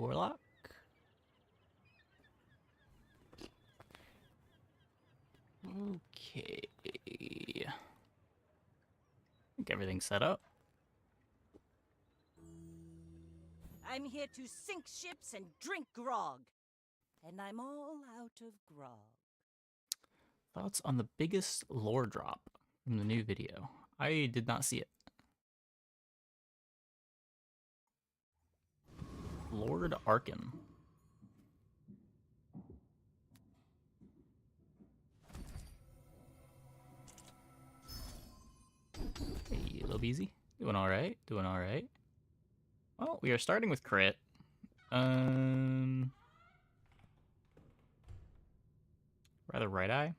Warlock. Okay. I think everything's set up. I'm here to sink ships and drink grog. And I'm all out of grog. Thoughts on the biggest lore drop from the new video? I did not see it. Lord Arkin. Hey, Lil Beezy. Doing alright, doing alright. Well, we are starting with crit. Rather right eye.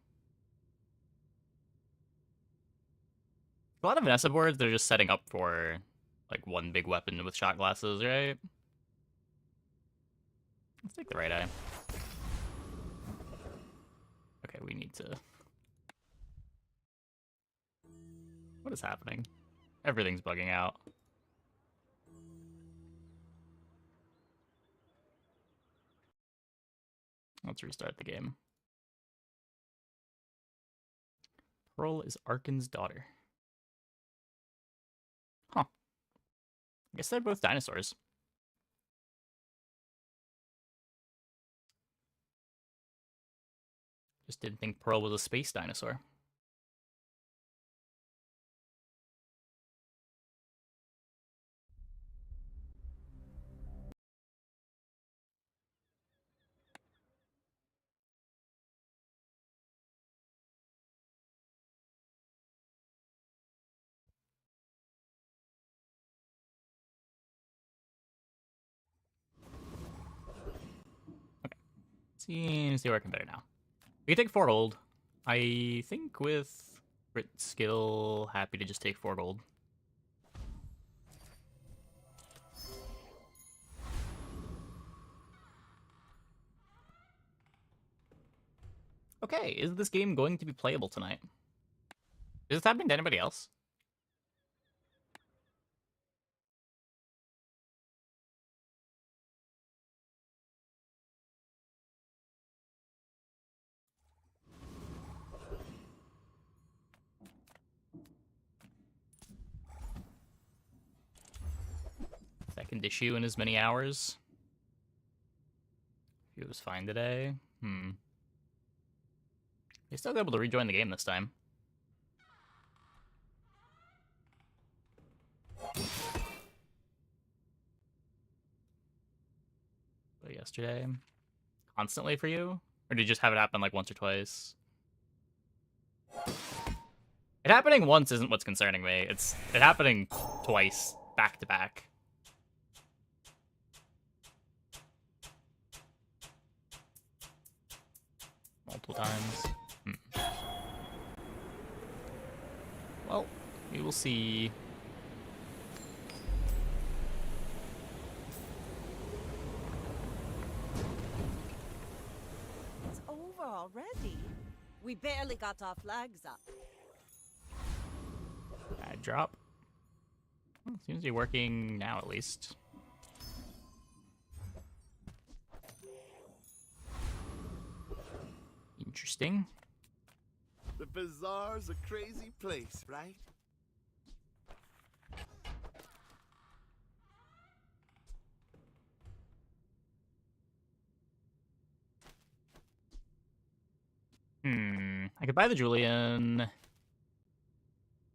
A lot of Vanessa boards, they're just setting up for like one big weapon with shot glasses, right? Let's take the right eye. Okay, we need to... What is happening? Everything's bugging out. Let's restart the game. Pearl is Arkin's daughter. Huh. I guess they're both dinosaurs. Just didn't think Pearl was a space dinosaur. Okay. Seems to be working better now. We can take 4 gold. I think with crit skill, happy to just take 4 gold. Okay, is this game going to be playable tonight? Is this happening to anybody else? Second issue in as many hours. He was fine today. He's still able to rejoin the game this time. But yesterday, constantly for you? Or did you just have it happen like once or twice? It happening once isn't what's concerning me. It's it happening twice, back to back. Multiple times. Well, we will see. It's over already. We barely got our flags up. Bad drop. Well, seems to be working now, at least. Interesting. The bazaar's a crazy place, right? I could buy the Julian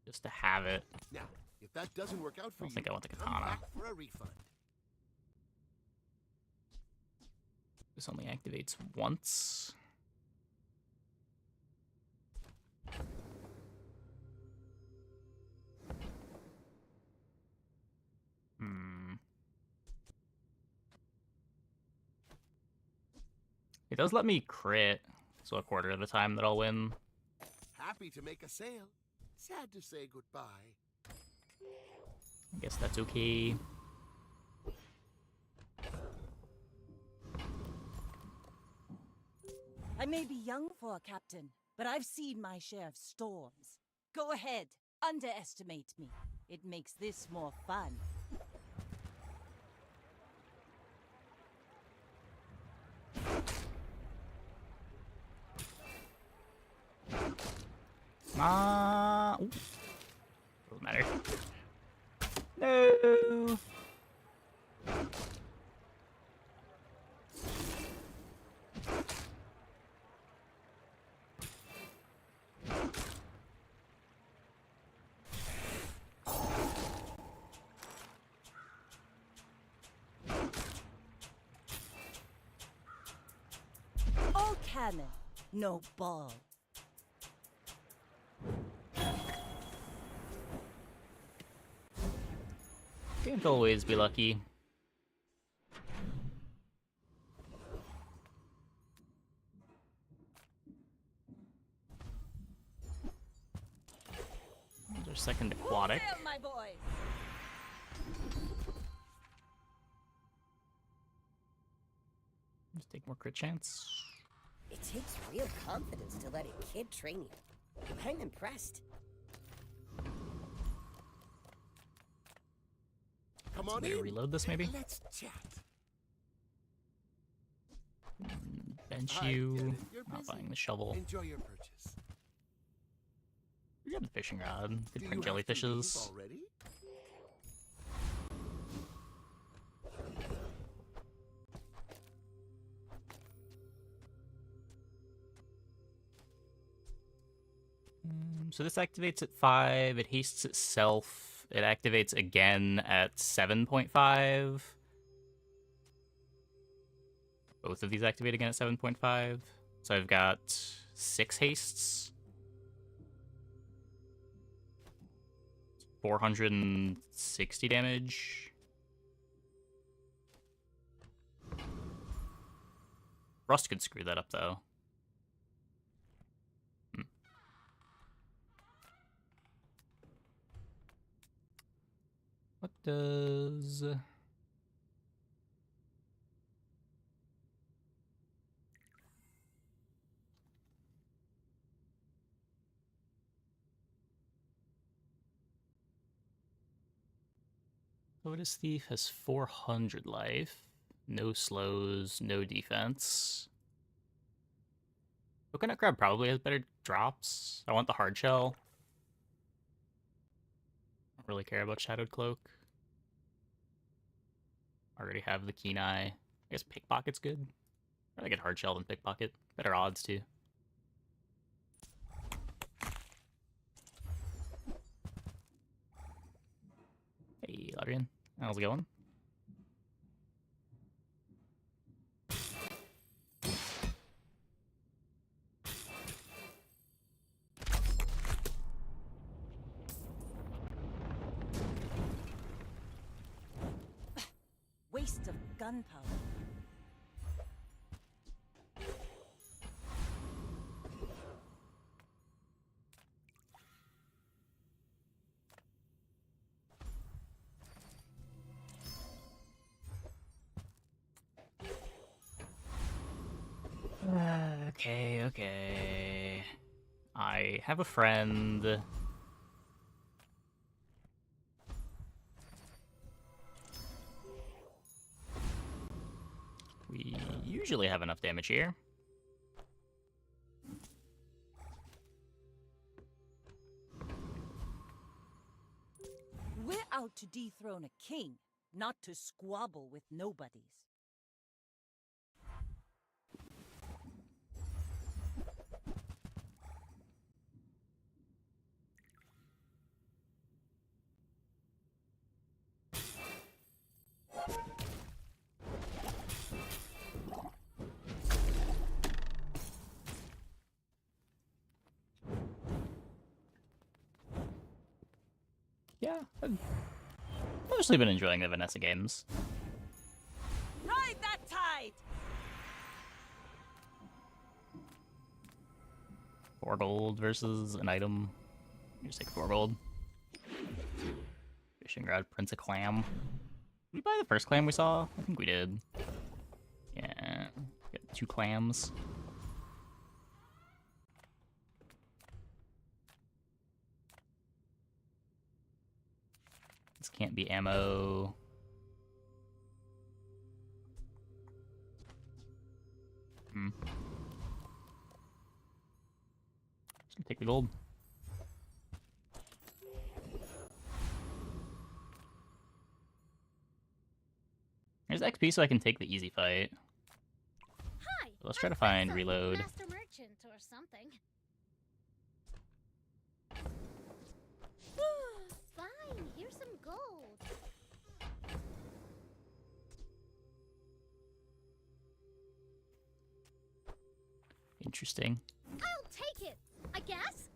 just to have it. Now, if that doesn't work out for I don't think I want the come katana. back for a refund. This only activates once. It does let me crit, so a quarter of the time that I'll win. Happy to make a sale. Sad to say goodbye. I guess that's okay. I may be young for a captain, but I've seen my share of storms. Go ahead, underestimate me. It makes this more fun. Ooh. Doesn't matter. No. All cannon, no ball. Can't always be lucky. There's our second aquatic. Hail, my boy. Just take more crit chance. It takes real confidence to let a kid train you. I'm impressed. Come on Way to in. reload this, maybe? Let's chat. Bench I you. get it. You're Not busy. buying the shovel. Enjoy your purchase. We got the fishing rod. Could Do print you have to leave jellyfishes. already? So this activates at 5. It hastes itself. It activates again at 7.5. Both of these activate again at 7.5. So I've got 6 hastes. 460 damage. Rust could screw that up, though. What does... Lotus Thief has 400 life. No slows, no defense. Coconut Crab probably has better drops. I want the hard shell. Don't really care about Shadowed Cloak. Already have the Keen Eye. I guess Pickpocket's good. I'd rather get hard shell than Pickpocket. Better odds, too. Hey, Ladrian. How's it going? Waste of gunpowder. Okay. I have a friend. We usually have enough damage here. We're out to dethrone a king, not to squabble with nobodies. Yeah, I've mostly been enjoying the Vanessa games. Ride that tide! 4 gold versus an item. You just take 4 gold. Fishing Rod, Prince of Clam. Did we buy the first clam we saw? I think we did. Yeah, got 2 clams. This can't be ammo. Just gonna take the gold. There's XP so I can take the easy fight. Hi. Let's try to I'm find Vanessa, reload. Master merchant or something. Fine. Here's some gold. Interesting. I'll take it, I guess.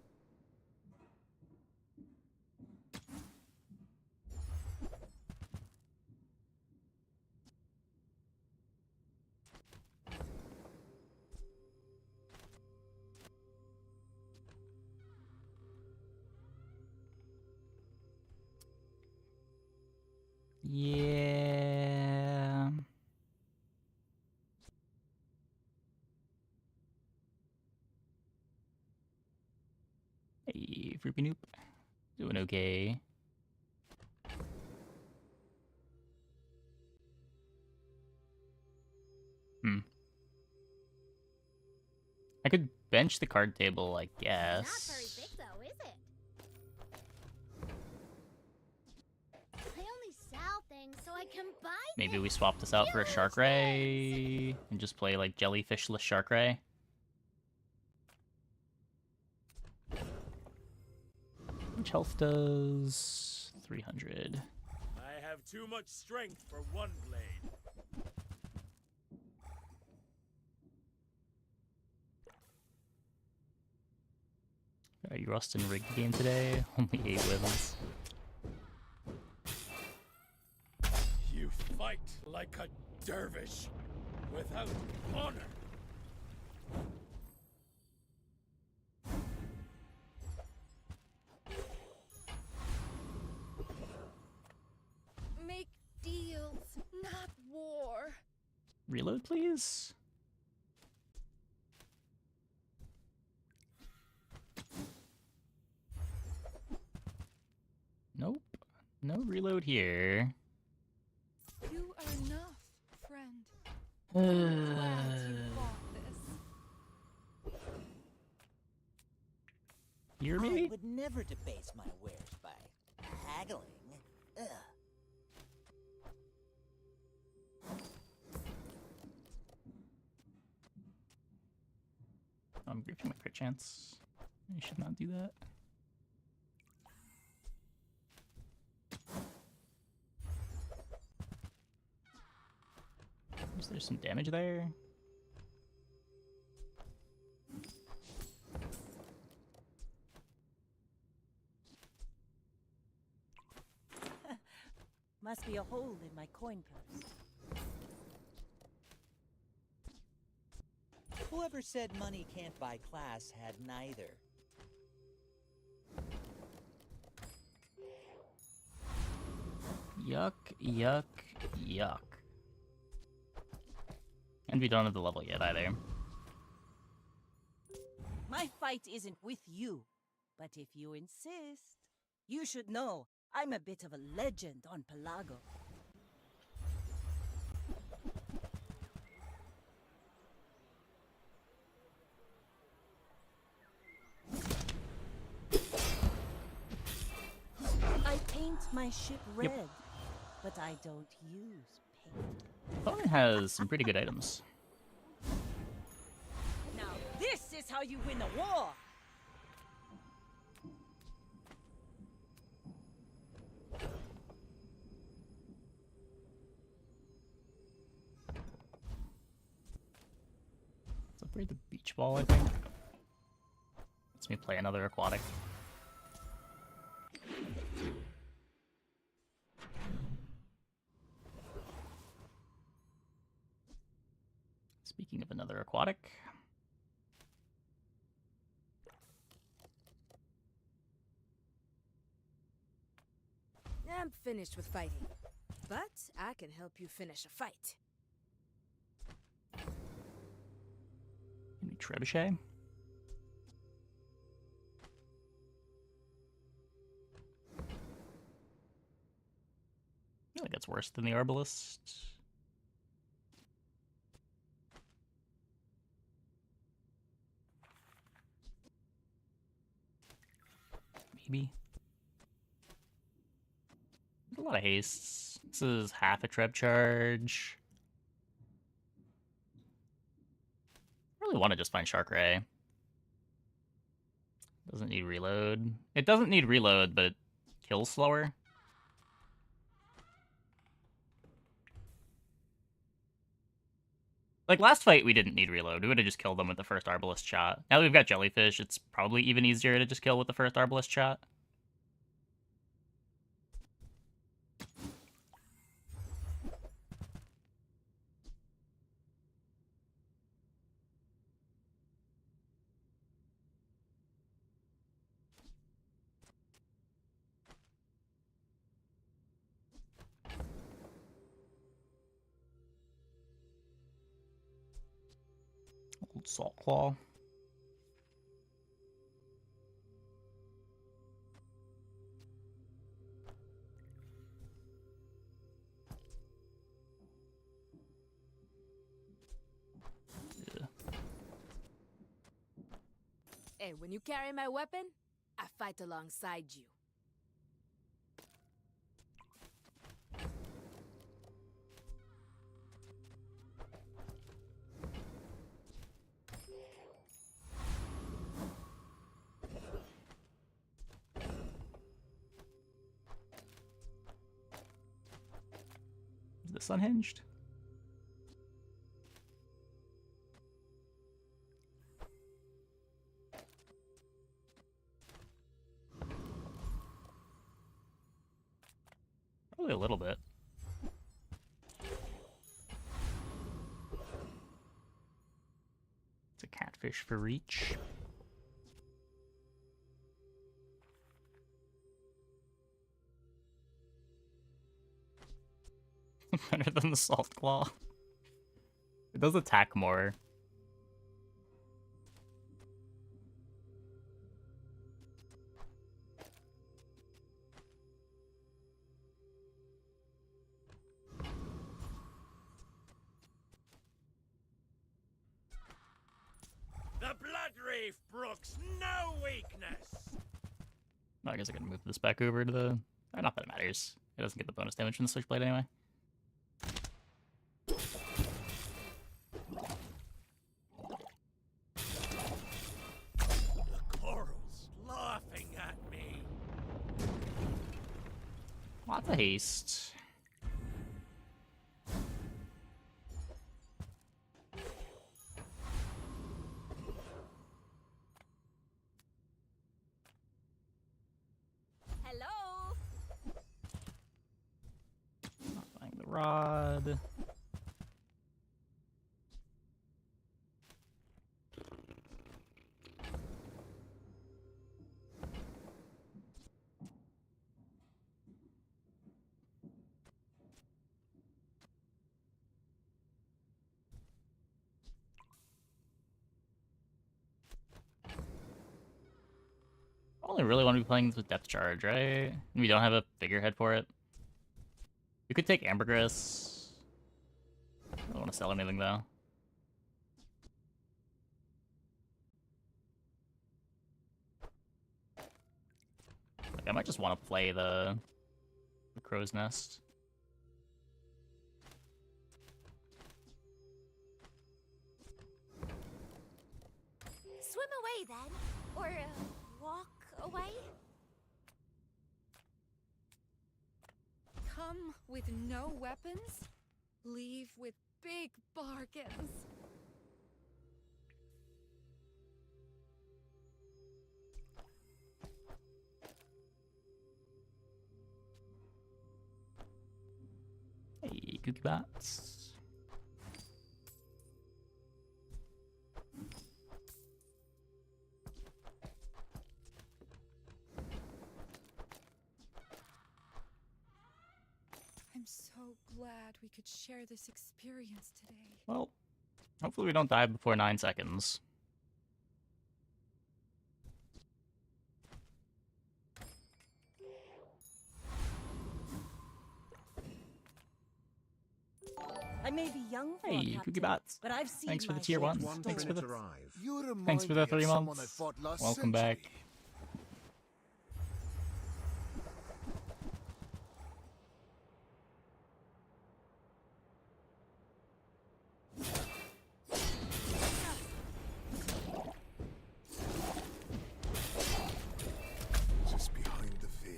Yeah. Hey, Fruipy Noop. Doing okay. I could bench the card table, I guess. Not very big though, is it? I only sell things so I can buy Maybe we things. swap this out for a Huge Shark Ray and just play like Jellyfishless Shark Ray. Which health does 300. I have too much strength for one blade. Are you rusting rigged game today? Only 8 wins. You fight like a dervish, without honor. Make deals, not war. Reload, please. Nope. No reload here. You are enough, friend. Glad you bought this. Here, I maybe? would never debase my wares by haggling. Ugh. I'm griefing my crit chance. I should not do that. Is there some damage there? Must be a hole in my coin purse. Whoever said money can't buy class had neither. Yuck, yuck, yuck. And we don't have the level yet either. My fight isn't with you, but if you insist, you should know I'm a bit of a legend on Pelago. I paint my ship red, but I don't use paint. Opponent has some pretty good items. Now this is how you win a war! Let's upgrade the beach ball, I think. Lets me play another aquatic. Speaking of another aquatic. I'm finished with fighting, but I can help you finish a fight. Any trebuchet? I feel like that's worse than the arbalist. maybe. A lot of hastes. This is half a treb charge. I really want to just find Shark Ray. Doesn't need reload. It doesn't need reload, but it kills slower. Like, last fight, we didn't need reload. We would have just killed them with the first Arbalest shot. Now that we've got Jellyfish, it's probably even easier to just kill with the first Arbalest shot. Old Salt Claw. Hey, when you carry my weapon, I fight alongside you. Is this unhinged? Probably a little bit. It's a catfish for reach. Better than the Salt Claw. It does attack more. The Blood Reef brooks no weakness. I guess I can move this back over to the... not that it matters. It doesn't get the bonus damage from the Switchblade anyway. The coral's laughing at me. Lots of haste. Hello. Not buying the rod. Only really want to be playing this with Depth Charge, right? We don't have a figurehead for it. We could take Ambergris. I don't want to sell anything though. Like, I might just want to play the Crow's Nest. Swim away then. Or walk away. Come with no weapons, leave with big bargains. Hey, Cookie Bats. I'm so glad we could share this experience today. Well, hopefully we don't die before 9 seconds. I may be young for a Hey, captain, Cookie Bats. but I've seen Thanks for the my tier share of 1. Thanks for the You remind Thanks for the me of 3 someone I months. fought last Welcome back. century.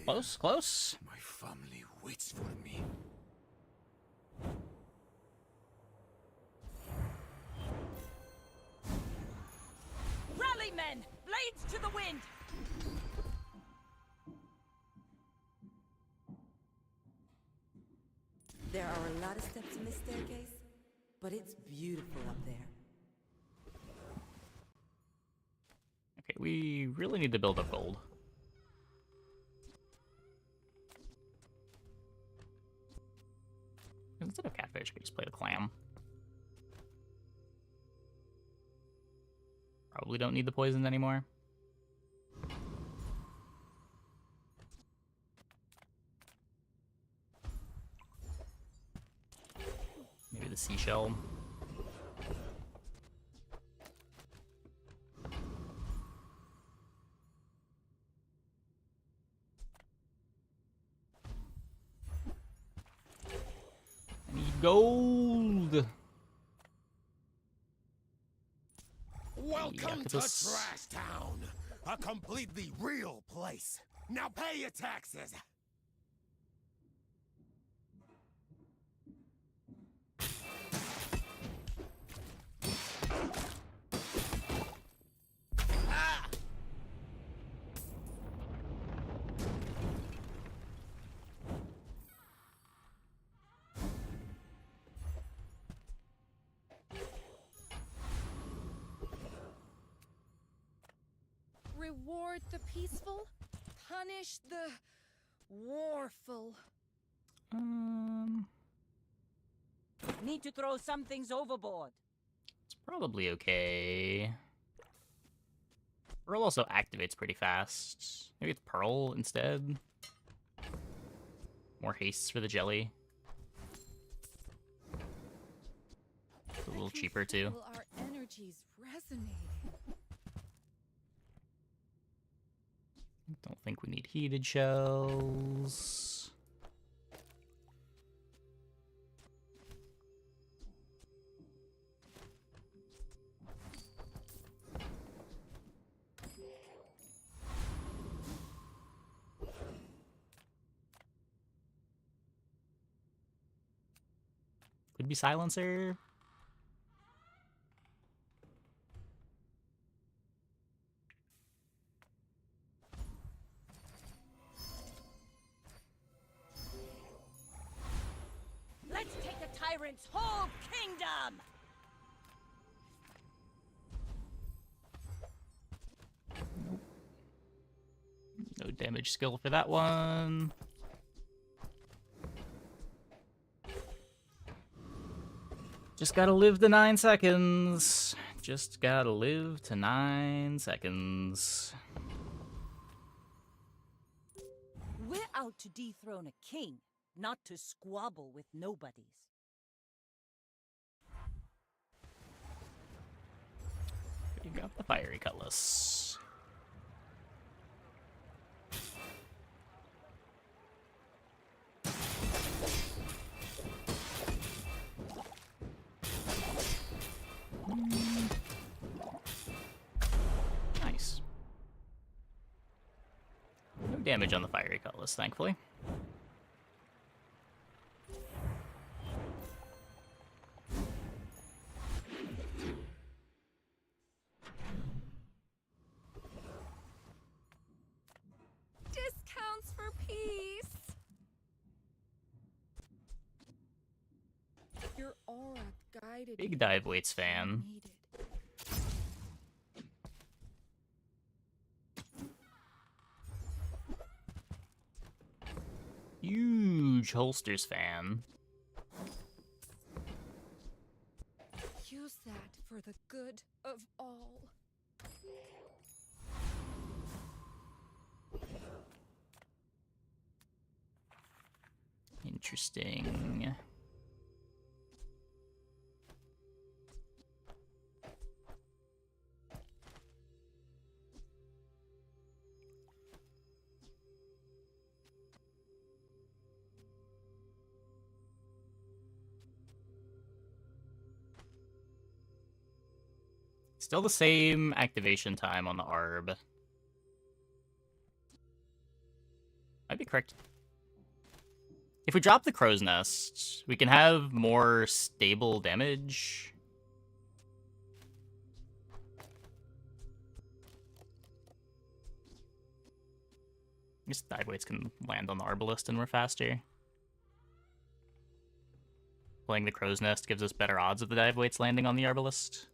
Close, close. My family waits for me. Rally, men! Blades to the wind! There are a lot of steps in this staircase, but it's beautiful up there. Okay, we really need to build up gold. Instead of catfish, I could just play the clam. Probably don't need the poison anymore. Maybe the seashell. I need gold! Welcome Yeah, to it's Trash Town, a completely real place. Now pay your taxes. Ah! Reward the peaceful, punish the warful. Need to throw some things overboard. It's probably okay. Pearl also activates pretty fast. Maybe it's Pearl instead. More hastes for the jelly. It's a little cheaper too. Feel our energies resonating. Don't think we need heated shells. Could be silencer. Let's take the tyrant's whole kingdom! No damage skill for that one. Just gotta live to 9 seconds. Just gotta live to 9 seconds. We're out to dethrone a king, not to squabble with nobodies. You got the fiery cutlass. Nice. No damage on the fiery cutlass, thankfully. Discounts for peace. Your aura guided Big me. dive weights fan. Needed. Huge holsters fan. Use that for the good of all. Interesting. Still the same activation time on the ARB. Might be correct. If we drop the Crow's Nest, we can have more stable damage. I guess dive weights can land on the Arbalist and we're faster. Playing the Crow's Nest gives us better odds of the dive weights landing on the Arbalist.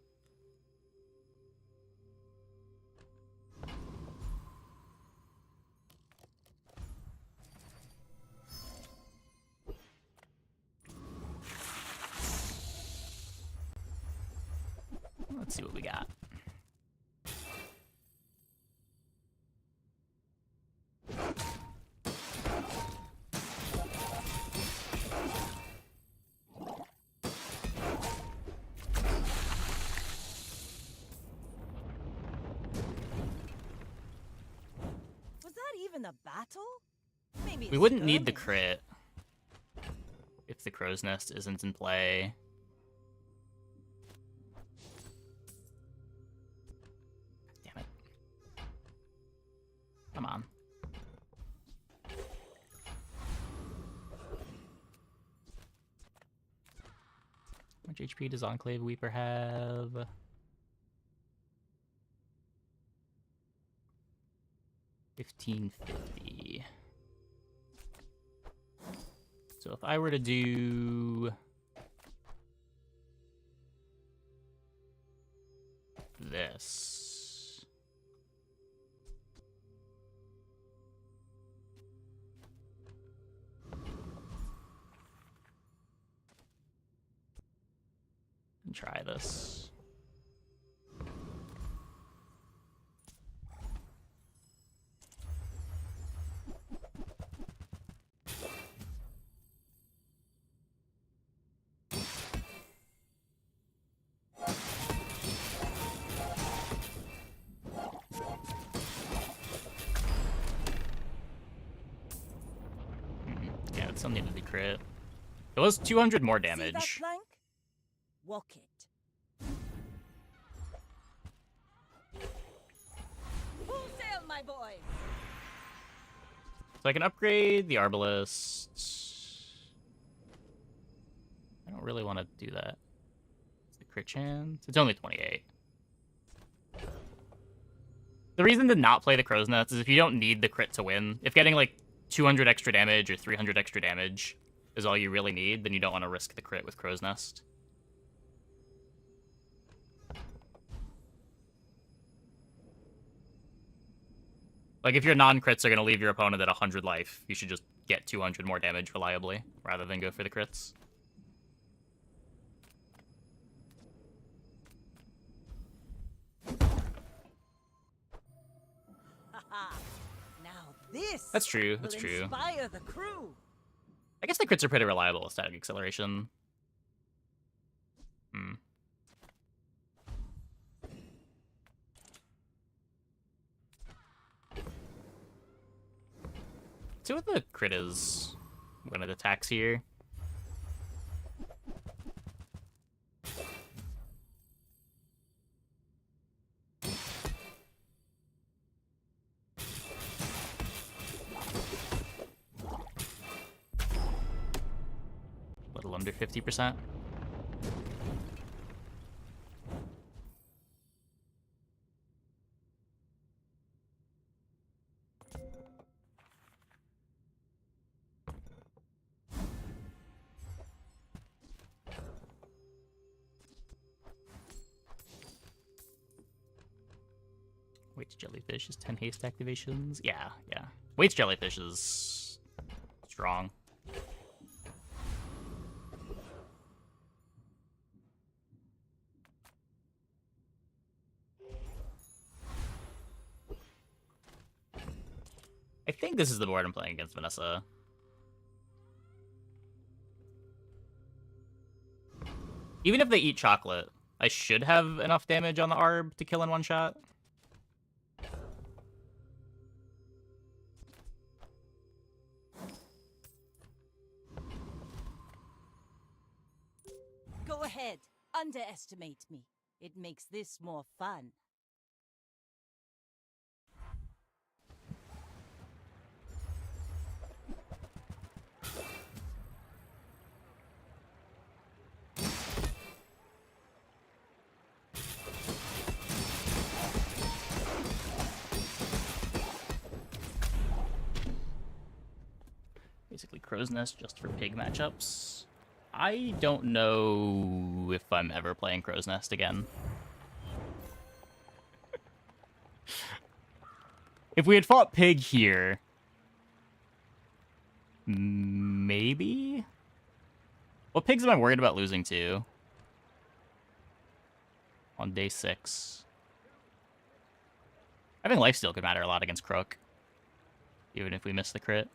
Let's see what we got. Was that even a battle? Maybe We wouldn't need the crit if the Crow's Nest isn't in play. Damn it. Come on. How much HP does Enclave Weeper have? $1550. So if I were to do this, and try this. Yeah, it still needed the crit. It was 200 more See that damage. plank? Walk it. Full sail, my boy. So I can upgrade the Arbalist. I don't really want to do that. It's the crit chance. It's only 28. The reason to not play the Crow's Nest is if you don't need the crit to win. If getting like 200 extra damage or 300 extra damage is all you really need, then you don't want to risk the crit with Crow's Nest. Like, if your non-crits are going to leave your opponent at 100 life, you should just get 200 more damage reliably, rather than go for the crits. Haha. Now this. That's true, that's will true. Inspire the crew. I guess the crits are pretty reliable with static acceleration. See what the crit is when it attacks here. Little under 50%. Waits Jellyfish is 10 haste activations. Yeah, yeah. Waits Jellyfish is strong. I think this is the board I'm playing against Vanessa. Even if they eat chocolate, I should have enough damage on the Arb to kill in one shot. Go ahead. Underestimate me. It makes this more fun. Basically Crow's Nest just for pig matchups. I don't know if I'm ever playing Crow's Nest again. If we had fought pig here, maybe? What pigs am I worried about losing to? On day 6. I think lifesteal could matter a lot against Crook. Even if we miss the crit.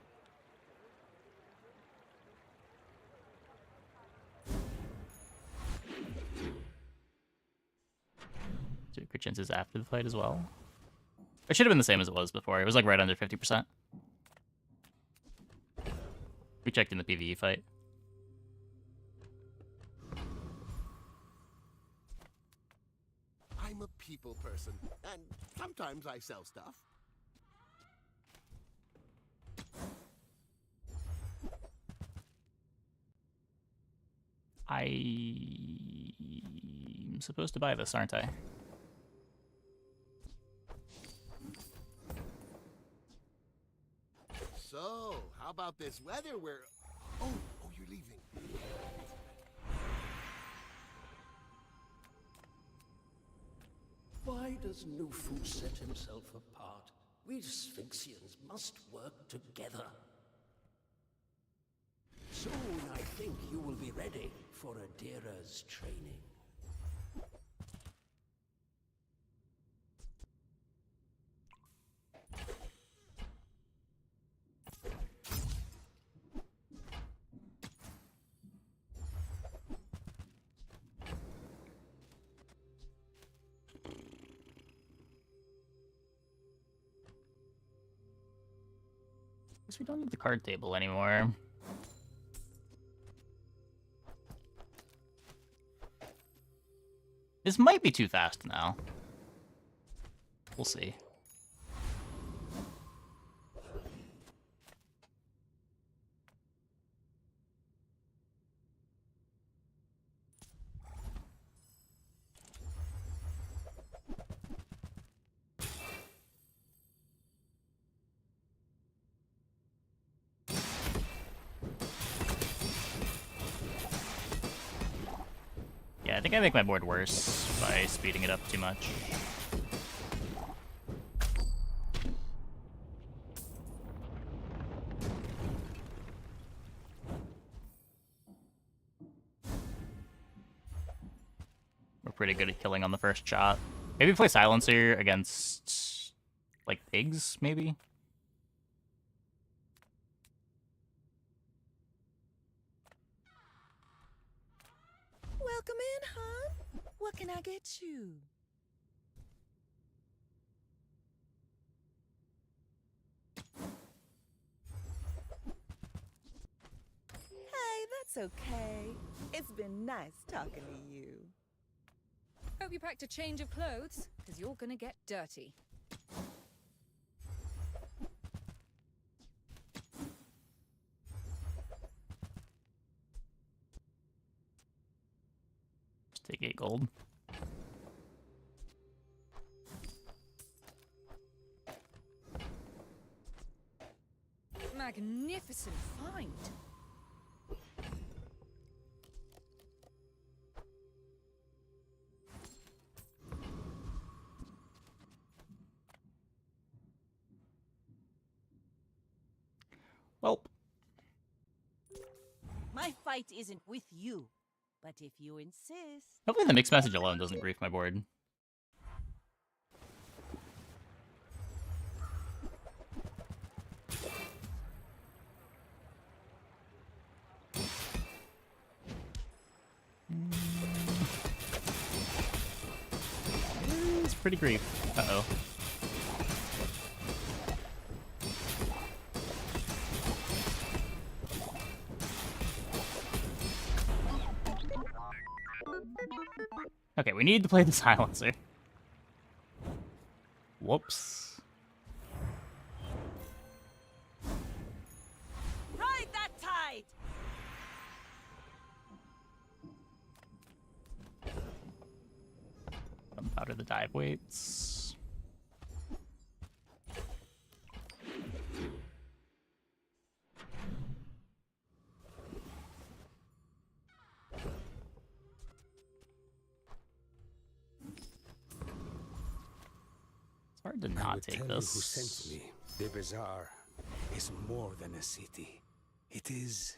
So crit chances after the fight as well. It should have been the same as it was before. It was like right under 50%. We checked in the PvE fight. I'm a people person, and sometimes I sell stuff. I'm supposed to buy this, aren't I? So, how about this weather where... Oh, you're leaving. Why does Nufu set himself apart? We Sphinxians must work together. Soon I think you will be ready for Adira's training. Guess we don't need the card table anymore. This might be too fast now. We'll see. Yeah, I think I make my board worse by speeding it up too much. We're pretty good at killing on the first shot. Maybe play Silencer against, like, pigs, maybe? Welcome in, hon. What can I get you? Hey, that's okay. It's been nice talking to you. Hope you packed a change of clothes, because you're gonna get dirty. Just take 8 gold. Magnificent find. Well, My fight isn't with you, but if you insist... hopefully the mixed message alone doesn't grief my board. It's pretty grief. Uh-oh. Okay, we need to play the Silencer. Whoops. Ride that tide! Gunpowder the dive weights. hard to I not would take tell this. you who sent me. The bazaar is more than a city. It is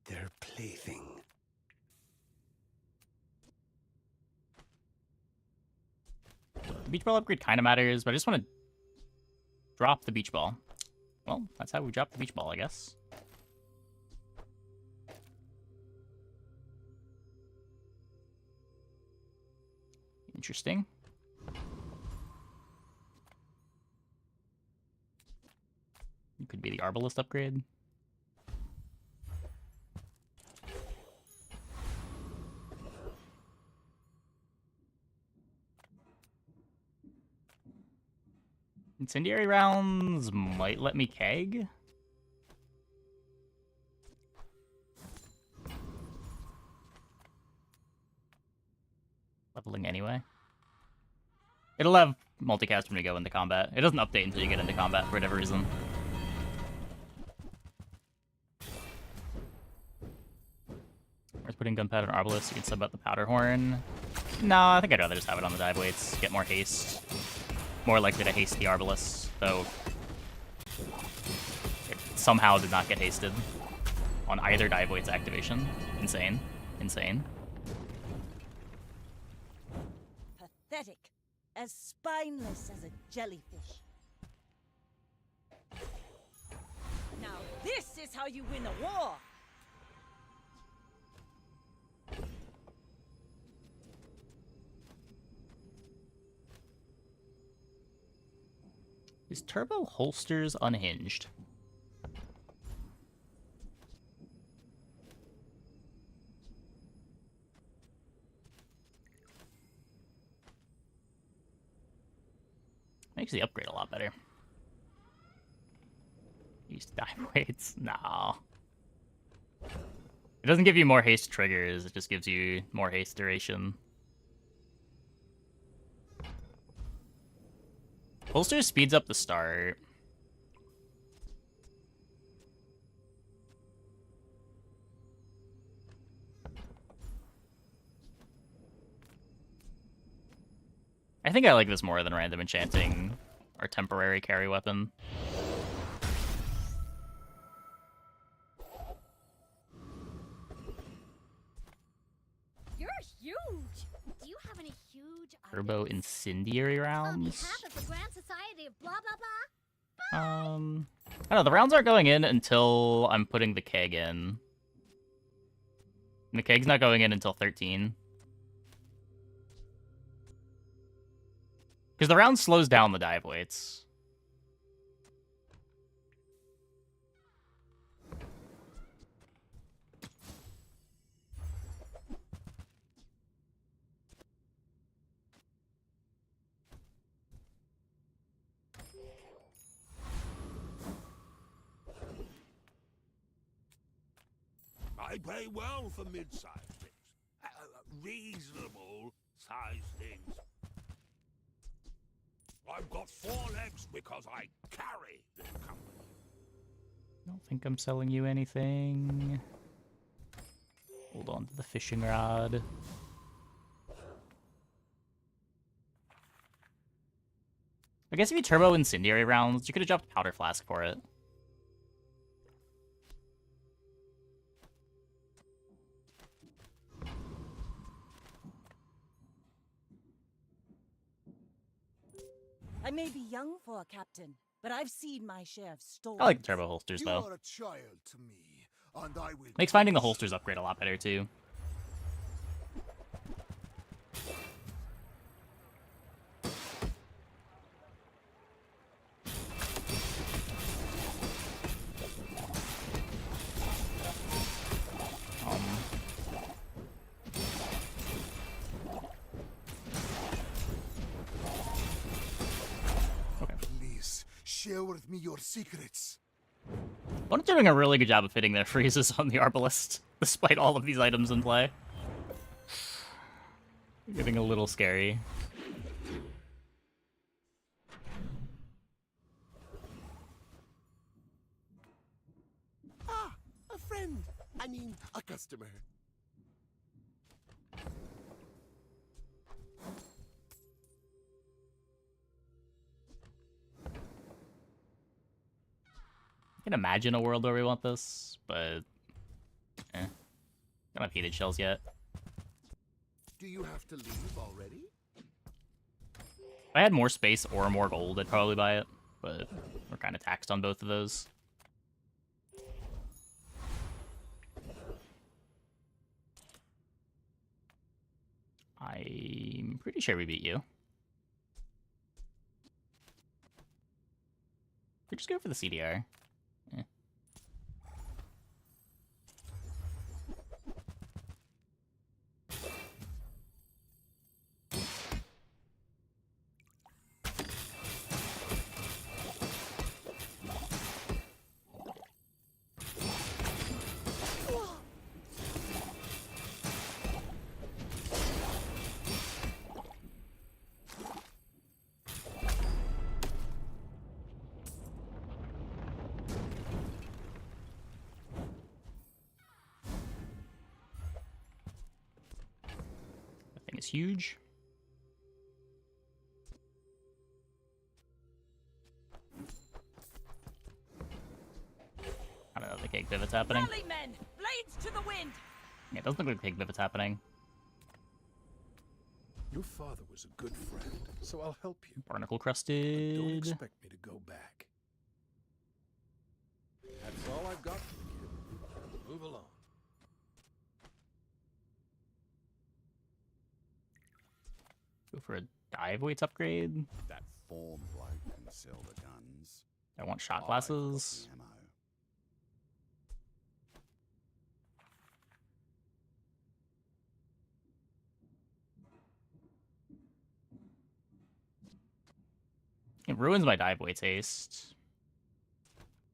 their plaything. The beach ball upgrade kind of matters, but I just want to drop the beach ball. Well, that's how we drop the beach ball, I guess. Interesting. It could be the Arbalist upgrade. Incendiary rounds might let me keg. Leveling anyway. It'll have multicast when we go into combat. It doesn't update until you get into combat for whatever reason. Where's putting gunpowder and Arbalist? You can sub out the powder horn. No, I think I'd rather just have it on the dive weights. Get more haste. More likely to haste the Arbalist, though it somehow did not get hasted on either dive weight's activation. Insane. Insane. Pathetic. As spineless as a jellyfish. Now this is how you win a war! Is Turbo Holsters unhinged? Makes the upgrade a lot better. Use dive weights? No. It doesn't give you more haste triggers, it just gives you more haste duration. Holster speeds up the start. I think I like this more than random enchanting or temporary carry weapon. You're huge. Do you have any huge Turbo incendiary rounds? On behalf of the Grand Society of blah blah blah. I don't know, the rounds aren't going in until I'm putting the keg in. And the keg's not going in until 13. Because the round slows down the dive weights. I pay well for mid-sized things. Reasonable sized things. I've got 4 legs because I carry the company. Don't think I'm selling you anything. Hold on to the fishing rod. I guess if you turbo incendiary rounds, you could have dropped powder flask for it. I may be young for a captain, but I've seen my share of storms. I like the turbo holsters, You though. are a child to me, and I will Makes finding the holsters upgrade a lot better, too. Please share with me your secrets. Opponent's doing a really good job of hitting their freezes on the Arbalist, despite all of these items in play. Getting a little scary. Ah, a friend. I mean, a customer. can imagine a world where we want this, but don't have heated shells yet. Do you have to leave already? If I had more space or more gold, I'd probably buy it, but we're kind of taxed on both of those. I'm pretty sure we beat you. We just go for the CDR. Eh. Thing is huge. I don't know if the cake pivot's happening. Rally, men! Blades to the wind! Yeah, it doesn't look like the cake pivot's happening. Your father was a good friend, so I'll help you. Barnacle But don't crusted. expect me to go back. That's all I've got for you, kid. Move along. Go for a dive weights upgrade. That form bloke can sell the guns. I want shot I've got glasses. the ammo. It ruins my dive weights haste.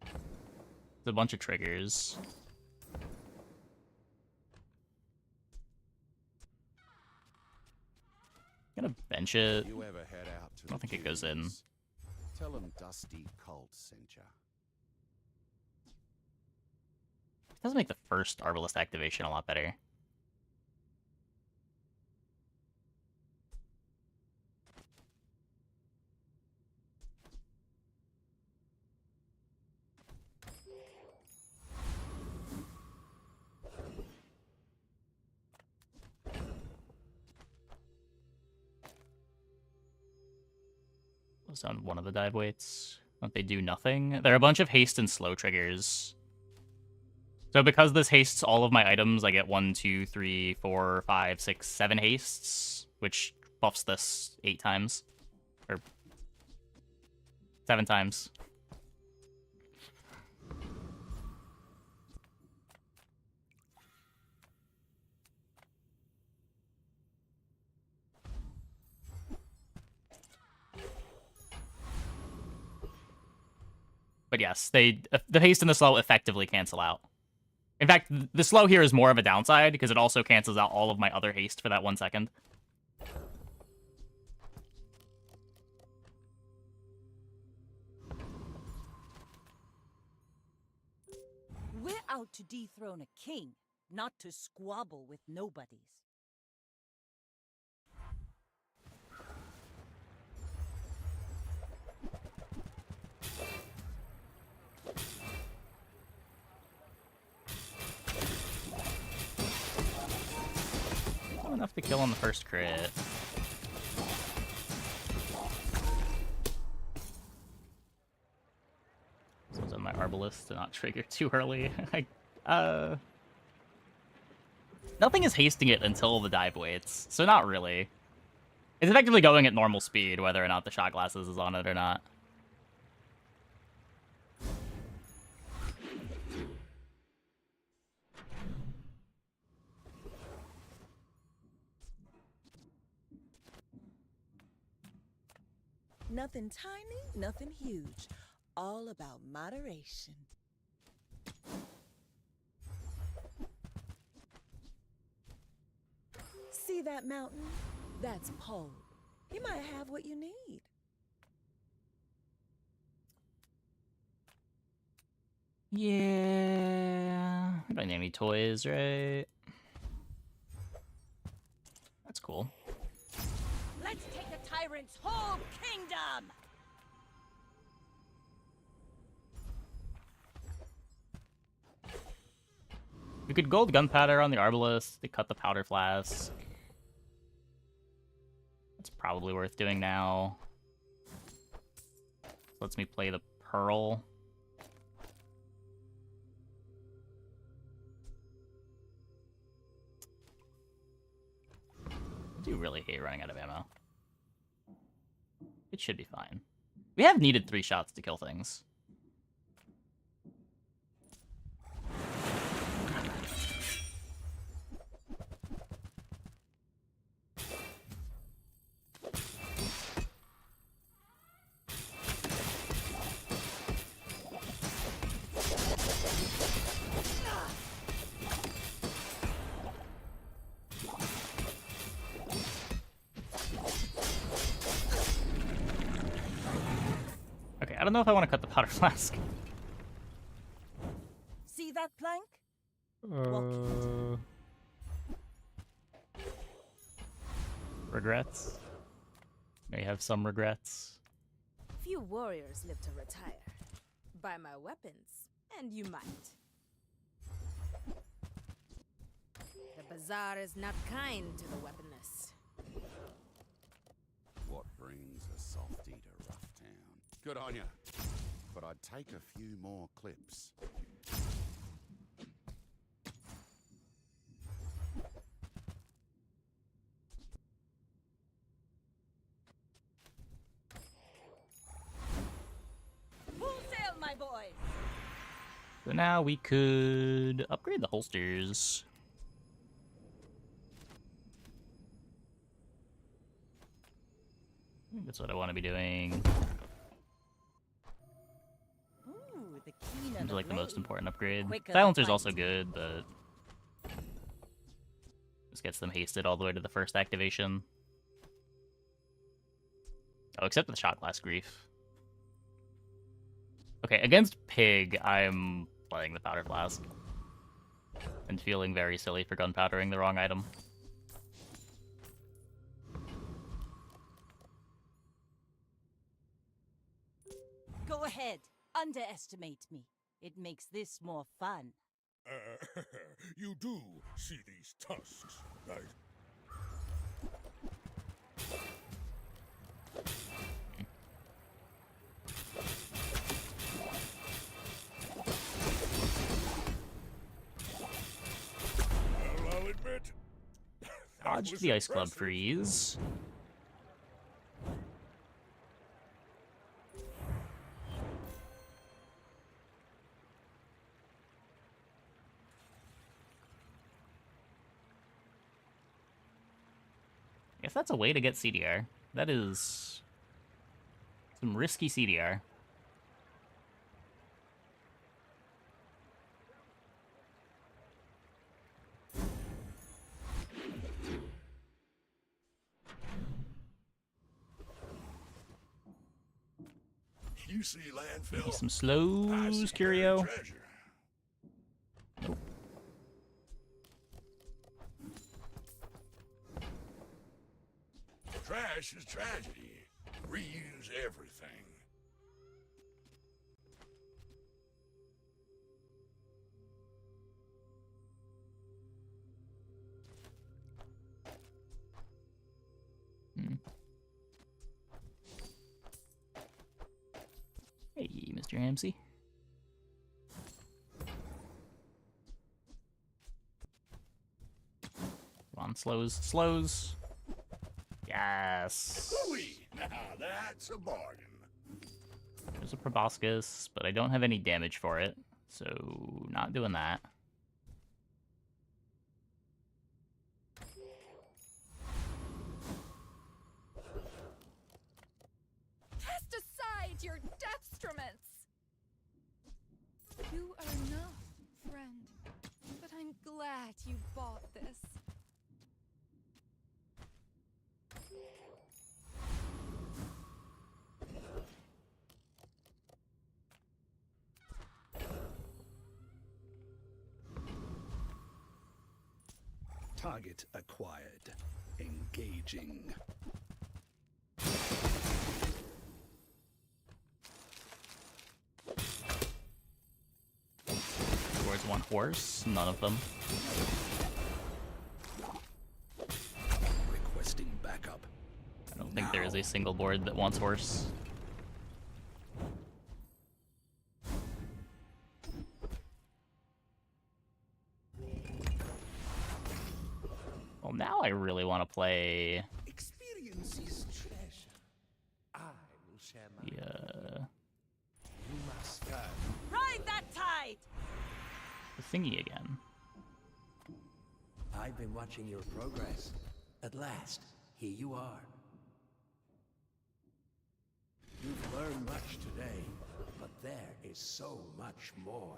There's a bunch of triggers. Gonna bench it. You ever head out to I don't the think it goes in. dunes? Tell them Dusty Colt sent ya. It does make the first Arbalest activation a lot better. Was on one of the dive weights. Don't they do nothing? There are a bunch of haste and slow triggers. So because this hastes all of my items, I get 1, 2, 3, 4, 5, 6, 7 hastes, which buffs this 8 times. Or 7 times. But yes, the haste and the slow effectively cancel out. In fact, the slow here is more of a downside, because it also cancels out all of my other haste for that 1 second. We're out to dethrone a king, not to squabble with nobodies. Not enough to kill on the first crit. This was on my Arbalest to not trigger too early. Nothing is hasting it until the dive weights, so not really. It's effectively going at normal speed, whether or not the shot glasses is on it or not. Nothing tiny, nothing huge. All about moderation. See that mountain? That's Pole. He might have what you need. Yeah. I don't need any toys, right? That's cool. Let's take the tyrant's whole kingdom! We could gold gunpowder on the arbalist to cut the powder flask. That's probably worth doing now. Lets me play the pearl. I do really hate running out of ammo. It should be fine. We have needed 3 shots to kill things. Okay, I don't know if I want to cut the powder flask. See that plank? Walk it. Regrets? May have some regrets. Few warriors live to retire. Buy my weapons, and you might. The bazaar is not kind to the weaponless. What brings a softy to Rough Town? Good on ya. But I'd take a few more clips. Full sail, my boy! So now we could upgrade the holsters. I think that's what I want to be doing. Ooh, the keen Seems like the most important upgrade. Quicker Silencer's than also fight. good, but this gets them hasted all the way to the first activation. Oh, except the shot glass grief. Okay, against Pig, I'm playing the powder flask. And feeling very silly for gunpowdering the wrong item. Go ahead. Underestimate me. It makes this more fun. You do see these tusks, right? Well, I'll admit, Dodge was the Ice Club impressive. freeze. I guess that's a way to get CDR. That is some risky CDR. You see landfill? Maybe some I slows, see Curio. buried treasure. Nope. Trash is tragedy. Reuse everything. Hey, Mr. Hamsey. Come on, slows, slows. Yes. Hooey! Now that's a bargain. There's a proboscis, but I don't have any damage for it, so not doing that. Cast aside your deathstruments! You are enough, friend. But I'm glad you bought this. Target acquired. Engaging. Scores one horse? None of them. Requesting backup. I don't think there is a single board that wants horse. Well, now I really want to play... Experience is treasure. I will share my... Yeah. You must go. Ride that tide! The thingy again. I've been watching your progress. At last, here you are. You've learned much today, but there is so much more.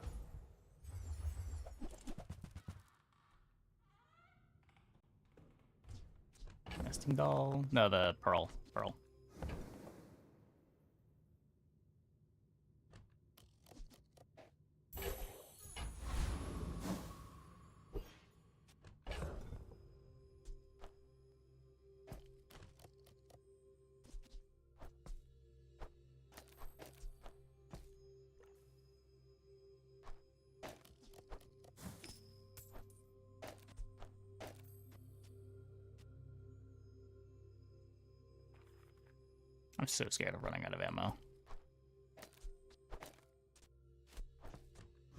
Nesting doll. No, the pearl. Pearl. I'm so scared of running out of ammo.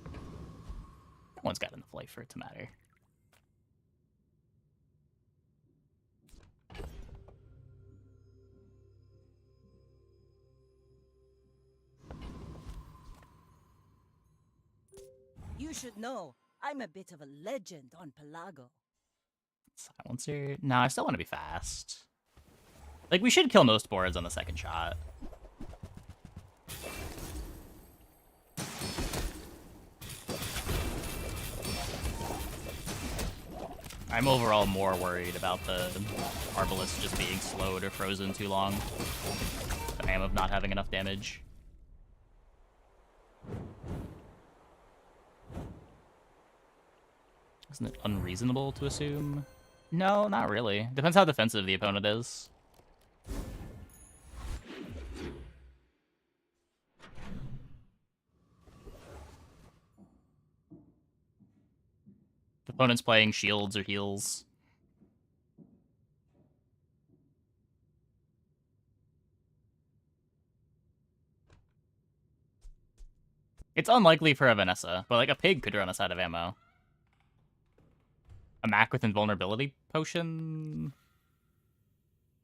No one's got enough life for it to matter. You should know, I'm a bit of a legend on Pelago. Silencer? No, I still want to be fast. Like, we should kill most boards on the second shot. I'm overall more worried about the Arbalest just being slowed or frozen too long than I am of not having enough damage. Isn't it unreasonable to assume? No, not really. Depends how defensive the opponent is. The opponent's playing shields or heals. It's unlikely for a Vanessa, but like a pig could run us out of ammo. A Mac with invulnerability potion?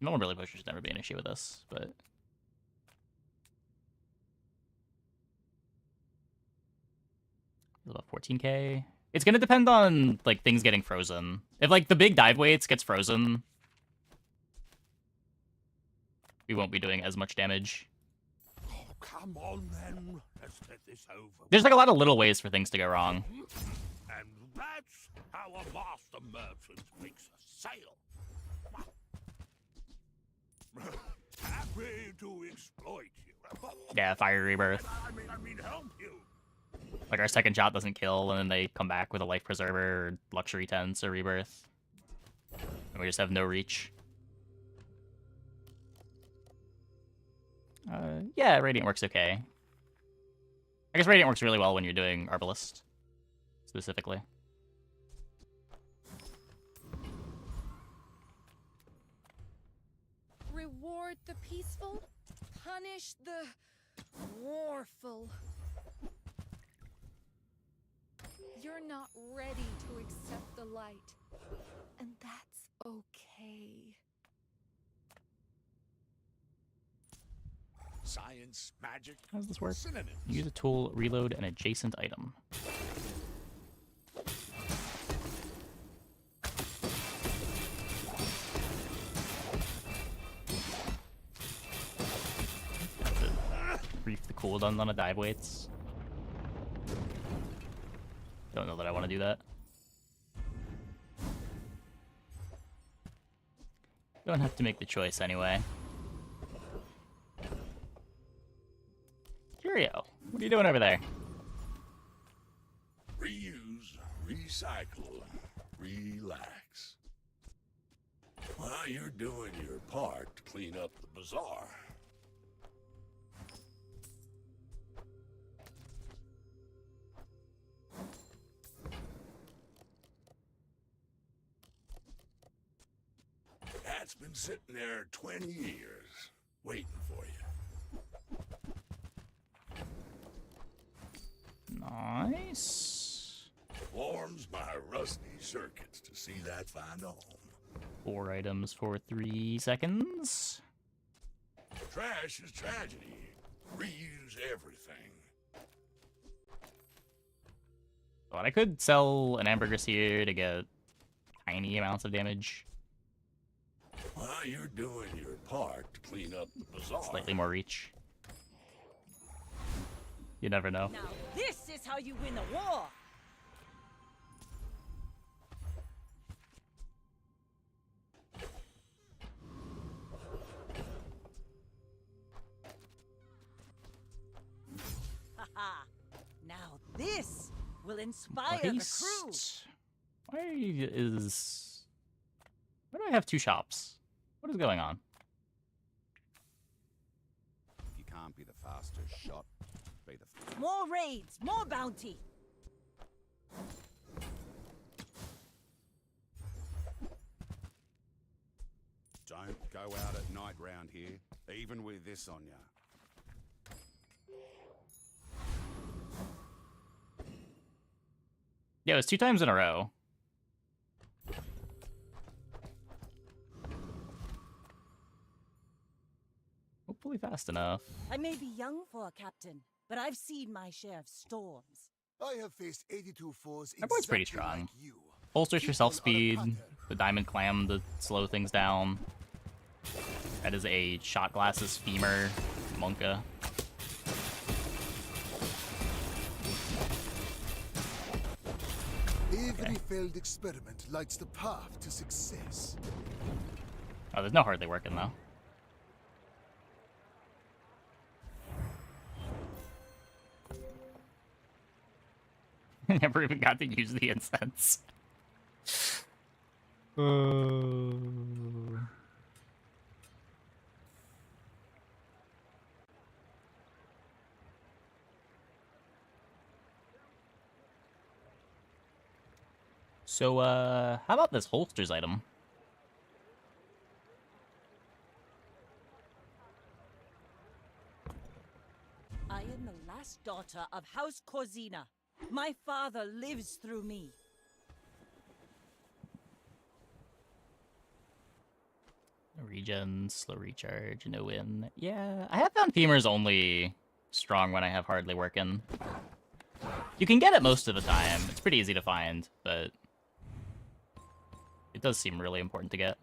Invulnerability potion should never be an issue with this, but... About 14k. It's gonna depend on, like, things getting frozen. If, like, the big dive weights gets frozen, we won't be doing as much damage. Oh, come on then. Let's get this over. There's, like, a lot of little ways for things to go wrong. And that's how a master merchant makes a sale. Happy to exploit you. Yeah, Fire Rebirth. I mean, help you. Like, our second shot doesn't kill, and then they come back with a Life Preserver, or Luxury Tents, or Rebirth. And we just have no reach. Yeah, Radiant works okay. I guess Radiant works really well when you're doing Arbalest, specifically. Reward the peaceful, punish the warful. You're not ready to accept the light, and that's okay. Science, magic. How does this work? Synonyms. Use a tool, reload an adjacent item. Have to brief the cooldown on a dive weights. Don't know that I want to do that. Don't have to make the choice anyway. Curio, what are you doing over there? Reuse, recycle, relax. While you're doing your part to clean up the bazaar. been sitting there 20 years, waiting for you. Nice. Warms my rusty circuits to see that find a home. 4 items for 3 seconds. Trash is tragedy. Reuse everything. But I could sell an ambergris here to get tiny amounts of damage. While you're doing your part to clean up the bazaar. Slightly more reach. You never know. Now this is how you win a war! Haha! Now this will inspire the crew! Haste. Why is... Why do I have 2 shops? What is going on? If you can't be the fastest shot, be the... More raids, more bounty! Don't go out at night round here, even with this on ya. Yeah, it was 2 times in a row. Hopefully fast enough. I may be young for a captain, but I've seen my share of storms. I have faced 82 foes. That board's pretty exactly strong. like you. Holsters for self-speed, the diamond clam to slow things down. That is a shot glasses femur monka. Every failed experiment lights the path to success. Oh, there's no hardly working though. Never even got to use the incense. So, how about this holsters item? I am the last daughter of House Corzina. My father lives through me. No regen, slow recharge, no win. Yeah, I have found femurs only strong when I have hardly working. You can get it most of the time. It's pretty easy to find, but it does seem really important to get.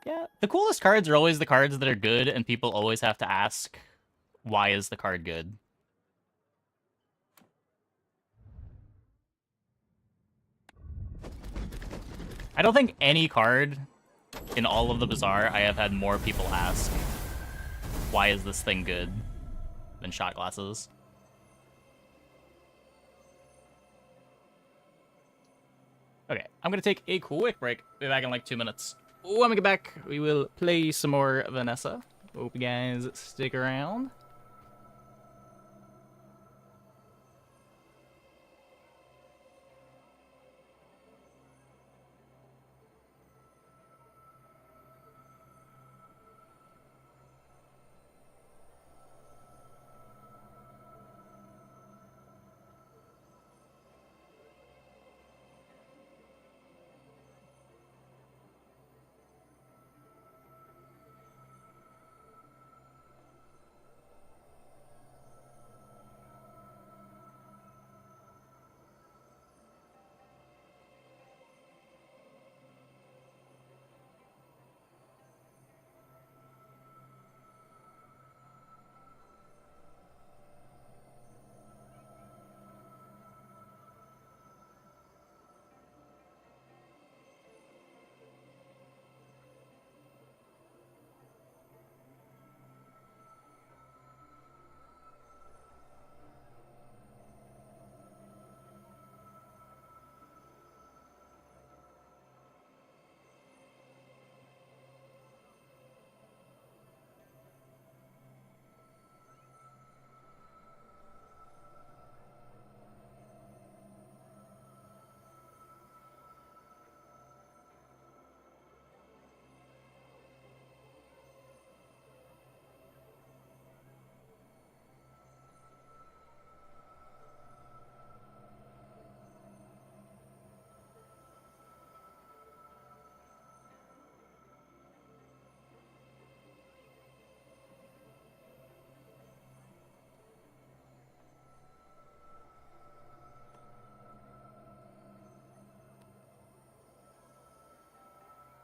Yeah, the coolest cards are always the cards that are good, and people always have to ask, why is the card good? I don't think any card in all of the Bazaar I have had more people ask, why is this thing good, than shot glasses. Okay, I'm gonna take a quick break. Be back in like 2 minutes. When we get back, we will play some more Vanessa. Hope you guys stick around.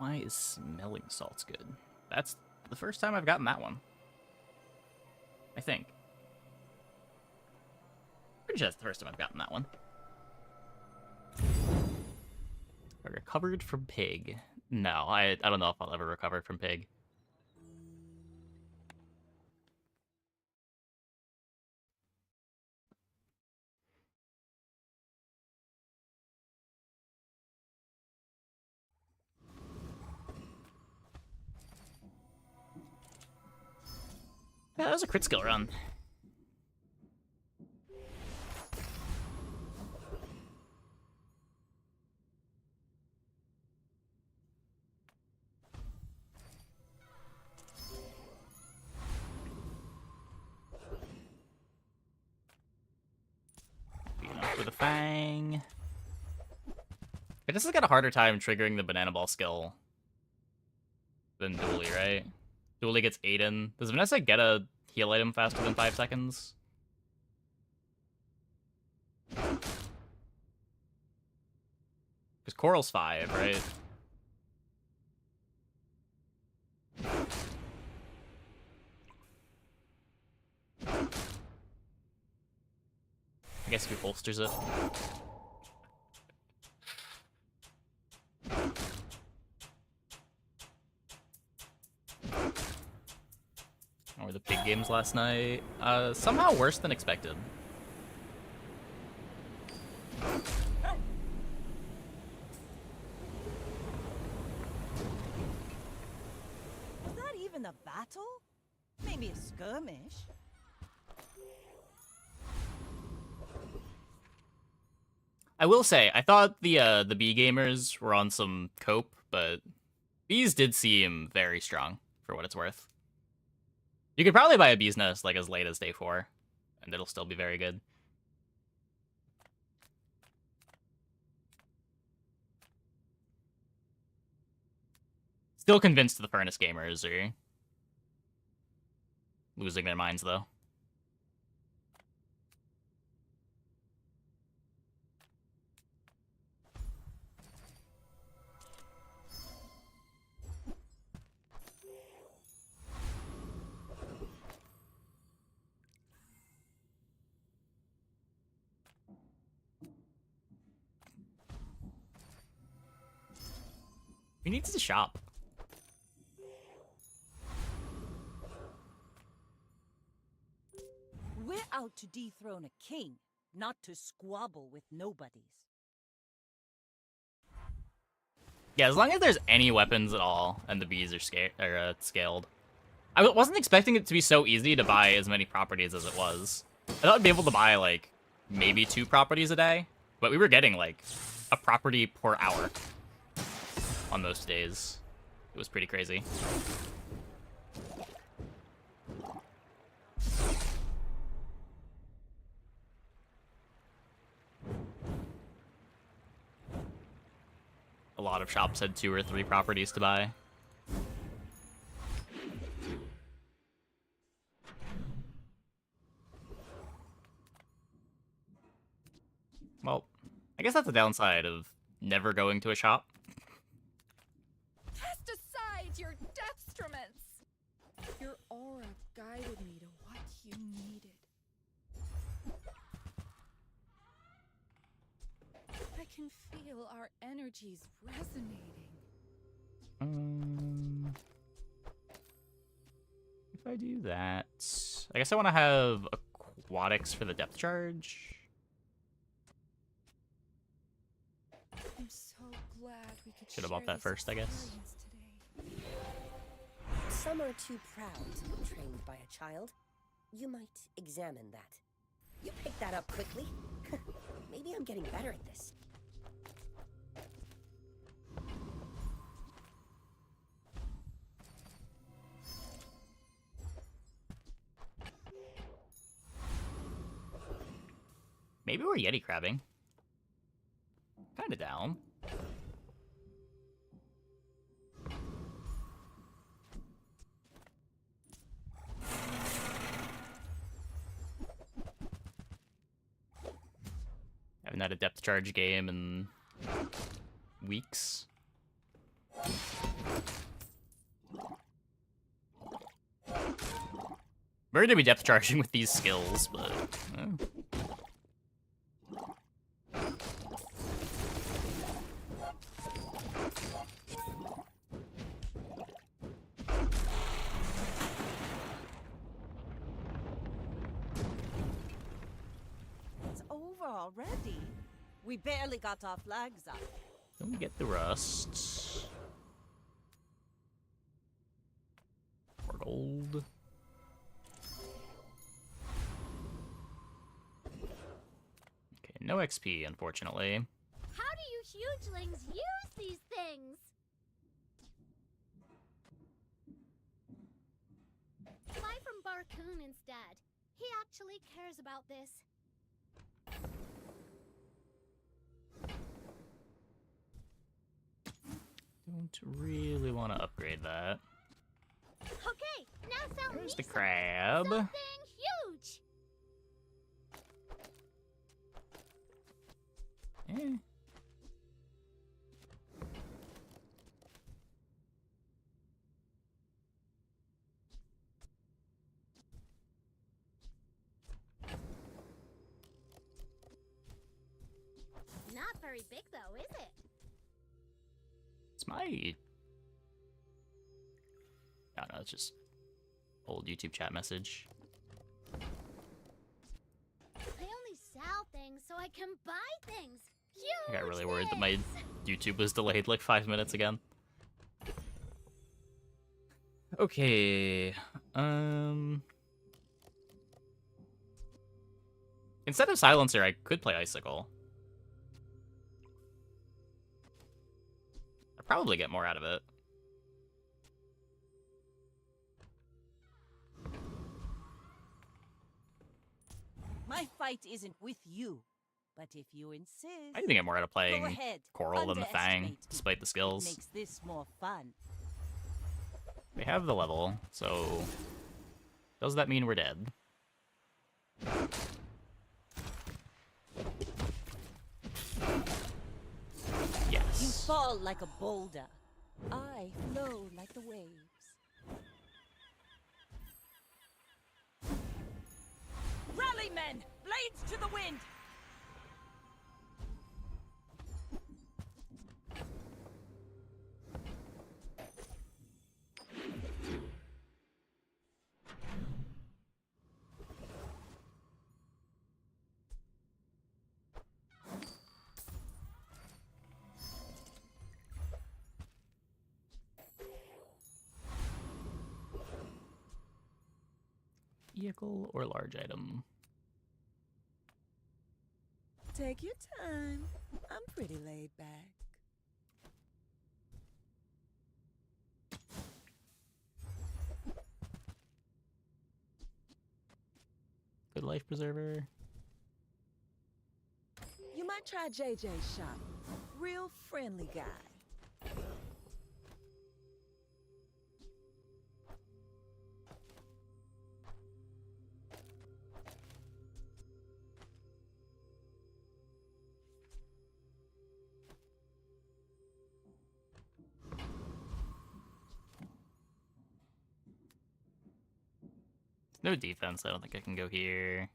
Why is smelling salts good? That's the first time I've gotten that one. I think. Pretty sure that's the first time I've gotten that one. I recovered from pig. No, I don't know if I'll ever recover from pig. Yeah, that was a crit skill run. With a fang. Vanessa's got a harder time triggering the banana ball skill than Dooley, right? Dooley gets 8 in. Does Vanessa get a heal item faster than 5 seconds? Because Coral's 5, right? I guess if he holsters it. Or the pig games last night. Somehow worse than expected. Was that even a battle? Maybe a skirmish. I will say, I thought the B gamers were on some cope, but Bees did seem very strong for what it's worth. You could probably buy a Bee's Nest like as late as day 4, and it'll still be very good. Still convinced the Furnace gamers are losing their minds, though. He needs to shop. We're out to dethrone a king, not to squabble with nobodies. Yeah, as long as there's any weapons at all, and the bees are scaled. I wasn't expecting it to be so easy to buy as many properties as it was. I thought I'd be able to buy, like, maybe 2 properties a day, but we were getting, like, a property per hour on most days. It was pretty crazy. A lot of shops had 2 or 3 properties to buy. Well, I guess that's the downside of never going to a shop. Cast aside your detriments! Your aura guided me to what you needed. I can feel our energies resonating. If I do that, I guess I want to have aquatics for the depth charge. I'm so glad we could Should have bought that first, I guess. Some are too proud to be trained by a child. You might examine that. You picked that up quickly. Maybe I'm getting better at this. Maybe we're Yeti crabbing. Kinda down. Haven't had a depth charge game in weeks. We're gonna be depth charging with these skills, but It's over already. We barely got our flags up. don't get the rust. More gold. Okay, no XP, unfortunately. How do you hugelings use these things? Fly from Barcoon instead. He actually cares about this. Don't really want to upgrade that. Okay, now sell There's me the crab. something huge. Eh. Not very big though, is it? It's my... Oh no, it's just old YouTube chat message. I only sell things so I can buy things. I got really worried that my YouTube was delayed like 5 minutes again. Okay, instead of Silencer, I could play Icicle. I'd probably get more out of it. My fight isn't with you, but if you insist, I think get more out of go playing ahead. Coral than the Fang, Underestimate me. despite the It skills. makes this more fun. We have the level, so does that mean we're dead? You Yes. fall like a boulder. I flow like the waves. Rally, men! Blades to the wind! Vehicle or large item? Take your time. I'm pretty laid back. Good life preserver. You might try JJ's shop. Real friendly guy. No defense, I don't think I can go here.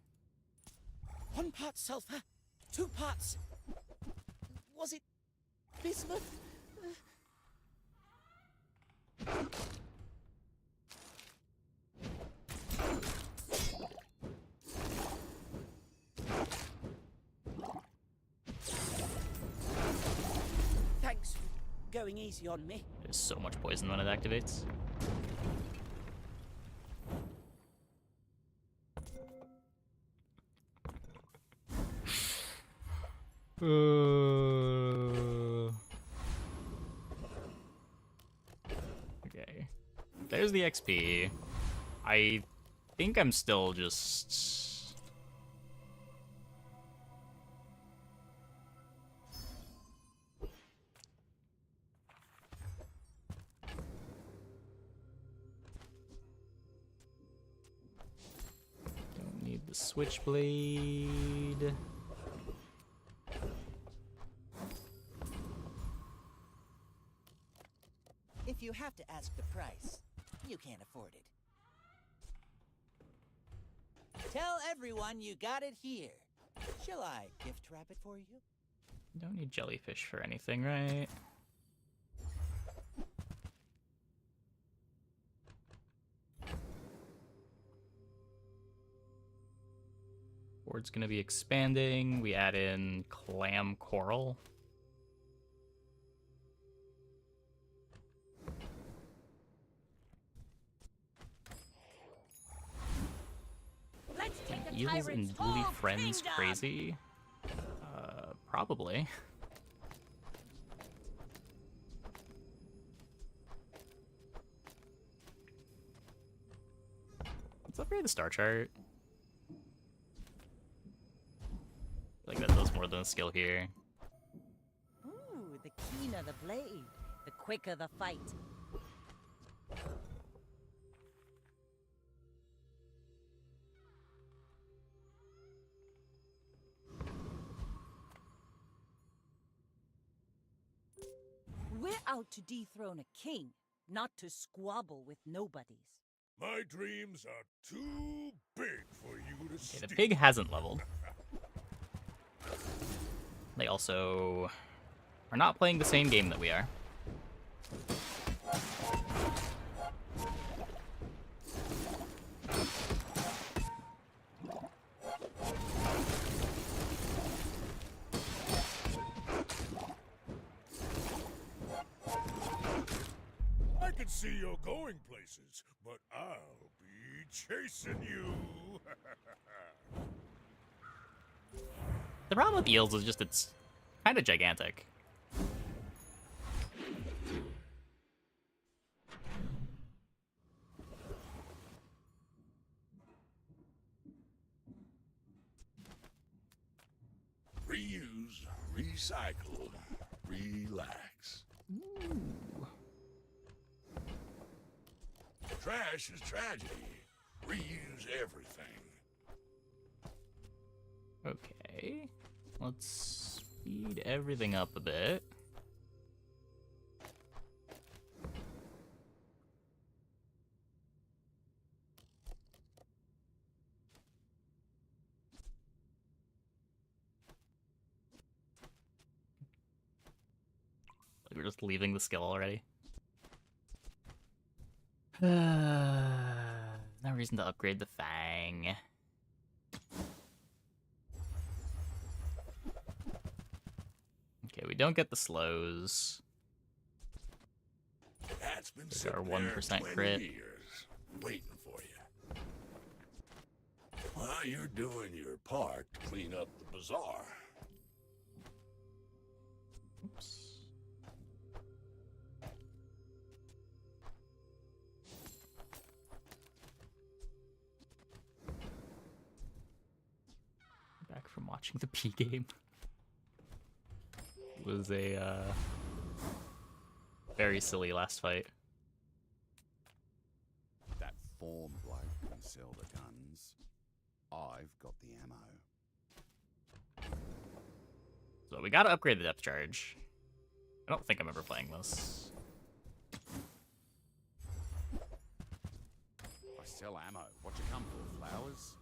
1 part sulfur, 2 parts. Was it bismuth? Thanks for going easy on me. There's so much poison when it activates. Okay. There's the XP. I think I'm still just... Don't need the switchblade. If you have to ask the price, you can't afford it. Tell everyone you got it here. Shall I gift wrap it for you? Don't need jellyfish for anything, right? Board's gonna be expanding. We add in clam coral. Let's take the Eels tyrant's and Woolly whole Friends kingdom. crazy? Probably. Let's upgrade the star chart. I feel like that does more than a skill here. Ooh, the keener the blade, the quicker the fight. We're out to dethrone a king, not to squabble with nobodies. My dreams are too big for you to Okay, steal. the pig hasn't leveled. They also are not playing the same game that we are. I can see you're going places, but I'll be chasing you. The problem with eels is just it's kind of gigantic. Reuse, recycle, relax. Ooh. Trash is tragedy. Reuse everything. Okay. Let's speed everything up a bit. Like we're just leaving the skill already. No reason to upgrade the Fang. Okay, we don't get the slows. That's been There's our sitting there 1% 20 crit. years, waiting for you. While you're doing your part to clean up the bazaar. Oops. Back from watching the P game. It was a very silly last fight. That form bloke can sell the guns. I've got the ammo. So we gotta upgrade the depth charge. I don't think I'm ever playing this. I sell ammo. What you come for, flowers?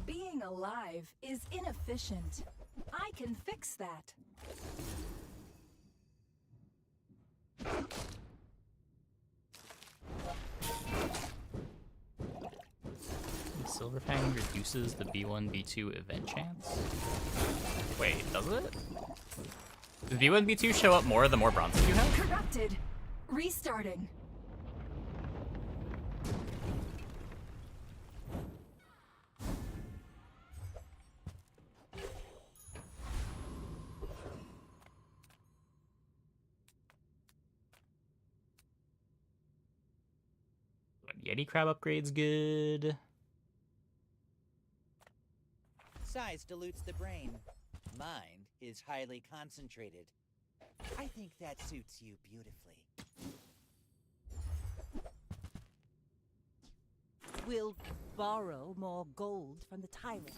Being alive is inefficient. I can fix that. The Silver Fang reduces the B1, B2 event chance? Wait, does it? Does B1, B2 show up more the more bronzes you have? Corrupted. Restarting. Yeti Crab upgrade's good. Size dilutes the brain. Mind is highly concentrated. I think that suits you beautifully. We'll borrow more gold from the tyrant.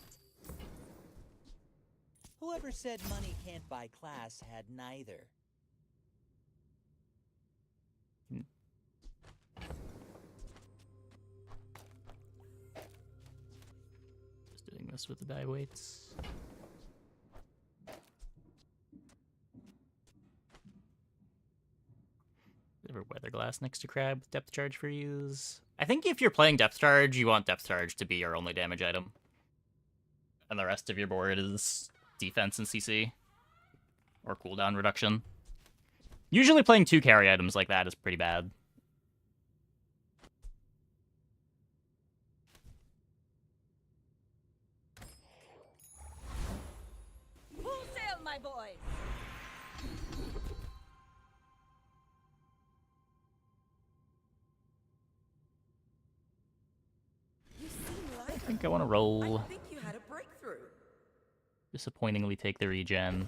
Whoever said money can't buy class had neither. Mess with the die weights. Ever weather glass next to crab with depth charge for use. I think if you're playing depth charge, you want depth charge to be your only damage item. And the rest of your board is defense and CC. Or cooldown reduction. Usually playing 2 carry items like that is pretty bad. Full sail, my boys! You seem like I think I want to roll. I think you had a breakthrough. Disappointingly take the regen.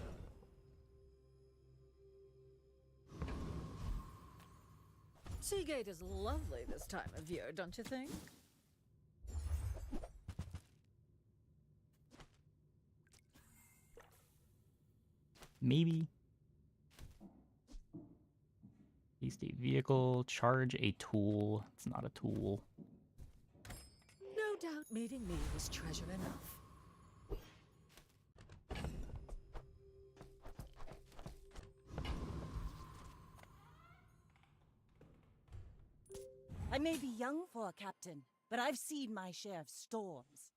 Seagate is lovely this time of year, don't you think? Maybe. Beast a vehicle, charge a tool. It's not a tool. No doubt meeting me was treasure enough. I may be young for a captain, but I've seen my share of storms.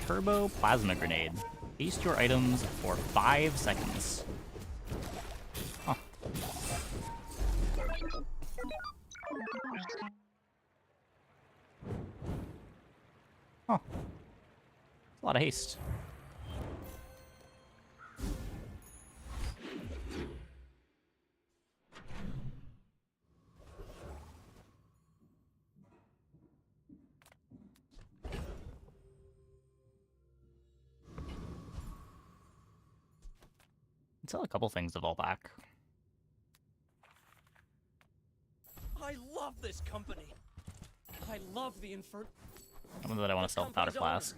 Turbo plasma grenade. Haste your items for 5 seconds. Huh. Huh. A lot of haste. Sell a couple things to vault back. I love this company. I love the infernal. I don't know that I want to sell the powder flask.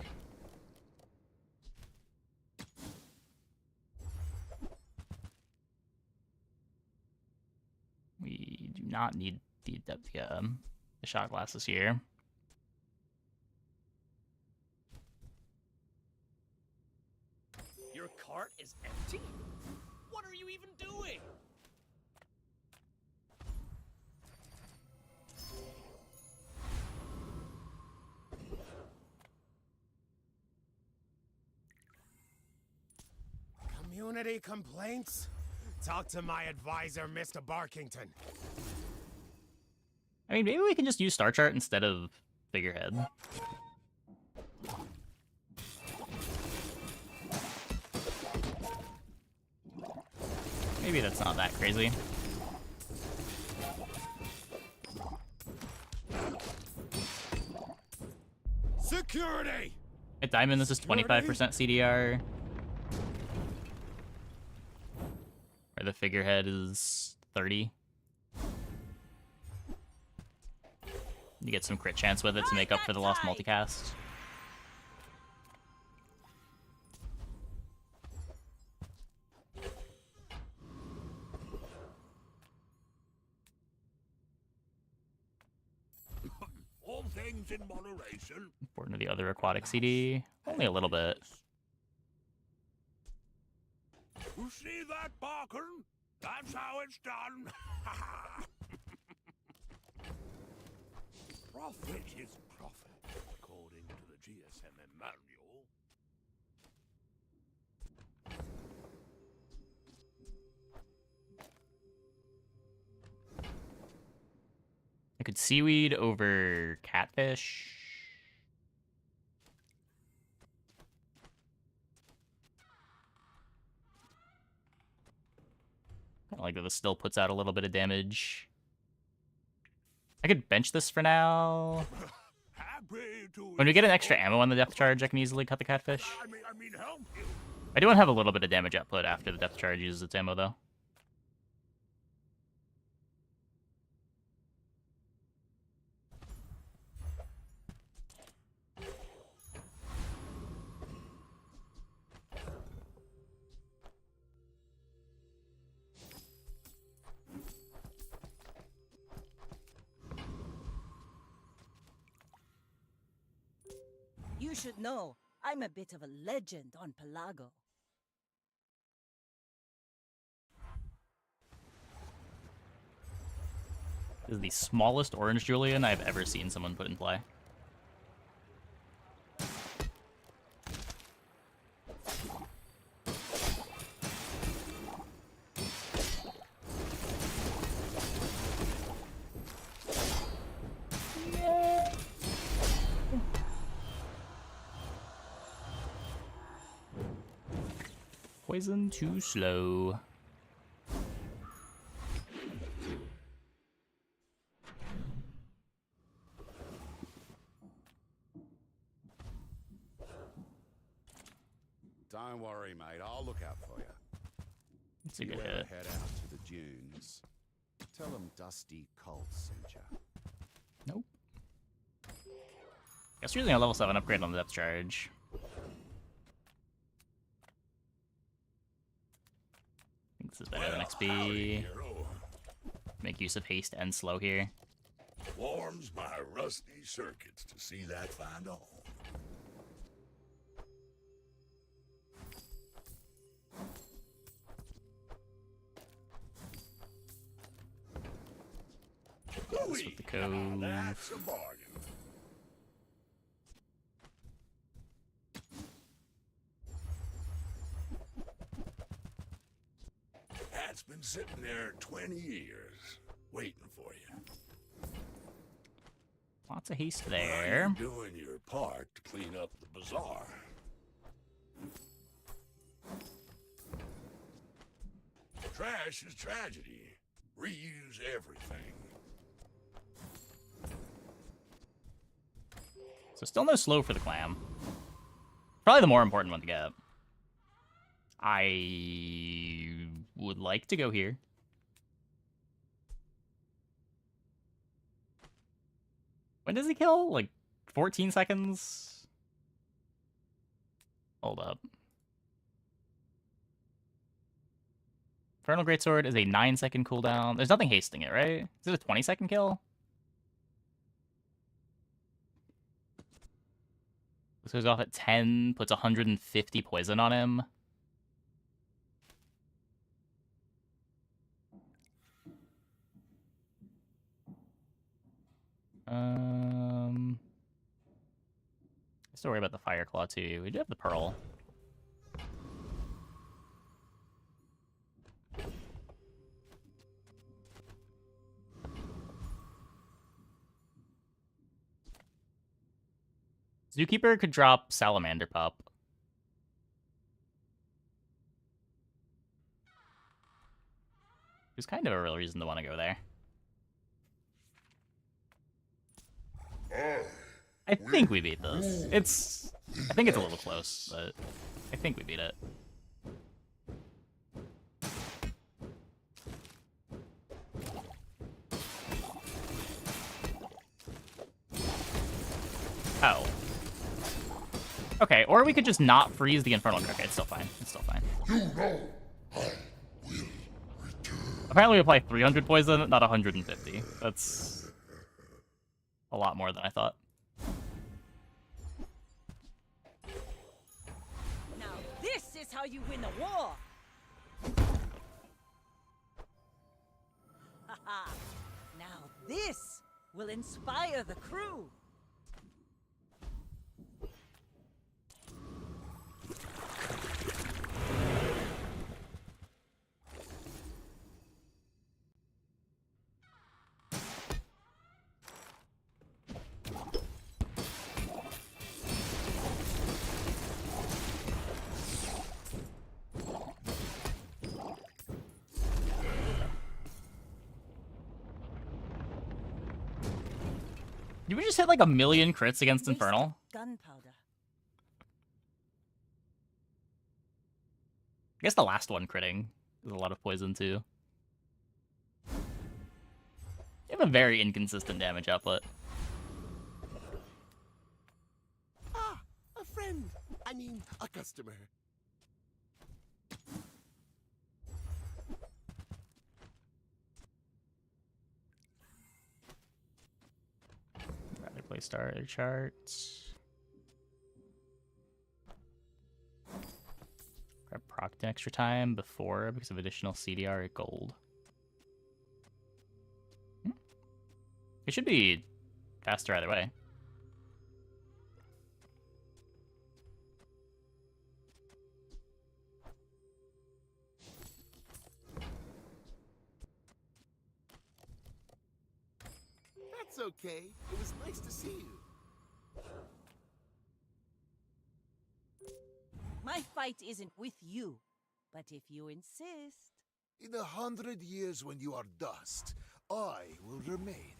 We do not need the shot glasses here. Your cart is empty? What are you even doing? Community complaints? Talk to my advisor, Mr. Barkington. I mean, maybe we can just use Star Chart instead of Figurehead. Maybe that's not that crazy. Security! At Diamond, this is 25% CDR. Where the Figurehead is 30. You get some crit chance with it to make up for the lost multicast. All things in moderation. Important to the other aquatic CD. Only a little bit. You see that, Barker? That's how it's done. Profit is profit, according to the GSM manual. I could seaweed over catfish. I like that this still puts out a little bit of damage. I could bench this for now. When we get an extra ammo on the depth charge, I can easily cut the catfish. I do want to have a little bit of damage output after the depth charge uses its ammo, though. You should know, I'm a bit of a legend on Pelago. This is the smallest orange Julian I've ever seen someone put in play. Poison too slow. Don't worry, mate. I'll look out for you. That's a good you ever hit. head out to the dunes, tell them Dusty Colt sent you. Nope. Guess we're using a level 7 upgrade on the depth charge. I think this is better than XP. Make use of haste and slow here. Warms my rusty circuits to see that find all. This with the cove. That's a bargain. That's been sitting there 20 years, waiting for you. Lots of haste there. You're doing your part to clean up the bazaar. Trash is tragedy. Reuse everything. So still no slow for the clam. Probably the more important one to get. I would like to go here. When does he kill? Like 14 seconds? Hold up. Infernal Greatsword is a 9-second cooldown. There's nothing hasting it, right? Is it a 20-second kill? This goes off at 10, puts 150 poison on him. I still worry about the Fire Claw too. We do have the Pearl. Zookeeper could drop Salamander Pup. There's kind of a real reason to want to go there. I think we beat this. I think it's a little close, but I think we beat it. Oh. Okay, or we could just not freeze the Infernal. Okay, it's still fine. It's still fine. Apparently we apply 300 poison, not 150. That's a lot more than I thought. Now this is how you win a war! Haha! Now this will inspire the crew! Did we just hit like a million crits against Infernal? Gunpowder. I guess the last one critting is a lot of poison too. You have a very inconsistent damage output. Ah, a friend. I mean, a customer. Rather play starter charts. walked an extra time before because of additional CDR gold. It should be faster either way. That's okay. It was nice to see you. My fight isn't with you, but if you insist... In 100 years when you are dust, I will remain.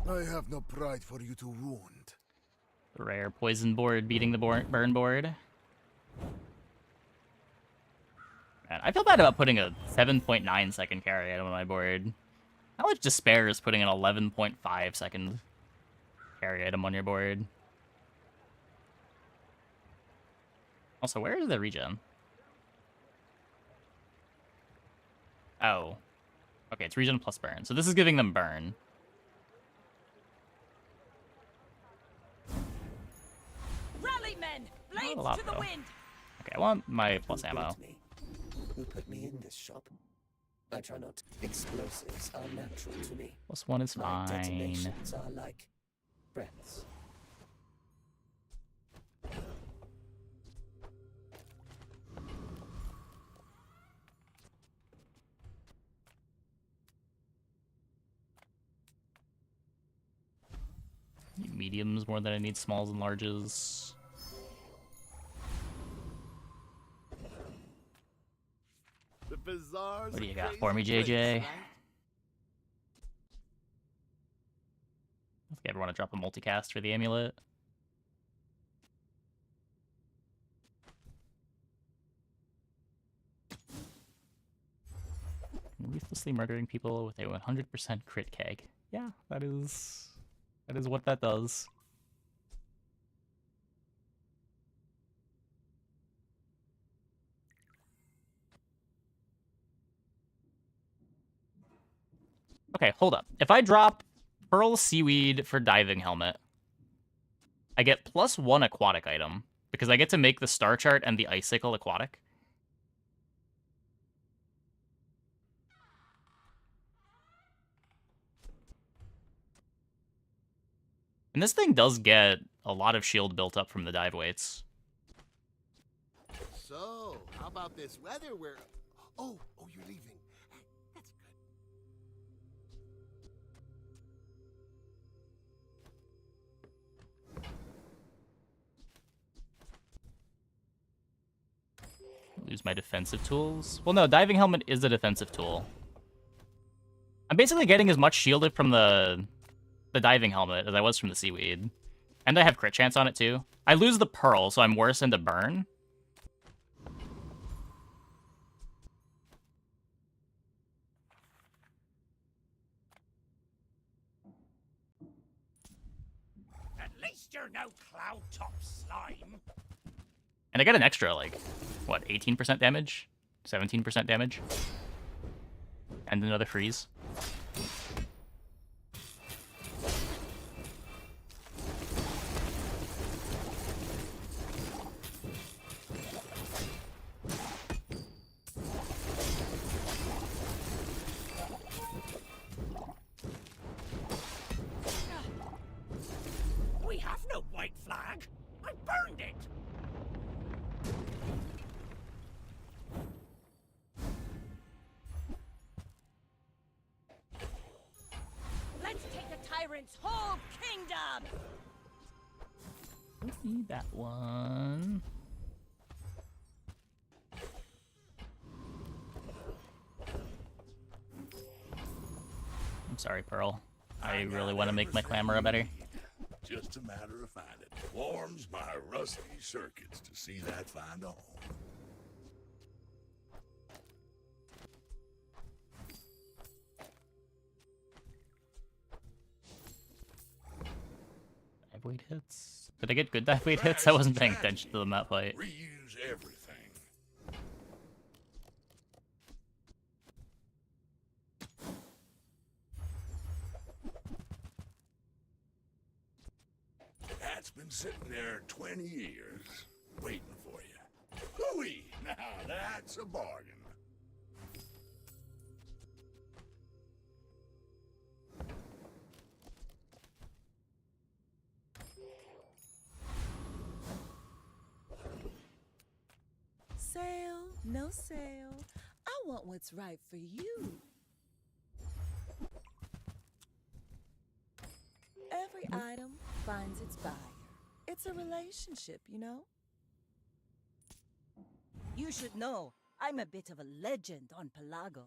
I have no pride for you to wound. Rare poison board beating the burn board. Man, I feel bad about putting a 7.9 second carry item on my board. How much despair is putting an 11.5 second carry item on your board? Also, where is the regen? Oh. Okay, it's regen plus burn. So this is giving them burn. Rally, men! Blades Not a lot, to the though. wind! Okay, I want my plus ammo. Who put me in this shop? I try not. Explosives are natural to me. Plus one is My fine. detonations are like breaths. Need mediums more than I need smalls and larges. The bazaars. What do you a got crazy for me, place, JJ? right? I think I ever want to drop a multicast for the amulet. Ruthlessly murdering people with a 100% crit keg. Yeah, that is what that does. Okay, hold up. If I drop Pearl Seaweed for Diving Helmet, I get +1 aquatic item, because I get to make the Star Chart and the Icicle aquatic. And this thing does get a lot of shield built up from the dive weights. So, how about this weather where... Oh, you're leaving. That's good. Lose my defensive tools? Well, no, Diving Helmet is a defensive tool. I'm basically getting as much shielded from the Diving Helmet as I was from the Seaweed. And I have crit chance on it, too. I lose the Pearl, so I'm worse into Burn. At least you're no cloud top slime. And I get an extra, like, what, 18% damage? 17% damage? And another freeze. We have no white flag. I burned it. Let's take the tyrant's whole kingdom! Don't need that one. I'm sorry, Pearl. I really want to make my Clamora better. Just a matter of finding. Warms my rusty circuits to see that find a home. Dive weight hits. Did I get good dive weight hits? I wasn't paying attention to the map fight. Reuse everything. That's been sitting there 20 years, waiting for you. Hooey! Now that's a bargain. Sale, no sale. I want what's right for you. Every item finds its buyer. It's a relationship, you know? You should know, I'm a bit of a legend on Pelago.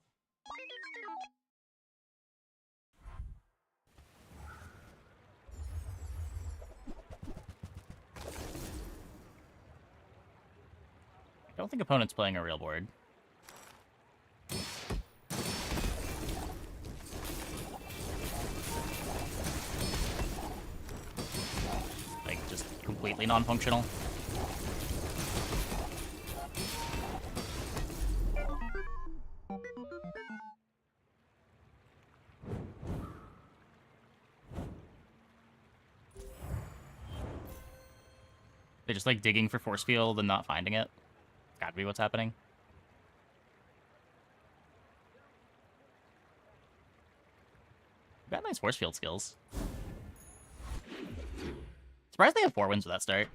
I don't think opponent's playing a real board. Like, just completely non-functional. They're just like digging for force field and not finding it. Gotta be what's happening. Got nice force field skills. Surprised they have 4 wins with that start.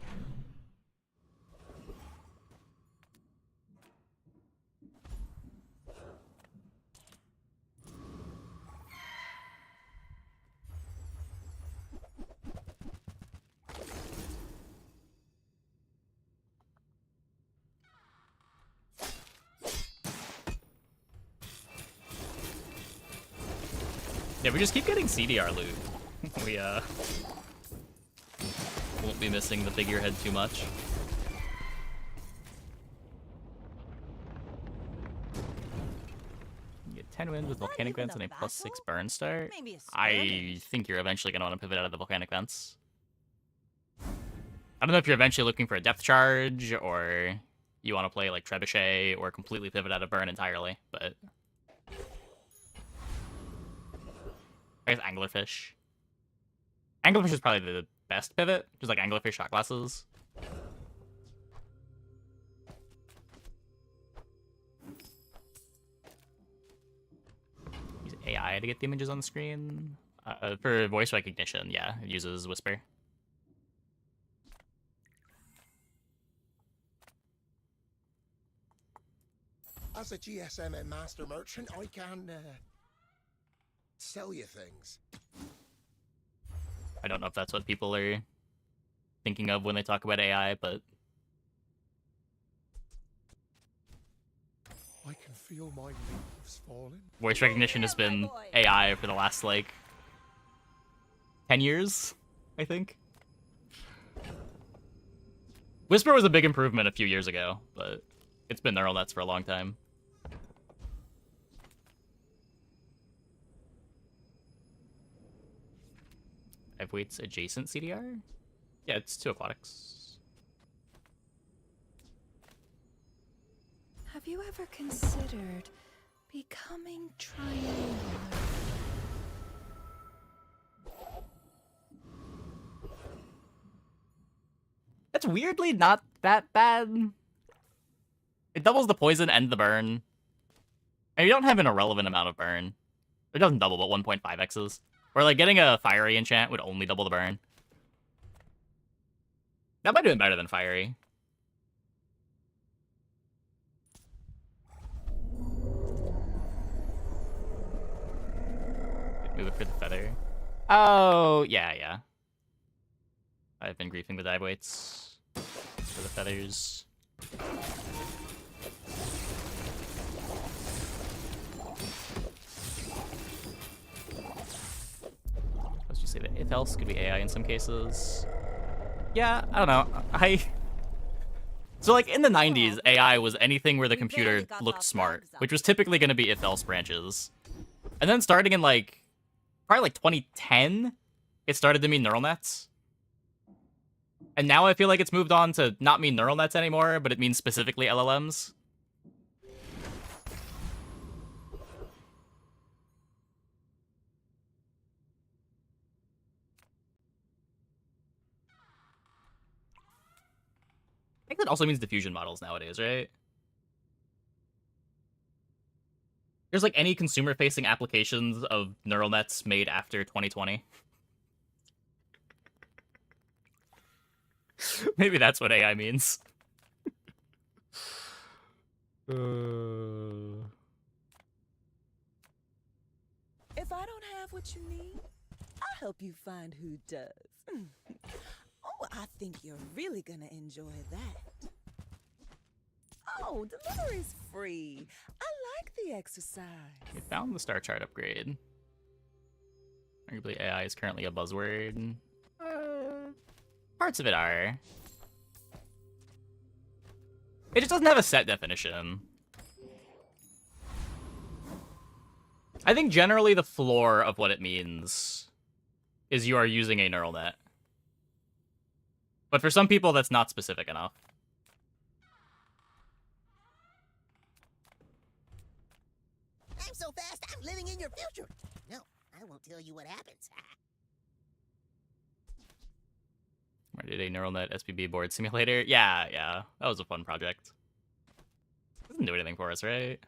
Yeah, we just keep getting CDR loot. We, won't be missing the figurehead too much. You get 10 wins with Volcanic Vents and a +6 burn start. I think you're eventually going to want to pivot out of the Volcanic Vents. I don't know if you're eventually looking for a depth charge, or you want to play like Trebuchet, or completely pivot out of burn entirely, but... I guess Anglerfish. Anglerfish is probably the best pivot, just like Anglerfish shot glasses. Use AI to get the images on the screen. For voice recognition, yeah, it uses Whisper. As a GSM and master merchant, I can sell you things. I don't know if that's what people are thinking of when they talk about AI, but... I can feel my leaves falling. Voice recognition has been AI for the last, like, 10 years, I think. Whisper was a big improvement a few years ago, but it's been neural nets for a long time. Dive Weight's adjacent CDR? Yeah, it's 2 aquatics. Have you ever considered becoming triangular? That's weirdly not that bad. It doubles the poison and the burn. And you don't have an irrelevant amount of burn. It doesn't double, but 1.5x's. Or like getting a fiery enchant would only double the burn. That might have been better than fiery. Move it for the feather. Oh, yeah. I've been griefing the dive weights for the feathers. Let's just say that if else could be AI in some cases. Yeah, I don't know. So like in the 90s, AI was anything where the computer looked smart, which was typically going to be if else branches. And then starting in like probably like 2010, it started to mean neural nets. And now I feel like it's moved on to not mean neural nets anymore, but it means specifically LLMs. I think that also means diffusion models nowadays, right? There's like any consumer-facing applications of neural nets made after 2020. Maybe that's what AI means. If I don't have what you need, I'll help you find who does. Oh, I think you're really gonna enjoy that. Oh, delivery's free. I like the exercise. We found the star chart upgrade. Arguably AI is currently a buzzword. Parts of it are. It just doesn't have a set definition. I think generally the floor of what it means is you are using a neural net. But for some people, that's not specific enough. I'm so fast, I'm living in your future. No, I won't tell you what happens. I did a neural net SPB board simulator. Yeah. That was a fun project. Doesn't do anything for us, right?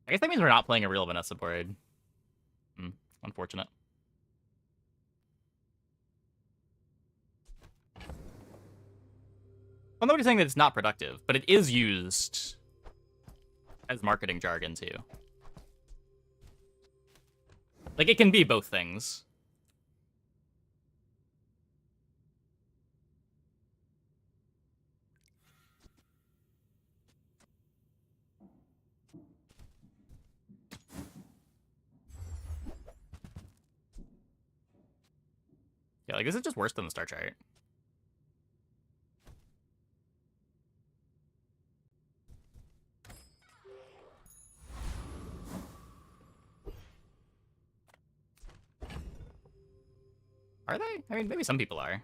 I guess that means we're not playing a real Vanessa board. Unfortunate. Well, nobody's saying that it's not productive, but it is used as marketing jargon, too. Like, it can be both things. Yeah, like, this is just worse than the star chart. Are they? I mean, maybe some people are. I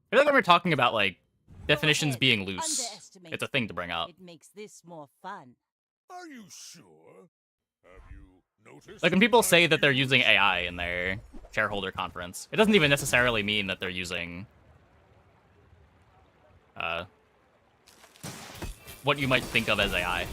feel like when we're talking about, like, definitions being loose, it's a thing to bring up. It makes this more fun. Are you sure? Have you noticed? Like, when people say that they're using AI in their shareholder conference, it doesn't even necessarily mean that they're using what you might think of as AI. I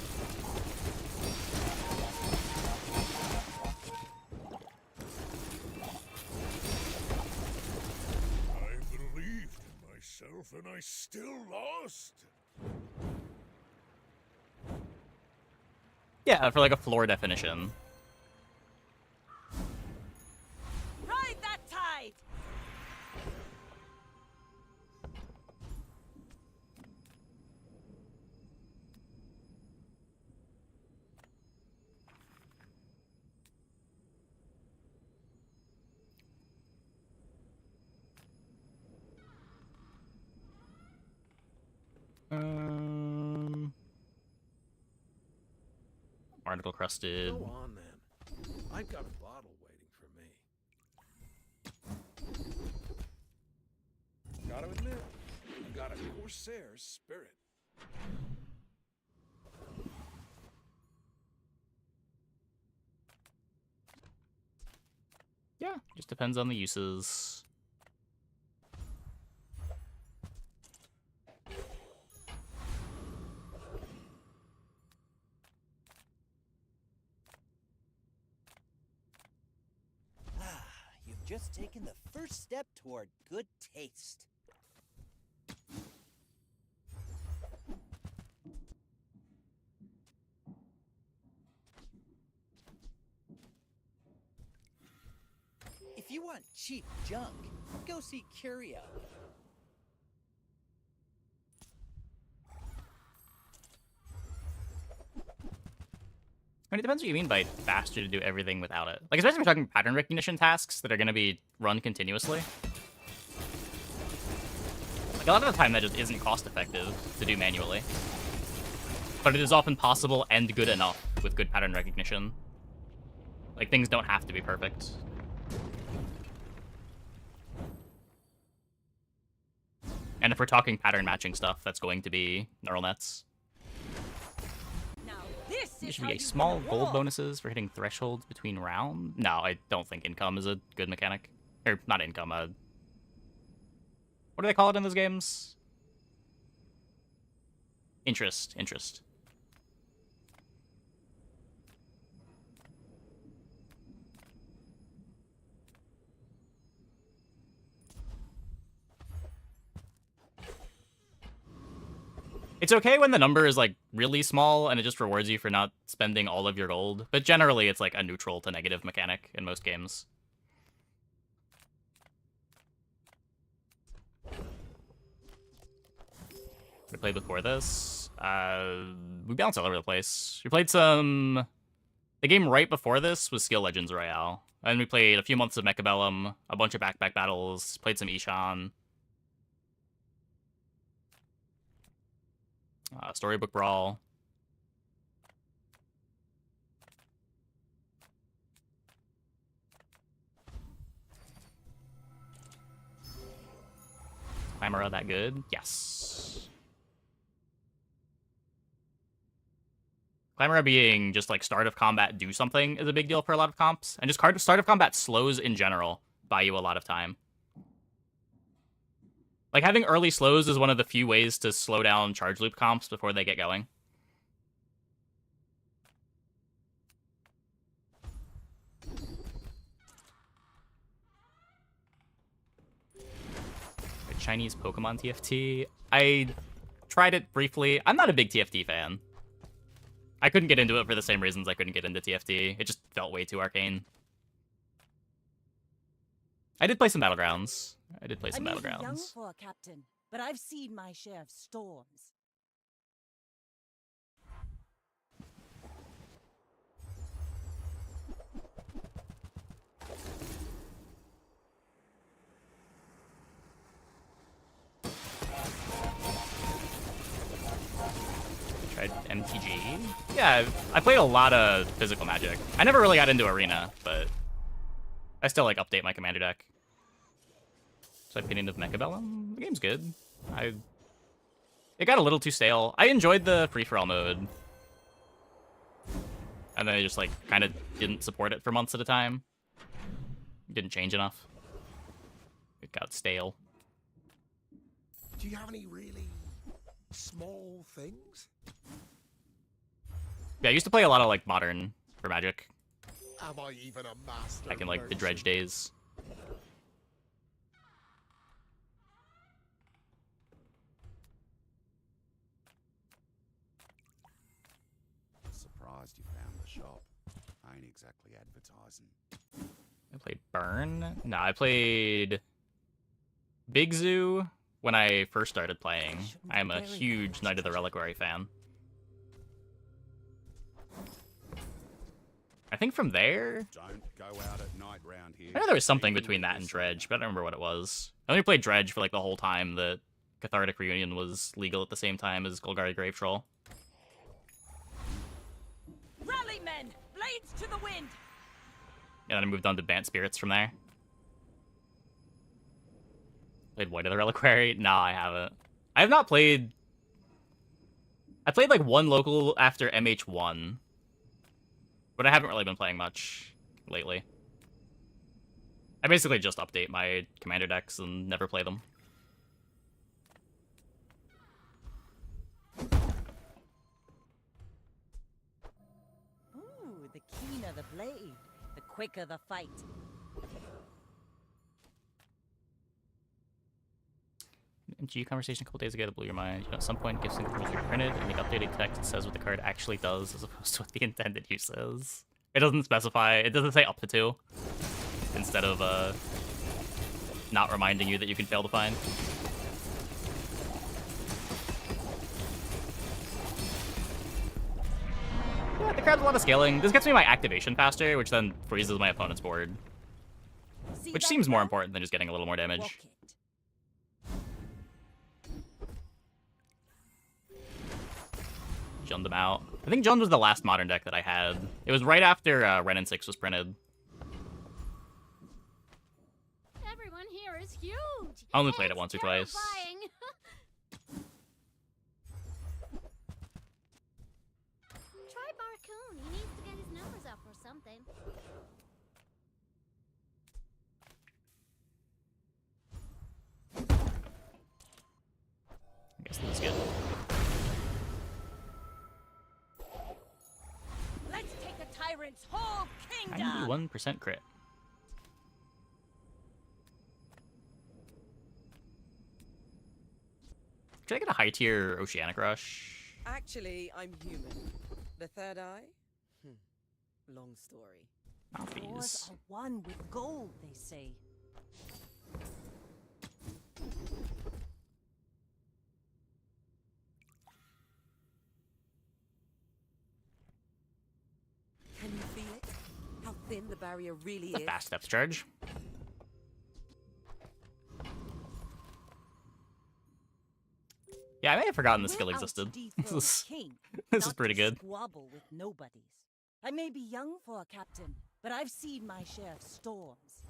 believed in myself and I still lost. Yeah, for like a floor definition. Ride that tide! Article crusted. Go on then. I've got a bottle waiting for me. Gotta admit, you got a Corsair's spirit. Yeah, just depends on the uses. You've just taken the first step toward good taste. If you want cheap junk, go see Curio. I mean, it depends what you mean by faster to do everything without it. Like, especially if we're talking pattern recognition tasks that are going to be run continuously. Like, a lot of the time that just isn't cost-effective to do manually. But it is often possible and good enough with good pattern recognition. Like, things don't have to be perfect. And if we're talking pattern matching stuff, that's going to be neural nets. There should be a small gold bonuses for hitting thresholds between rounds. No, I don't think income is a good mechanic. Or, not income, what do they call it in those games? Interest. It's okay when the number is, like, really small and it just rewards you for not spending all of your gold, but generally it's, like, a neutral to negative mechanic in most games. We played before this. We bounced all over the place. We played some... The game right before this was Skill Legends Royale. And we played a few months of Mechabellum, a bunch of back-to-back battles, played some Ishan. Storybook Brawl. Chimera that good? Yes. Chimera being just like start of combat do something is a big deal for a lot of comps. And just start of combat slows in general buy you a lot of time. Like, having early slows is one of the few ways to slow down charge loop comps before they get going. A Chinese Pokemon TFT? I tried it briefly. I'm not a big TFT fan. I couldn't get into it for the same reasons I couldn't get into TFT. It just felt way too arcane. I did play some Battlegrounds. I may be young for a captain, but I've seen my share of storms. Tried MTG? Yeah, I played a lot of physical Magic. I never really got into Arena, but I still like update my commander deck. So opinion of Mechabellum? The game's good. It got a little too stale. I enjoyed the free-for-all mode. And then they just like kind of didn't support it for months at a time. Didn't change enough. It got stale. Do you have any really small things? Yeah, I used to play a lot of like Modern for Magic. Am I even a master? Back in like the Dredge days. Surprised you found the shop. I ain't exactly advertising. I played Burn. No, I played Big Zoo when I first started playing. I'm a huge Knight of the Reliquary fan. I think from there... Don't go out at night round here. I know there was something between that and Dredge, but I don't remember what it was. I only played Dredge for like the whole time that Cathartic Reunion was legal at the same time as Golgari Grave Troll. Rally, men! Blades to the wind! And then I moved on to Bant Spirits from there. Played White of the Reliquary? No, I haven't. I have not played... I played like one local after MH1. But I haven't really been playing much lately. I basically just update my commander decks and never play them. Ooh, the keener the blade, the quicker the fight. MG conversation a couple days ago that blew your mind. You know, at some point, gifts and rules are printed, and the updated text says what the card actually does, as opposed to what the intended use is. It doesn't specify. It doesn't say up to 2, instead of not reminding you that you can fail to find. Yeah, the card's a lot of scaling. This gets me my activation faster, which then freezes my opponent's board, which seems more important than just getting a little more damage. Jump them out. I think Jones was the last modern deck that I had. It was right after Ren and 6 was printed. Everyone here is huge. I only played it once or twice. Terrifying. Try Barcoon. He needs to get his numbers up or something. I guess that's good. Let's take the tyrant's whole kingdom. 91% crit. Should I get a high tier Oceanic Rush? Actually, I'm human. The third eye? Long story. Wars are won with gold, they say. Can you feel it? How thin the barrier really The is? fast depth charge. Yeah, I may have forgotten this skill existed. This is pretty good. Squabble with nobodies. I may be young for a captain, but I've seen my share of storms.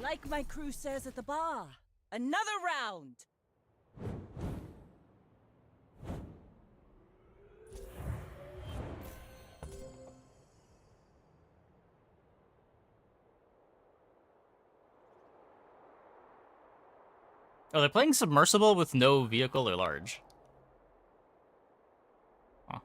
Like my crew says at the bar, another round. Oh, they're playing submersible with no vehicle or large. Huh.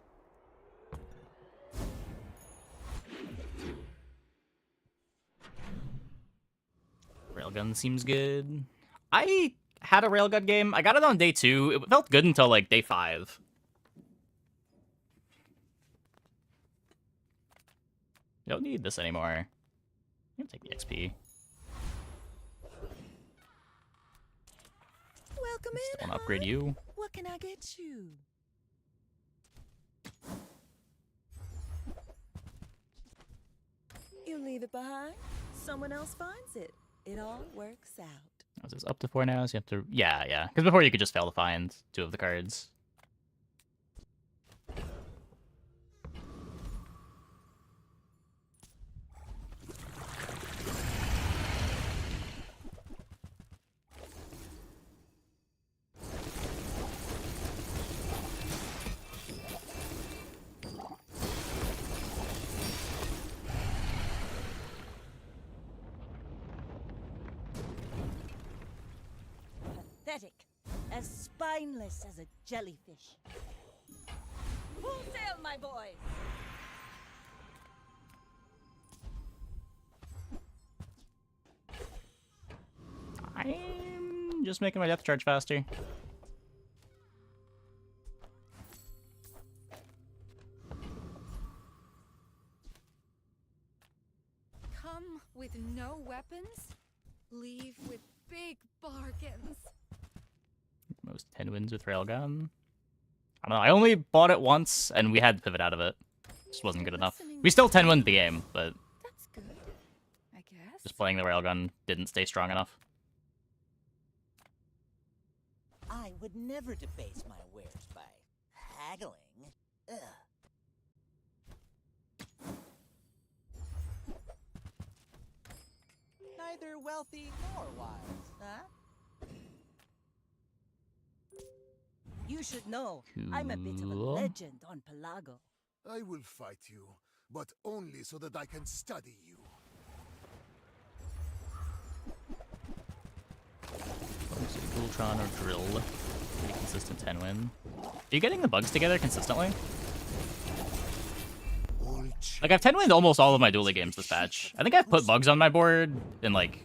Railgun seems good. I had a railgun game. I got it on day 2. It felt good until like day 5. You don't need this anymore. I'm gonna take the XP. Welcome in. Still wanna upgrade you. What can I get you? You leave it behind, someone else finds it. It all works out. Oh, is this up to 4 now? So you have to... Yeah. Because before you could just fail to find 2 of the cards. Pathetic. As spineless as a jellyfish. Full sail, my boys! I'm just making my death charge faster. Come with no weapons, leave with big bargains. Most 10 wins with Railgun. I don't know, I only bought it once, and we had to pivot out of it. Just wasn't good enough. We still 10 win the game, but... That's good, I guess. Just playing the Railgun didn't stay strong enough. I would never debase my wares by haggling. Ugh. Neither wealthy nor wise, huh? You should know, I'm a bit of a Cool. legend on Pelago. I will fight you, but only so that I can study you. Ultron or Drill. Pretty consistent 10 win. Are you getting the bugs together consistently? Like, I've 10 winned almost all of my dueling games this patch. I think I've put bugs on my board in, like...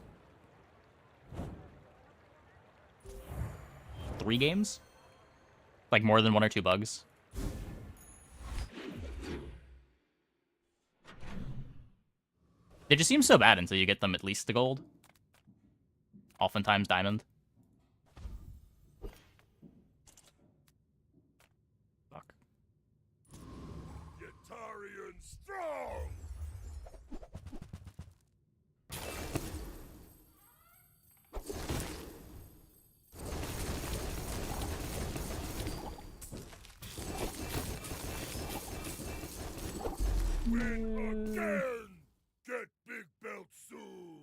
3 games? Like, more than 1 or 2 bugs. They just seem so bad until you get them at least to gold. Oftentimes diamond. Yetarian strong! Again! Get big belt soon!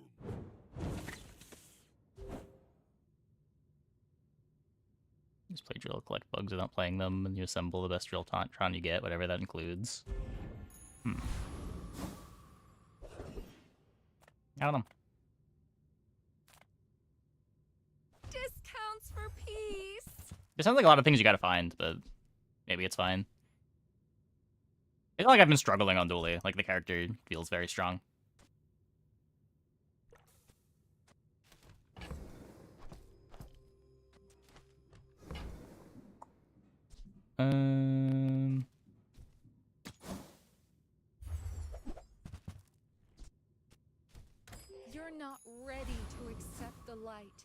You just play drill, collect bugs without playing them, and you assemble the best drill tron you get, whatever that includes. I don't know. Discounts for peace. It sounds like a lot of things you gotta find, but maybe it's fine. I feel like I've been struggling on Dually. Like, the character feels very strong. You're not ready to accept the light.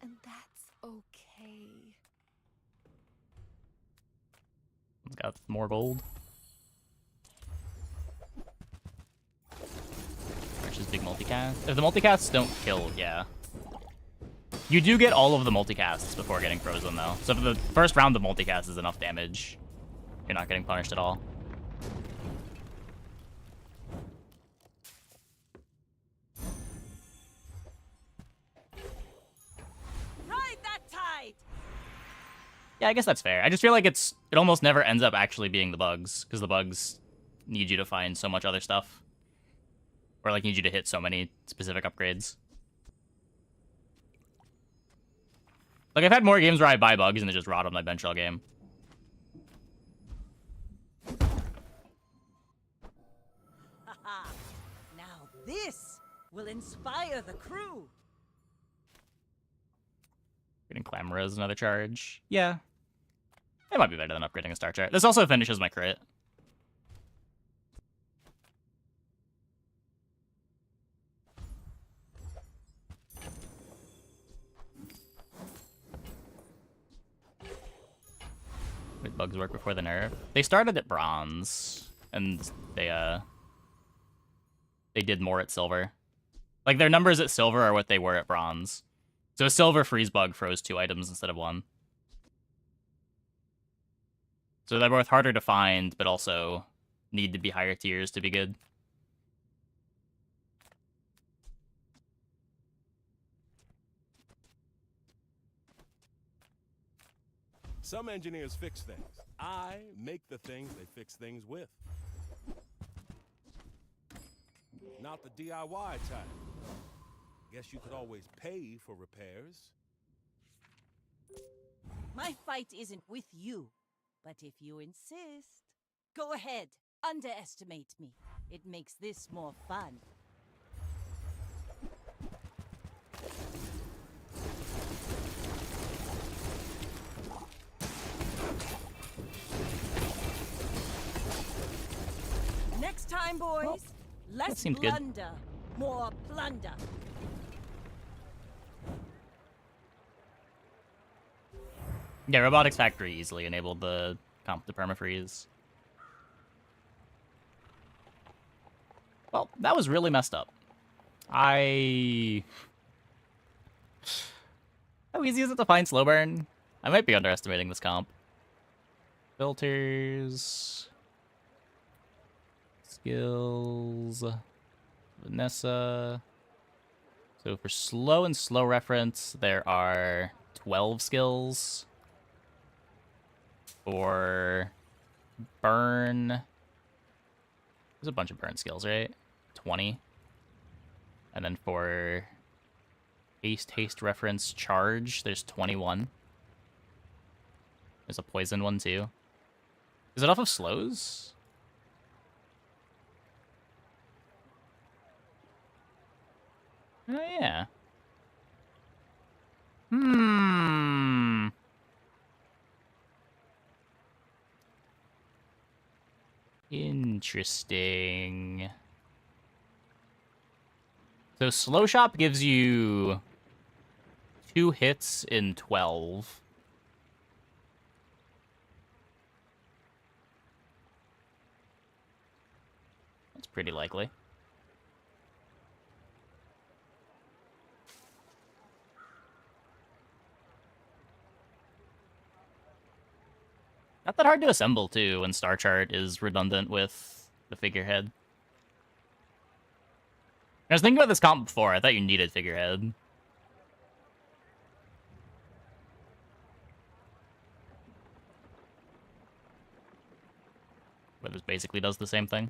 And that's okay. It's got more gold. Versus big multicast. If the multicasts don't kill, yeah. You do get all of the multicasts before getting frozen, though. So if the first round of multicast is enough damage, you're not getting punished at all. Ride that tide! Yeah, I guess that's fair. I just feel like it almost never ends up actually being the bugs, because the bugs need you to find so much other stuff. Or, like, need you to hit so many specific upgrades. Like, I've had more games where I buy bugs and they just rot on my bench all game. Haha. Now this will inspire the crew. Getting Clamora is another charge. Yeah. It might be better than upgrading a star chart. This also finishes my crit. Did bugs work before the nerf? They started at bronze, and they did more at silver. Like, their numbers at silver are what they were at bronze. So a silver freeze bug froze 2 items instead of 1. So they're both harder to find, but also need to be higher tiers to be good. Some engineers fix things. I make the things they fix things with. Not the DIY type. Guess you could always pay for repairs. My fight isn't with you, but if you insist, go ahead, underestimate me. It makes this more fun. Next time, boys, less seemed good. blunder, more plunder. Yeah, Robotics Factory easily enabled the comp to permafreeze. Well, that was really messed up. How easy is it to find slow burn? I might be underestimating this comp. Filters. Skills. Vanessa. So for slow and slow reference, there are 12 skills. For burn, there's a bunch of burn skills, right? 20. And then for haste reference charge, there's 21. There's a poison one too. Is it off of slows? Oh yeah. Interesting. So slow shop gives you 2 hits in 12. That's pretty likely. Not that hard to assemble, too, when Star Chart is redundant with the figurehead. I was thinking about this comp before. I thought you needed figurehead. But this basically does the same thing.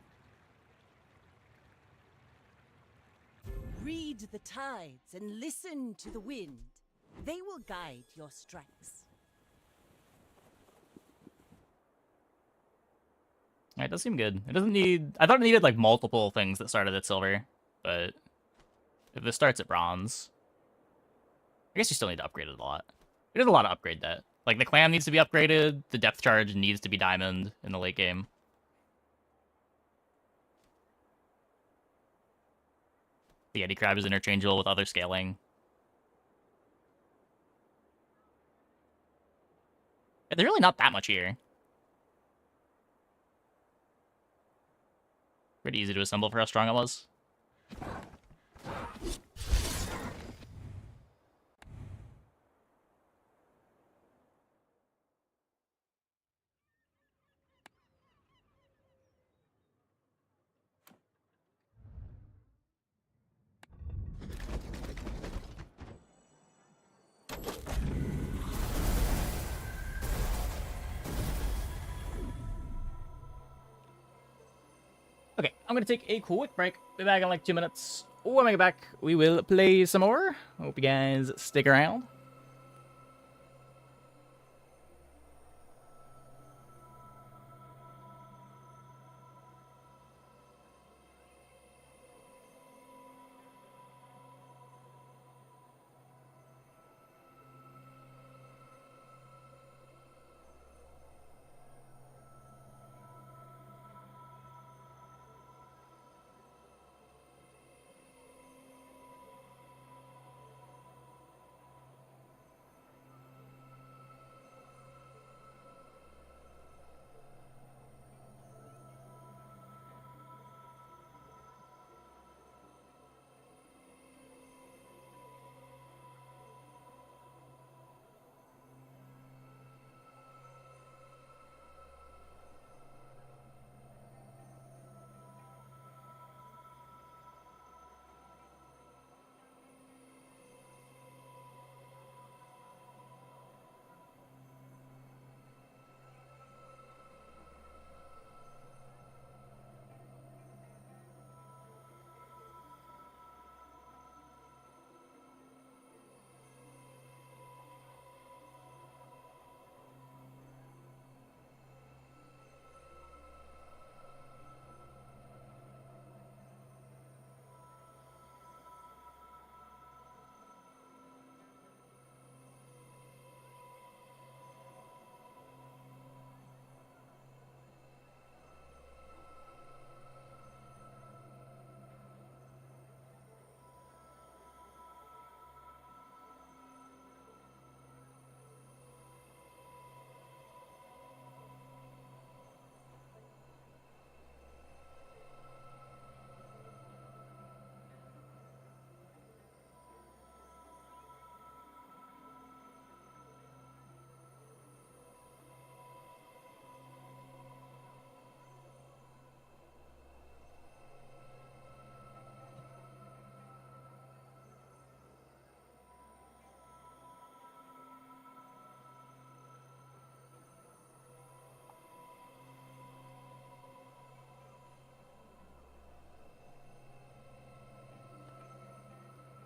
Read the tides and listen to the wind. They will guide your strikes. Yeah, it does seem good. It doesn't need... I thought it needed, like, multiple things that started at silver. But if this starts at bronze... I guess you still need to upgrade it a lot. It is a lot to upgrade that. Like, the clam needs to be upgraded. The depth charge needs to be diamond in the late game. The Yeti Crab is interchangeable with other scaling. There's really not that much here. Pretty easy to assemble for how strong it was. Okay, I'm gonna take a quick break. Be back in like 2 minutes. When we get back, we will play some more. Hope you guys stick around.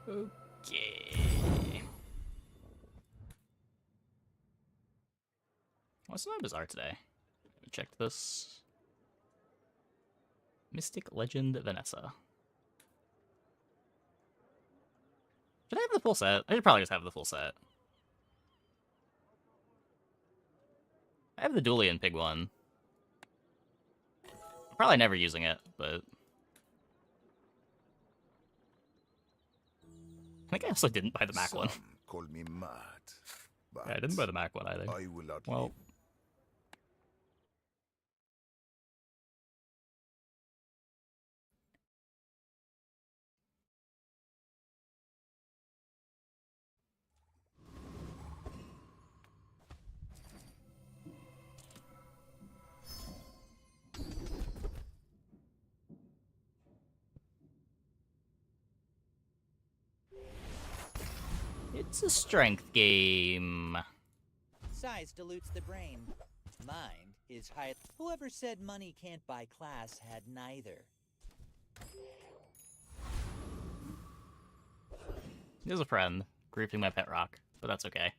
Okay. What's so bizarre today? Check this. Mystic Legend Vanessa. Should I have the full set? I should probably just have the full set. I have the Dualian Pig one. I'm probably never using it, but... I think I also didn't buy the Mac one. Call me mad, but Yeah, I didn't buy the Mac one either. I will outlive. Well... It's a strength game. Size dilutes the brain. Mind is high. Whoever said money can't buy class had neither. There's a friend griefing my pet rock, but that's okay.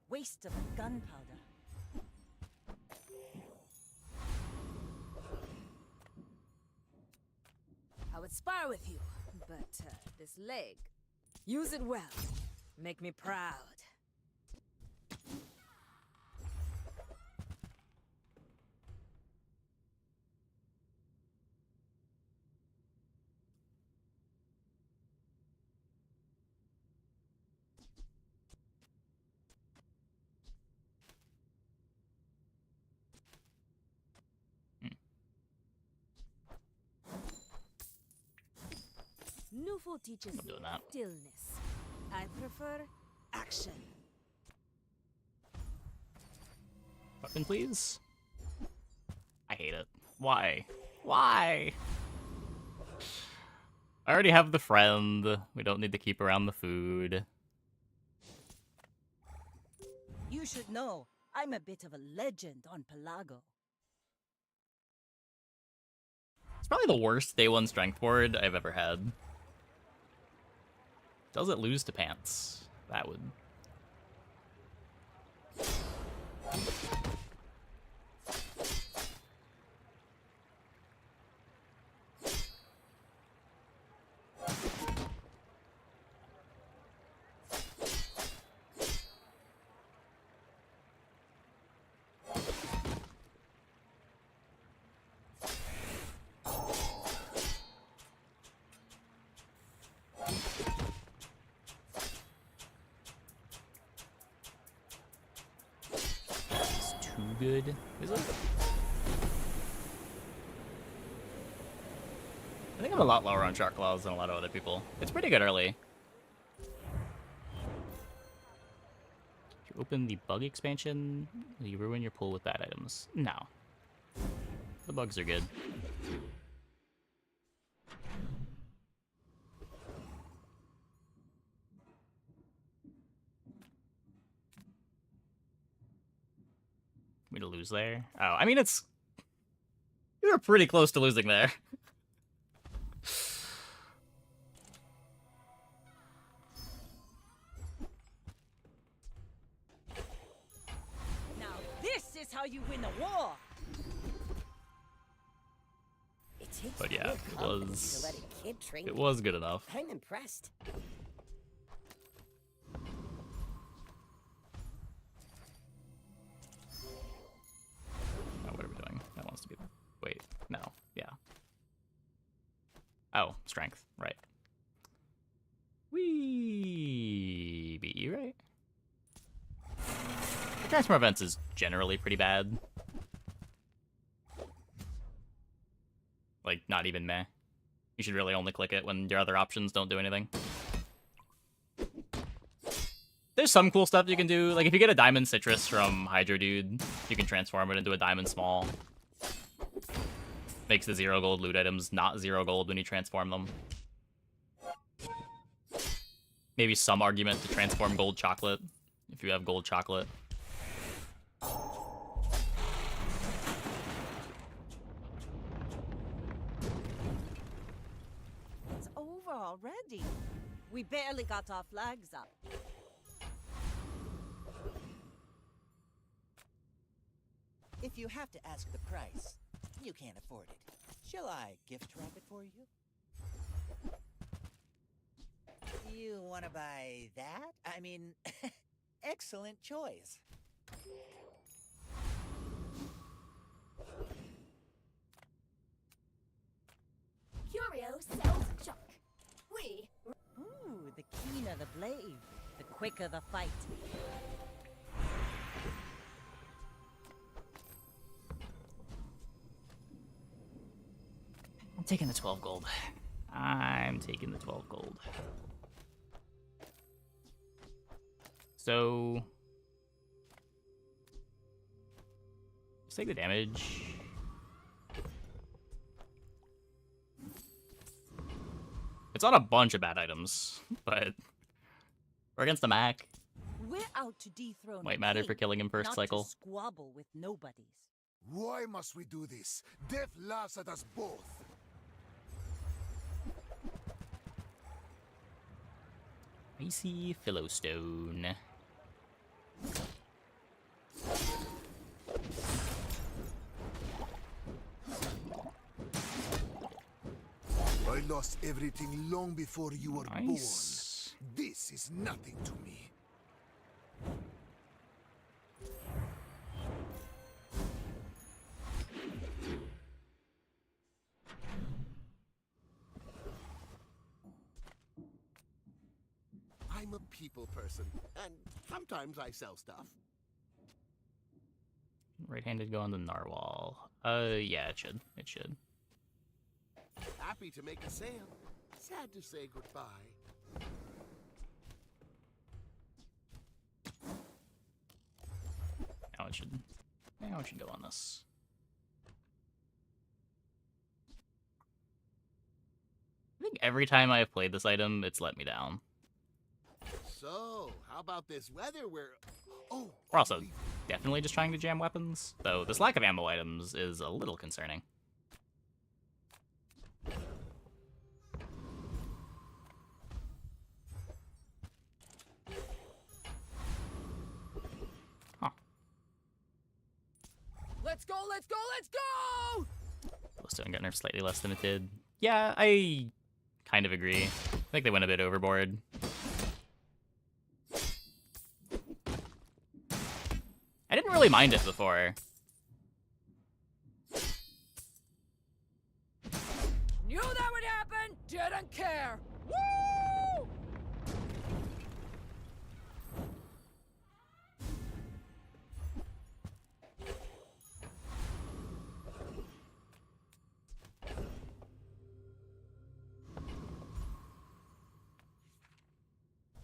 Waste of gunpowder. I would spar with you, but this leg, use it well. Make me proud. Nufo teaches stillness. I prefer action. Weapon, please? I hate it. Why? Why? I already have the friend. We don't need to keep around the food. You should know, I'm a bit of a legend on Pelago. It's probably the worst day 1 strength board I've ever had. Does it lose to pants? That would... good, is it? I think I'm a lot lower on Shark Claws than a lot of other people. It's pretty good early. If you open the bug expansion, you ruin your pool with bad items. No. The bugs are good. Me to lose there? Oh, I mean, it's... We were pretty close to losing there. Now this is how you win a war! It takes But yeah, real it confidence was... to let a kid train It you. was good enough. I'm impressed. Oh, what are we doing? That wants to be... Wait, no. Yeah. Oh, strength. Right. We beat you, right? The transfer events is generally pretty bad. Like, not even meh. You should really only click it when your other options don't do anything. There's some cool stuff you can do. Like, if you get a Diamond Citrus from Hydro Dude, you can transform it into a Diamond Small. Makes the 0 gold loot items not 0 gold when you transform them. Maybe some argument to transform gold chocolate, if you have gold chocolate. It's over already. We barely got our flags up. If you have to ask the price, you can't afford it. Shall I gift wrap it for you? You want to buy that? I mean, excellent choice. You're Curio sells junk. We... Ooh, the keener the blade, the quicker the fight. I'm taking the 12 gold. I'm taking the 12 gold. So... let's take the damage. It's on a bunch of bad items, but we're against the Mac. We're out to dethrone Might a matter king, for killing him first not cycle. to squabble with nobodies. Why must we do this? Death laughs at us both. Icy Philostone. I lost everything long before you were born. Nice. This is nothing to me. I'm a people person, and sometimes I sell stuff. Right-handed go on the Narwhal. Yeah, it should. It should. Happy to make a sale. Sad to say goodbye. Now it should. Now it should go on this. I think every time I have played this item, it's let me down. So, how about this weather where... Oh, We're also definitely just trying to jam weapons, though this lack of ammo items is a little concerning. Huh. Let's go, let's go, let's go! Glowstone got nerfed slightly less than it did. Yeah, I kind of agree. I think they went a bit overboard. I didn't really mind it before. Knew that would happen, didn't care. Woo!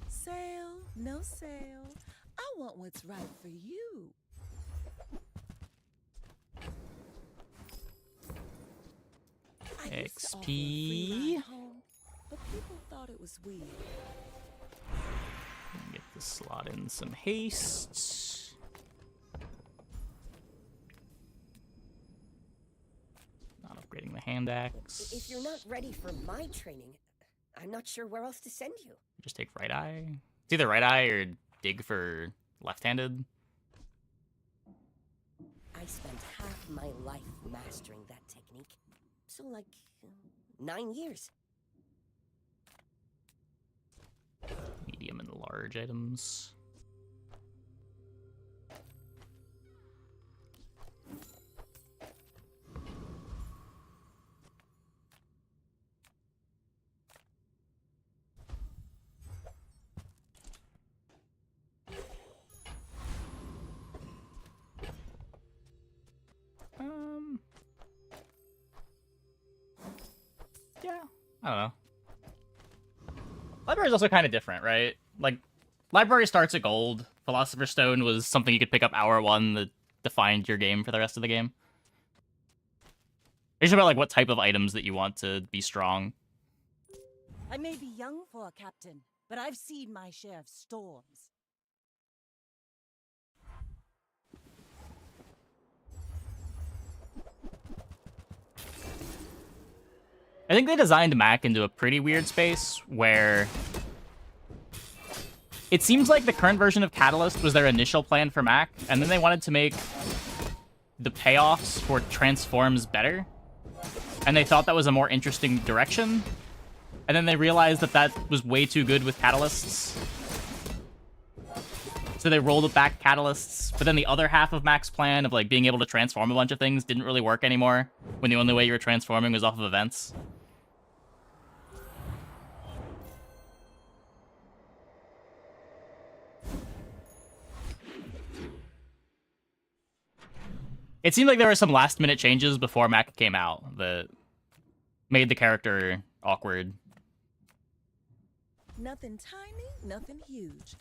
Sale, no sale. I want what's right for you. I used to offer a free ride home, but people thought it was weird. Get the slot in some haste. Not upgrading the hand axe. If you're not ready for my training, I'm not sure where else to send you. Just take right eye. It's either right eye or dig for left-handed. I spent half my life mastering that technique. So, like, 9 years. Medium and large items. Yeah, I don't know. Library is also kind of different, right? Like, library starts at gold. Philosopher's Stone was something you could pick up hour one that defined your game for the rest of the game. It's about like what type of items that you want to be strong. I may be young for a captain, but I've seen my share of storms. I think they designed Mac into a pretty weird space where it seems like the current version of Catalyst was their initial plan for Mac, and then they wanted to make the payoffs for transforms better, and they thought that was a more interesting direction, and then they realized that that was way too good with Catalysts. So they rolled it back Catalysts, but then the other half of Mac's plan of like being able to transform a bunch of things didn't really work anymore when the only way you were transforming was off of events. It seemed like there were some last-minute changes before Mac came out that made the character awkward. Nothing tiny, nothing huge.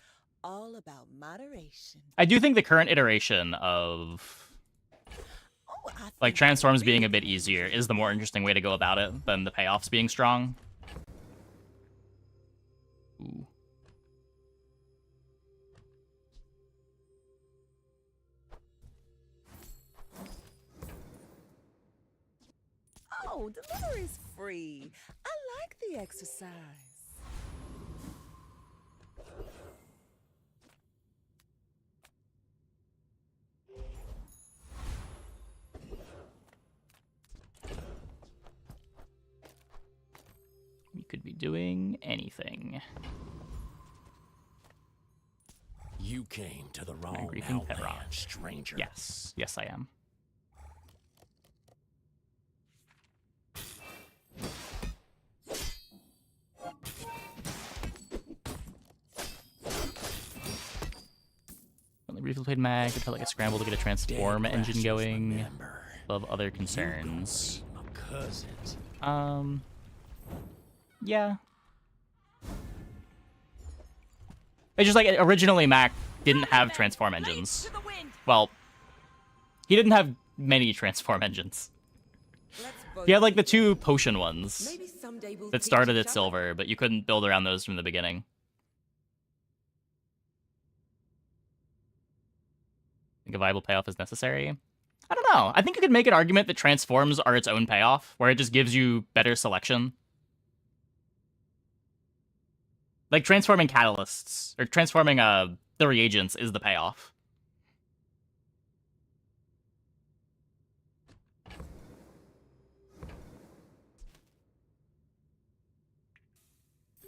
All about moderation. I do think the current iteration of like transforms being a bit easier is the more interesting way to go about it than the payoffs being strong. Ooh. Oh, delivery's free. I like the exercise. You could be doing anything. You came to the wrong Angry Pink Pet outland, Rock. stranger. Yes. Yes, I am. Only briefly played Mag. It felt like a scramble to get a transform engine going. Above other concerns. Yeah. It's just like originally Mac didn't have transform engines. Well, he didn't have many transform engines. He had like the 2 potion ones that started at silver, but you couldn't build around those from the beginning. Think a viable payoff is necessary? I don't know. I think you could make an argument that transforms are its own payoff, where it just gives you better selection. Like transforming catalysts, or transforming the reagents is the payoff.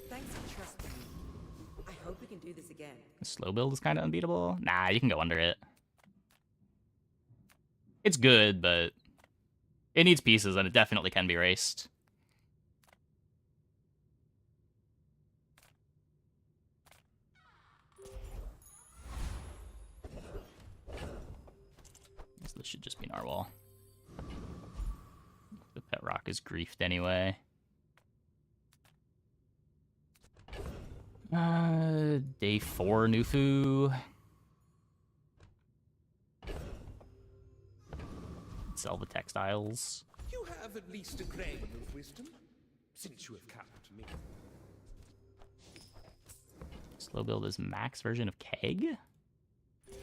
Thanks for trusting me. I hope we can do this again. Slow build is kind of unbeatable. Nah, you can go under it. It's good, but it needs pieces, and it definitely can be raced. So this should just be Narwhal. The Pet Rock is griefed anyway. Day 4 Nufu. Sell the textiles. You have at least a grain of wisdom, since you have come to me. Slow build is Mac's version of Keg?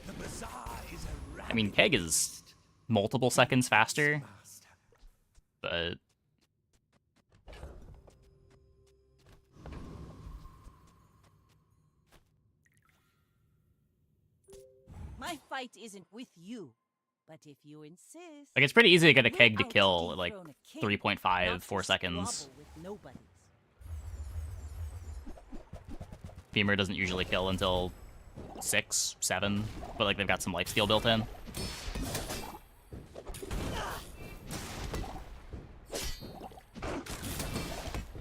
The bazaar is a I mean, Keg is multiple seconds faster, but... My fight isn't with you, but if you insist... Like, it's pretty easy to get a Keg to kill at, like, 3.5, 4 seconds. Squabble with nobody. Femur doesn't usually kill until 6, 7, but, like, they've got some lifesteal built in.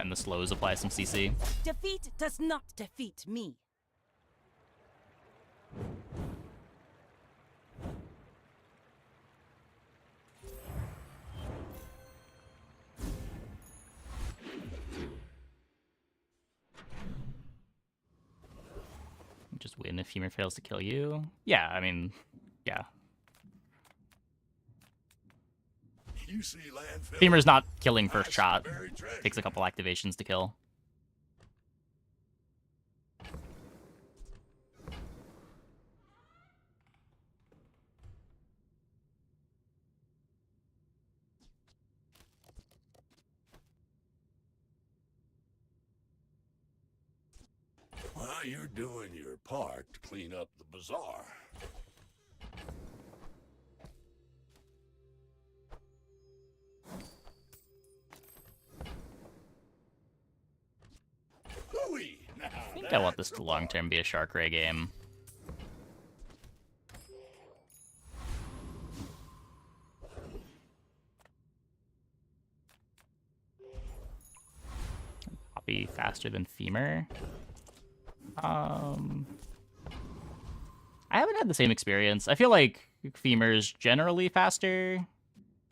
And the slows apply some CC. Defeat does not defeat me. Just win if Femur fails to kill you. Yeah, I mean, yeah. You see landfill. Femur's not killing first shot. Takes a couple activations to kill. Well, you're doing your part to clean up the bazaar. I think I want this to long-term be a Shark Ray game. Poppy faster than Femur. I haven't had the same experience. I feel like Femur's generally faster.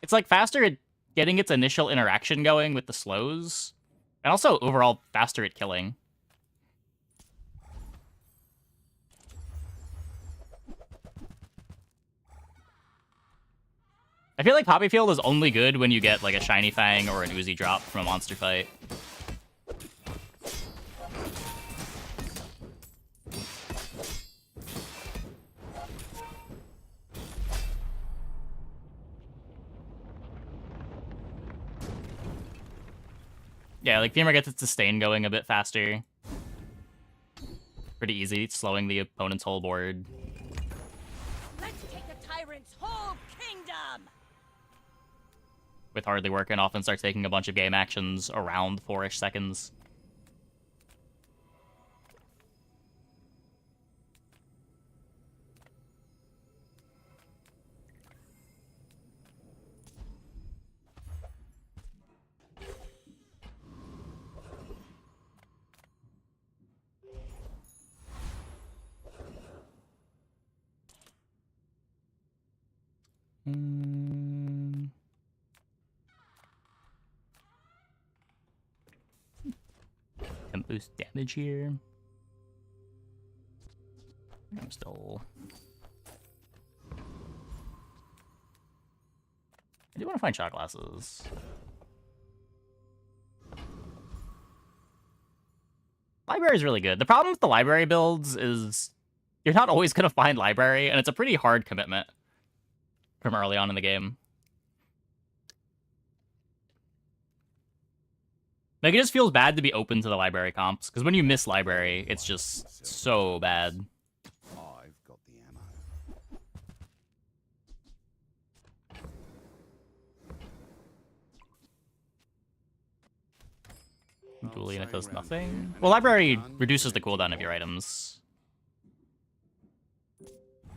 It's like faster at getting its initial interaction going with the slows, and also overall faster at killing. I feel like Poppy Field is only good when you get like a Shiny Fang or an Uzi drop from a monster fight. Yeah, like Femur gets its sustain going a bit faster. Pretty easy, slowing the opponent's whole board. Let's take the tyrant's whole kingdom! With hardly working, often starts taking a bunch of game actions around 4-ish seconds. Can boost damage here. I'm still... I do want to find shot glasses. Library is really good. The problem with the library builds is you're not always going to find library, and it's a pretty hard commitment from early on in the game. Like, it just feels bad to be open to the library comps, because when you miss library, it's just so bad. I've got the ammo. Dueling, it does nothing. Well, library reduces the cooldown of your items.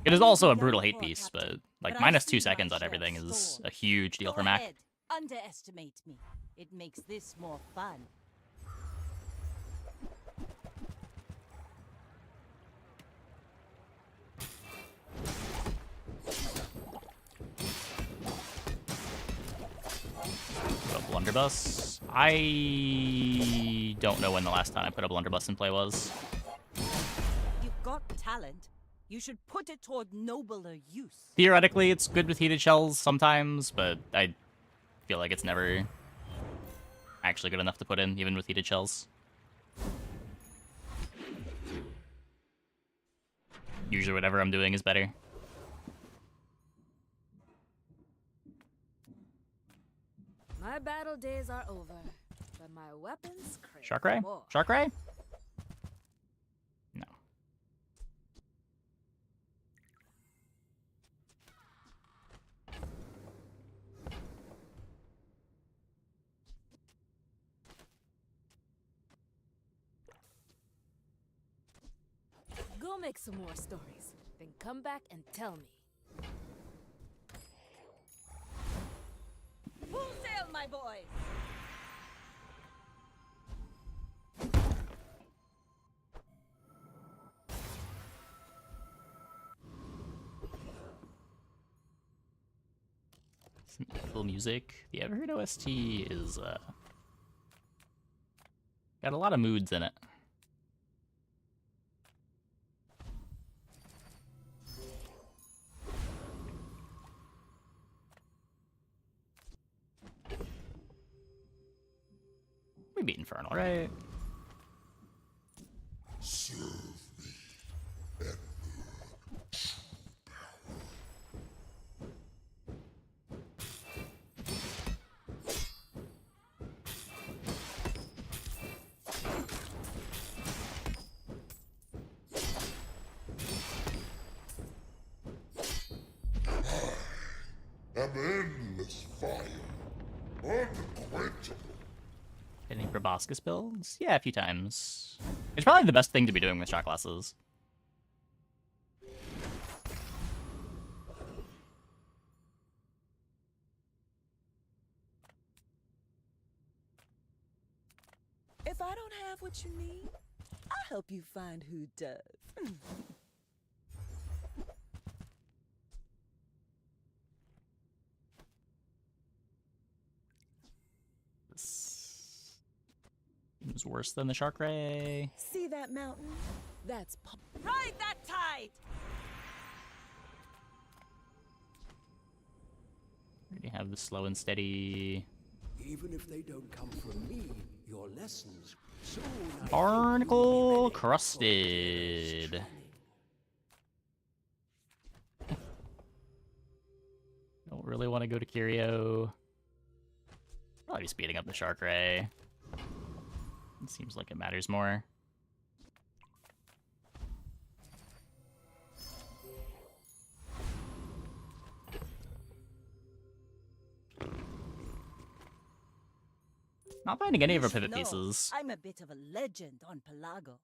It is also a brutal hate piece, but like minus 2 seconds on everything is a huge deal for Mac. Underestimate me. It makes this more fun. Blunderbuss. I don't know when the last time I put a blunderbuss in play was. You've got talent. You should put it toward nobler use. Theoretically, it's good with heated shells sometimes, but I feel like it's never actually good enough to put in, even with heated shells. Usually whatever I'm doing is better. My battle days are over, but my weapons crave Shark Ray? more. Shark Ray? No. Go make some more stories, then come back and tell me. Full sail, my boys! Some evil music. The Everheard OST is got a lot of moods in it. We beat Infernal, right? An endless fire, unquenchable. Any proboscis builds? Yeah, a few times. It's probably the best thing to be doing with shot glasses. If I don't have what you need, I'll help you find who does. was worse than the shark ray. See that mountain? That's Ride that tide! Already have the slow and steady. Even if they don't come from me, your lessons soon. Barnacle crusted. Don't really want to go to Curio. Probably be speeding up the shark ray. It seems like it matters more. Not finding any of our pivot pieces. I'm a bit of a legend on Pelago.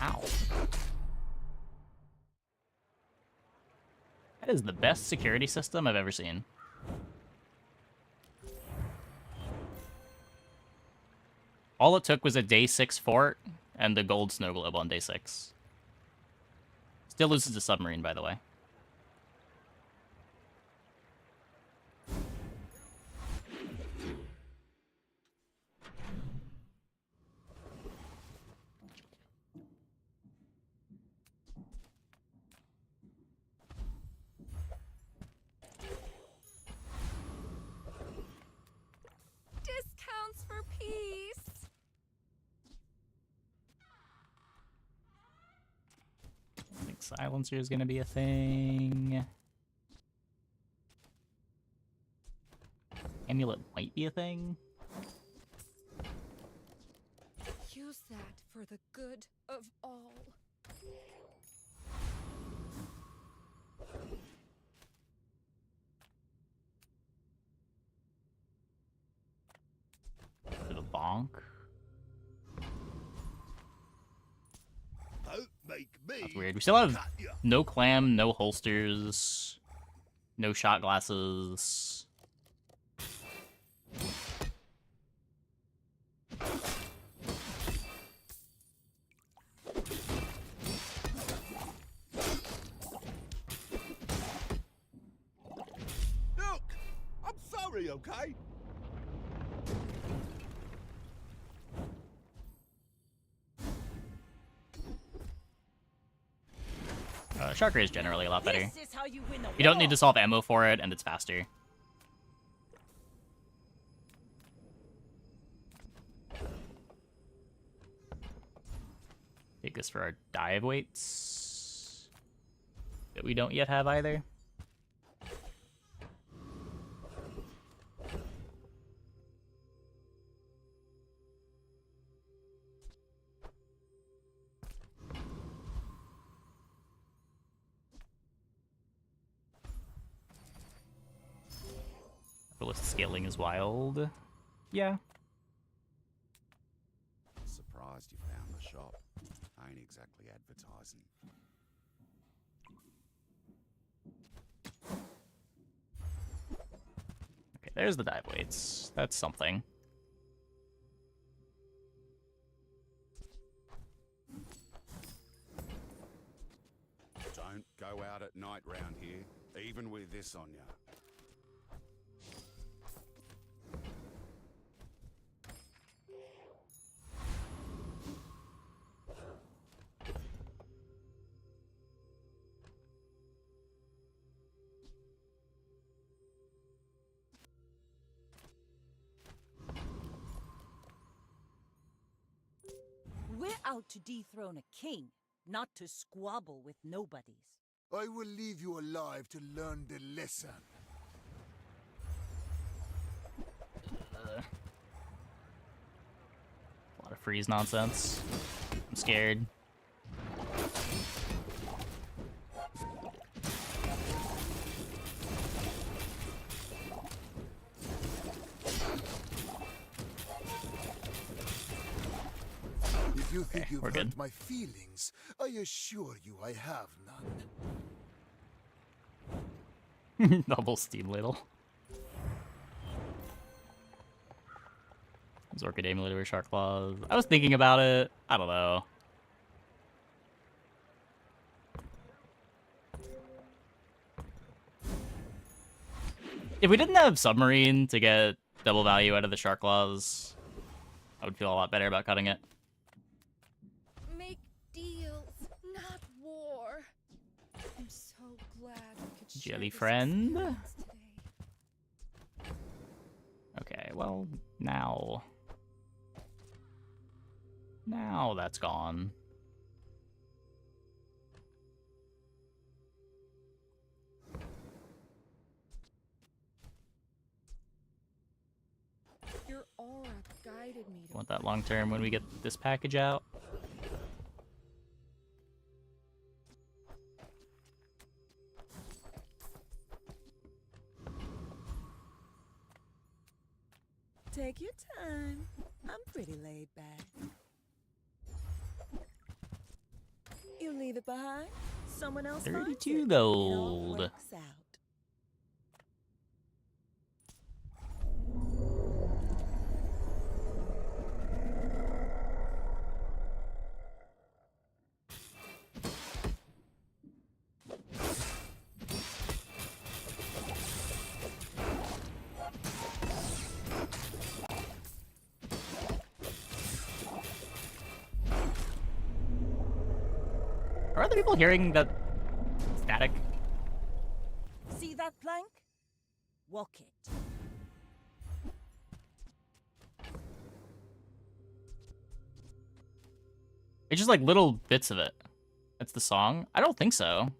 Ow. That is the best security system I've ever seen. All it took was a day 6 fort and the gold snow globe on day 6. Still loses the submarine, by the way. Discounts for peace. I think silencer is going to be a thing. Amulet might be a thing. Use that for the good of all. Bit of bonk. Don't make me. That's weird. We still have no clam, no holsters, no shot glasses. Look, I'm sorry, okay? Shark Ray is generally a lot better. This is how you win a You don't war. need to solve ammo for it, and it's faster. Take this for our dive weights that we don't yet have either. List scaling is wild. Yeah. Surprised you found the shop. Ain't exactly advertising. Okay, there's the dive weights. That's something. Don't go out at night round here, even with this on ya. We're out to dethrone a king, not to squabble with nobodies. I will leave you alive to learn the lesson. A lot of freeze nonsense. I'm scared. If you think you've we're hurt good. my feelings, I assure you I have none. Double steam ladle. Zorkid Emulator with Shark Claws. I was thinking about it. I don't know. If we didn't have Submarine to get double value out of the Shark Claws, I would feel a lot better about cutting it. Make deals, not war. I'm so glad we could share Jelly this friend. experience today. Okay, well, now that's gone. Your aura guided me to Want that long term when we get this package out? Take your time. I'm pretty laid back. You leave it behind, someone else finds it. 32 It all gold. works out. Are other people hearing that static? See that plank? Walk it. It's just like little bits of it. That's the song? I don't think so.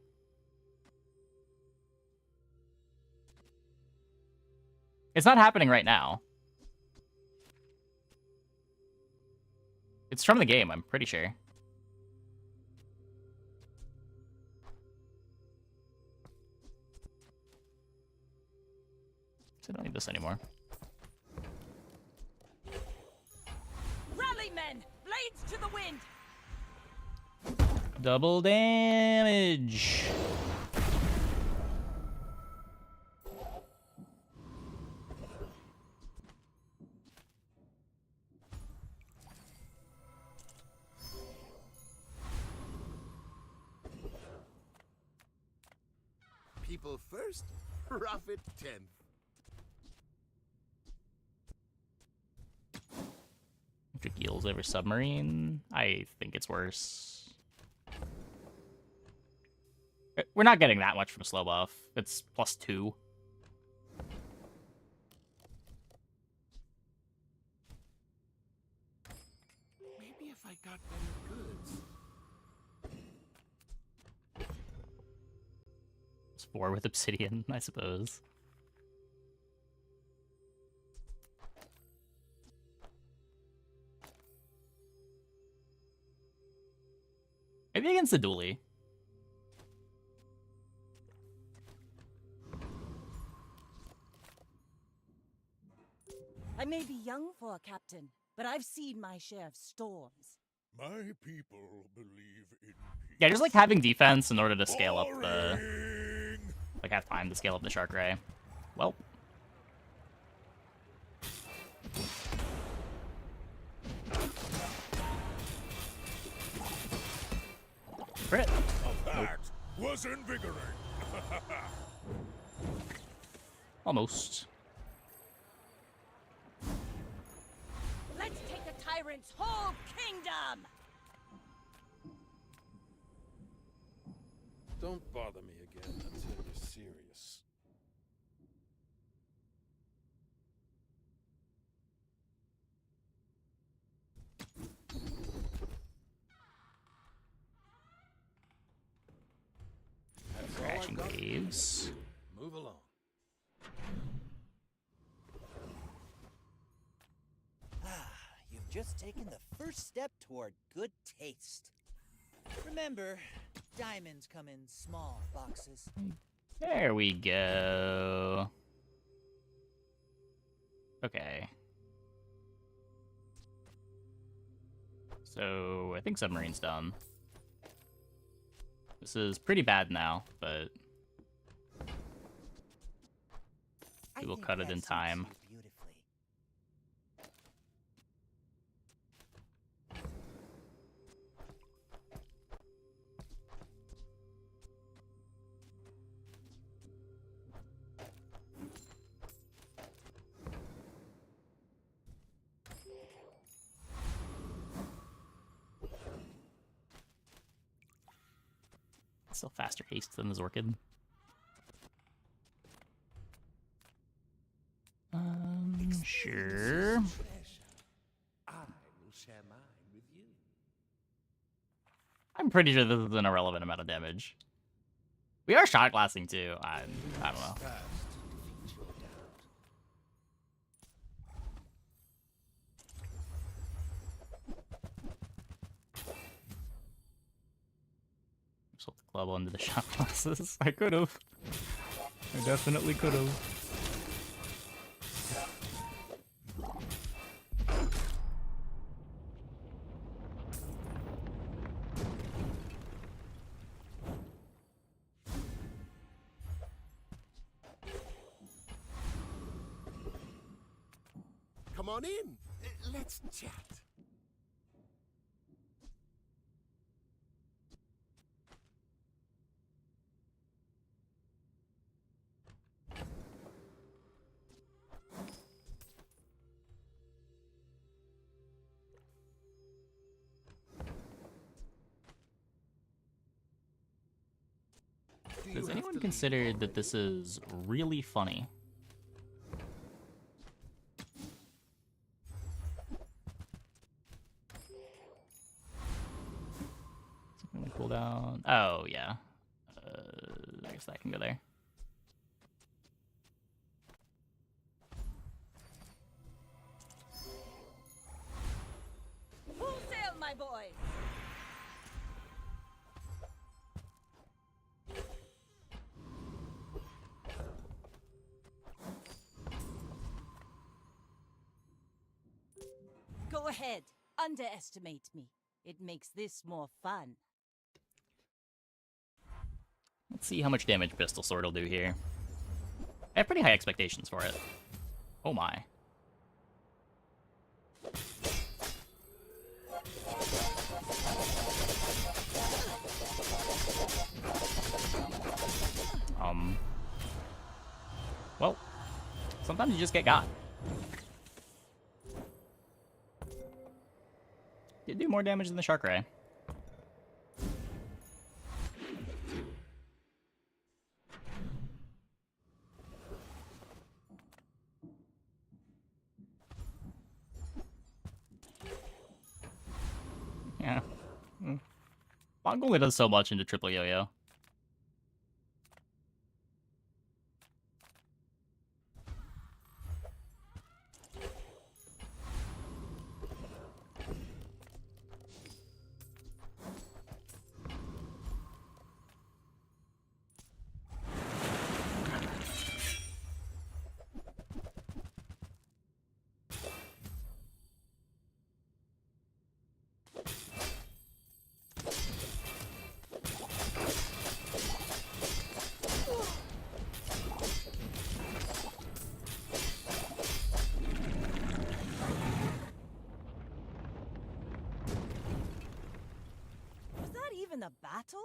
It's not happening right now. It's from the game, I'm pretty sure. So I don't need this anymore. Rally, men! Blades to the wind! Double damage. People first, profit 10th. Electric Eels over Submarine. I think it's worse. We're not getting that much from slow buff. It's +2. Maybe if I got better goods. It's 4 with Obsidian, I suppose. Maybe against the dually. I may be young for a captain, but I've seen my share of storms. My people believe in peace. Yeah, just like having defense in order to scale up the... Like have time to scale up the Shark Ray. Well. Crit. That was invigorating. Almost. Let's take the tyrant's whole kingdom! Don't bother me again until you're serious. Crashing waves. Move along. You've just taken the first step toward good taste. Remember, diamonds come in small boxes. There we go. Okay. So, I think Submarine's done. This is pretty bad now, but... We will cut it in time. Still faster haste than the Zorkid. Sure. I will share mine with you. I'm pretty sure this is an irrelevant amount of damage. We are shot glassing too. I don't know. Sold the club onto the shot glasses. I could have. I definitely could have. Come on in. Let's chat. Has anyone considered that this is really funny? Something to cool down. Oh, yeah. I guess that can go there. Full sail, my boy! Go ahead. Underestimate me. It makes this more fun. Let's see how much damage Pistol Sword will do here. I have pretty high expectations for it. Oh my. Well, sometimes you just get got. Did do more damage than the Shark Ray. Yeah. Bonk only does so much into triple yo-yo. A battle?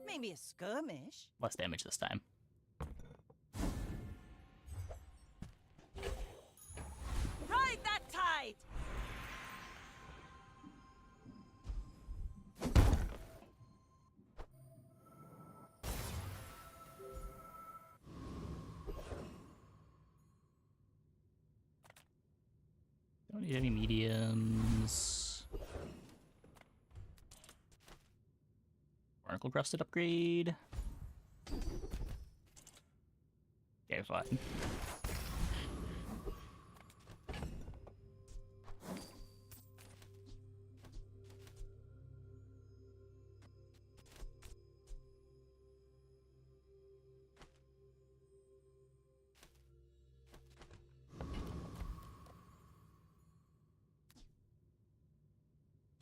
Maybe a skirmish? Less damage this time. Ride that tide! Don't need any mediums. Barnacle Crusted upgrade. Okay, fine.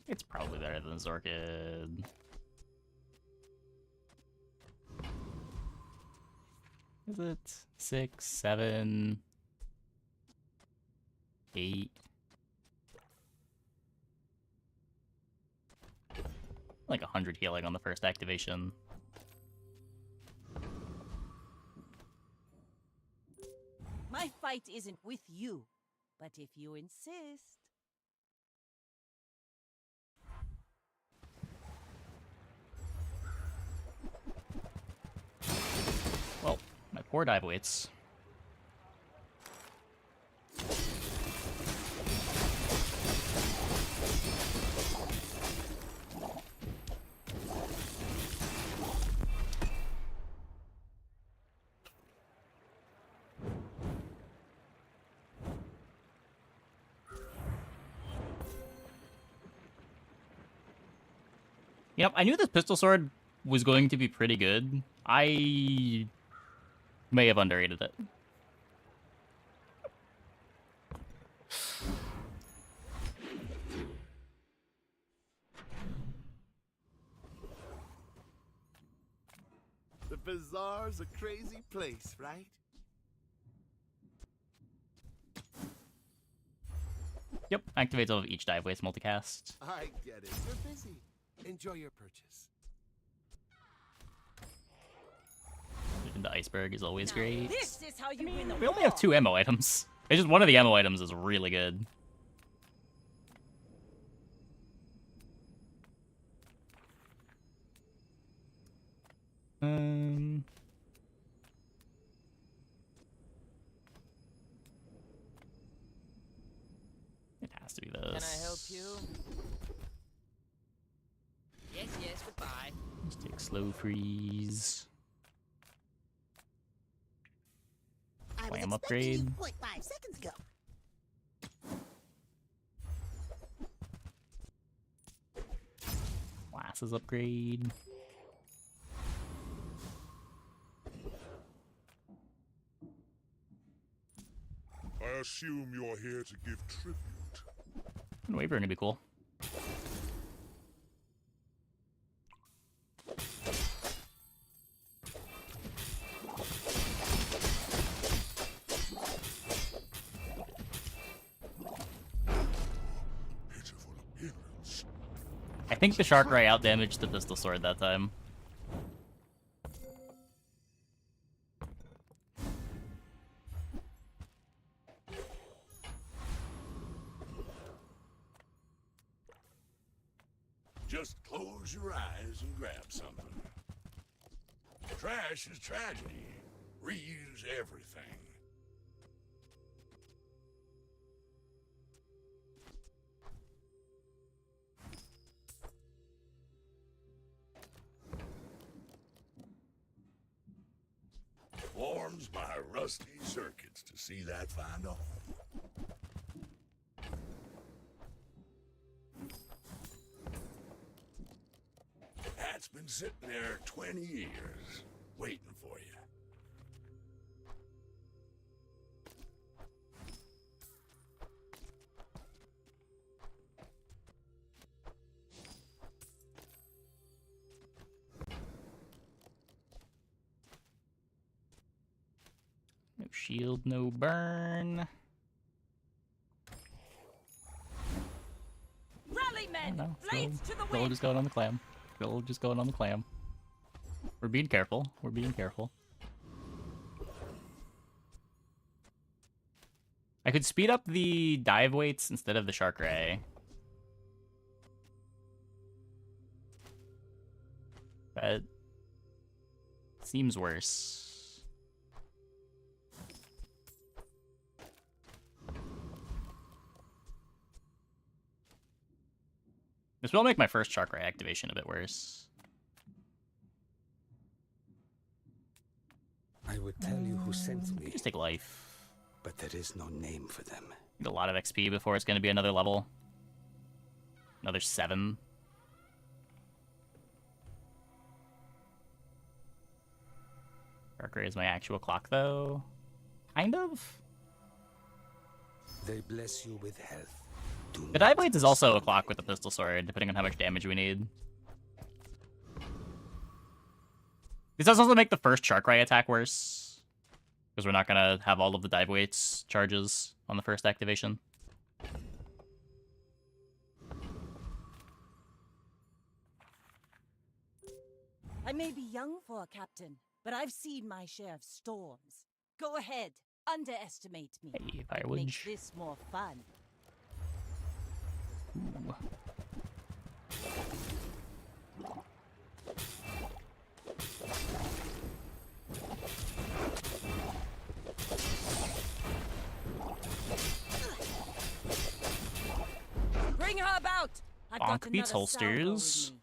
It's probably better than Zorkid. Is it 6, 7, 8? Like 100 healing on the first activation. My fight isn't with you, but if you insist. Well, my poor dive weights. You know, I knew this pistol sword was going to be pretty good. I may have underrated it. The bazaar's a crazy place, right? Yep, activates all of each dive weights multicast. I get it. You're busy. Enjoy your purchase. And the iceberg is always great. This is how you win the We only have 2 ammo items. It's just one of the ammo items is really good. It has to be this. Can I help you? Yes, yes, goodbye. Let's take slow freeze. Slam upgrade. 0.5 seconds ago. Glasses upgrade. I assume you're here to give tribute. And Wyvern would be cool. I think the Shark Ray outdamaged the pistol sword that time. Just close your eyes and grab something. Trash is tragedy. Reuse everything. Warms my rusty circuits to see that find a home. That's been sitting there 20 years, waiting for you. No shield, no burn. Rally men, No, blades to the still wind. just going on the clam. Still just going on the clam. We're being careful. We're being careful. I could speed up the dive weights instead of the Shark Ray. That seems worse. This will make my first Shark Ray activation a bit worse. I would tell you who sent me. Just take life. But there is no name for them. Need a lot of XP before it's going to be another level. Another 7. Shark Ray is my actual clock, though. Kind of. They bless you with health. The dive blades is also a clock with the pistol sword, depending on how much damage we need. This does also make the first Shark Ray attack worse. Because we're not gonna have all of the dive weights charges on the first activation. I may be young for a captain, but I've seen my share of storms. Go ahead, underestimate me. Hey, It firewood. makes this more fun. Ooh. Bring her about! I've got Bonk beats another salvo with holsters. me.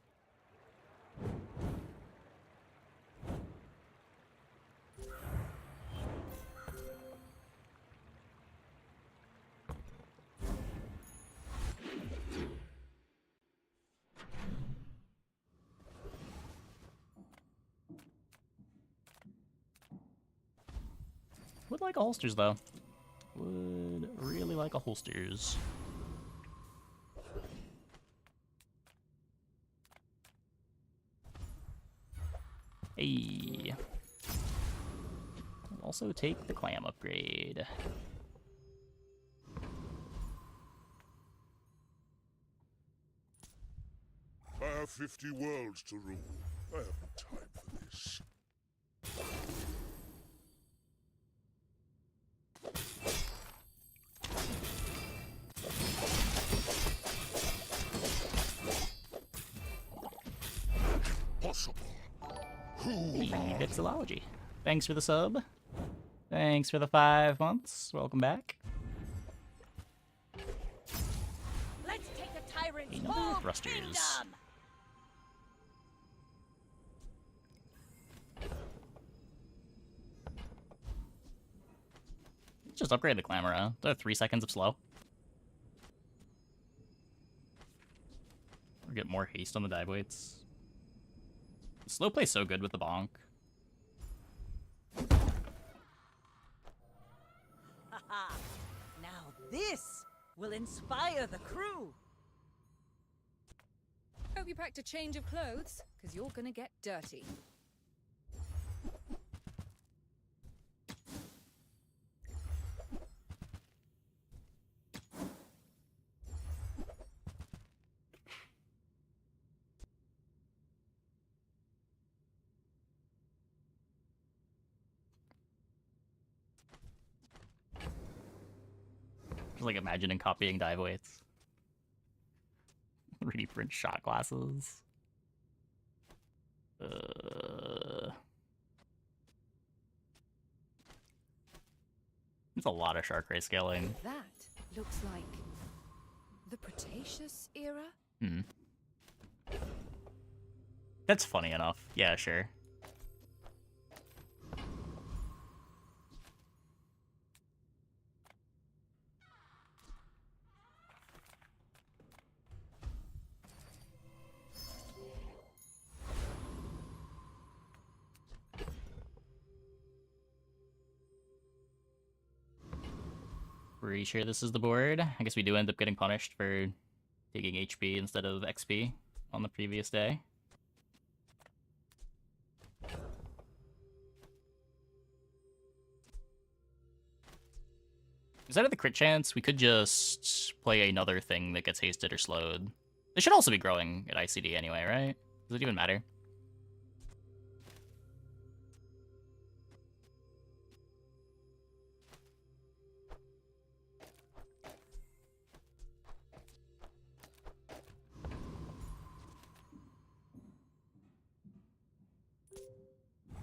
Would like a holsters though. Would really like a holsters. Hey. Also take the clam upgrade. I have 50 worlds to rule. I haven't time for this. Possible. Hey, Vixology. Thanks for the sub. Thanks for the 5 months. Welcome back. Let's take a tyrant's Another whole thrusters. kingdom! Just upgrade the Clamora. They're 3 seconds of slow. Or get more haste on the dive weights. The slow play's so good with the bonk. Haha! Now this will inspire the crew! Hope you packed a change of clothes, because you're gonna get dirty. Just like imagining copying dive weights. 3D print shot glasses. It's a lot of shark ray scaling. That looks like the Cretaceous era? Hmm. That's funny enough. Yeah, sure. Pretty sure this is the board. I guess we do end up getting punished for taking HP instead of XP on the previous day. Instead of the crit chance, we could just play another thing that gets hasted or slowed. They should also be growing at ICD anyway, right? Does it even matter?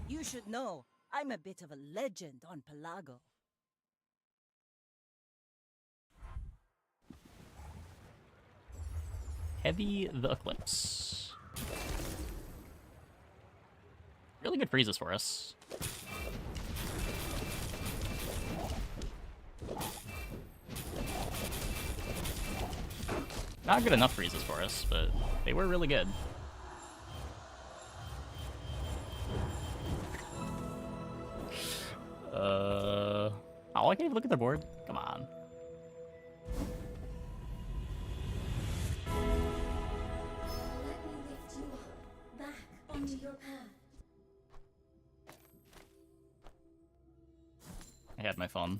You should know, I'm a bit of a legend on Pelago. Heavy the Eclipse. Really good freezes for us. Not good enough freezes for us, but they were really good. Oh, I can't even look at their board. Come on. Let me lift you up, back onto your path. had my fun.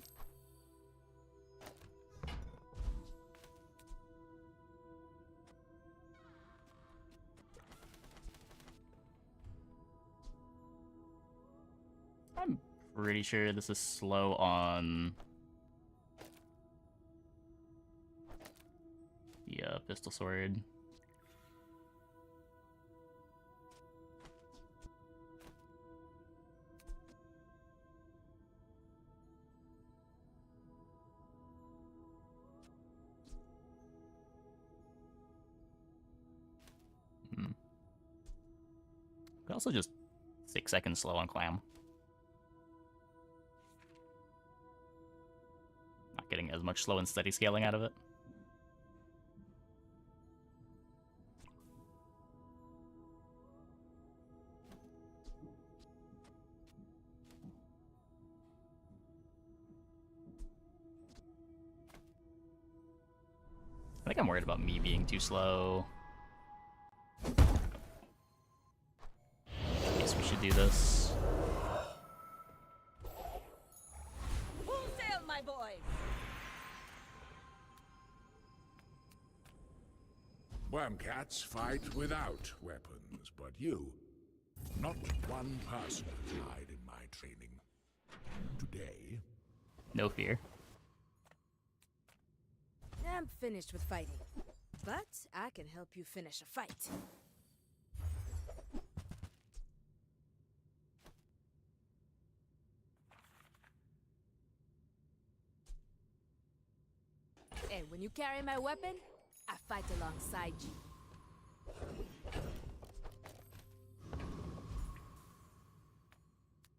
I'm pretty sure this is slow on the pistol sword. But also just 6 seconds slow on clam. Not getting as much slow and steady scaling out of it. I think I'm worried about me being too slow. I guess we should do this. Full sail, my boys! Wormcats fight without weapons, but you, not one person has died in my training. Today. No fear. I'm finished with fighting, but I can help you finish a fight. And when you carry my weapon, I fight alongside you.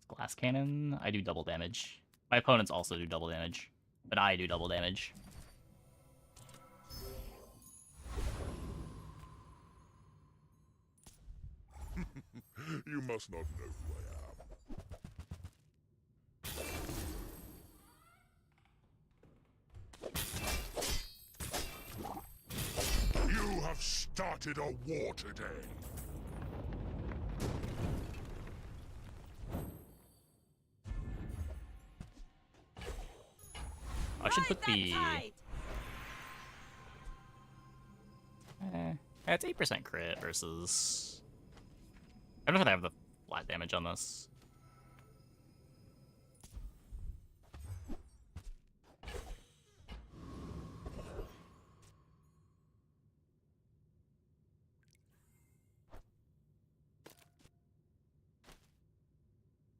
Glass cannon, I do double damage. My opponents also do double damage, but I do double damage. You must not know who I am. You have started a war today. I should put the... it's 8% crit versus... I don't know if I have the flat damage on this.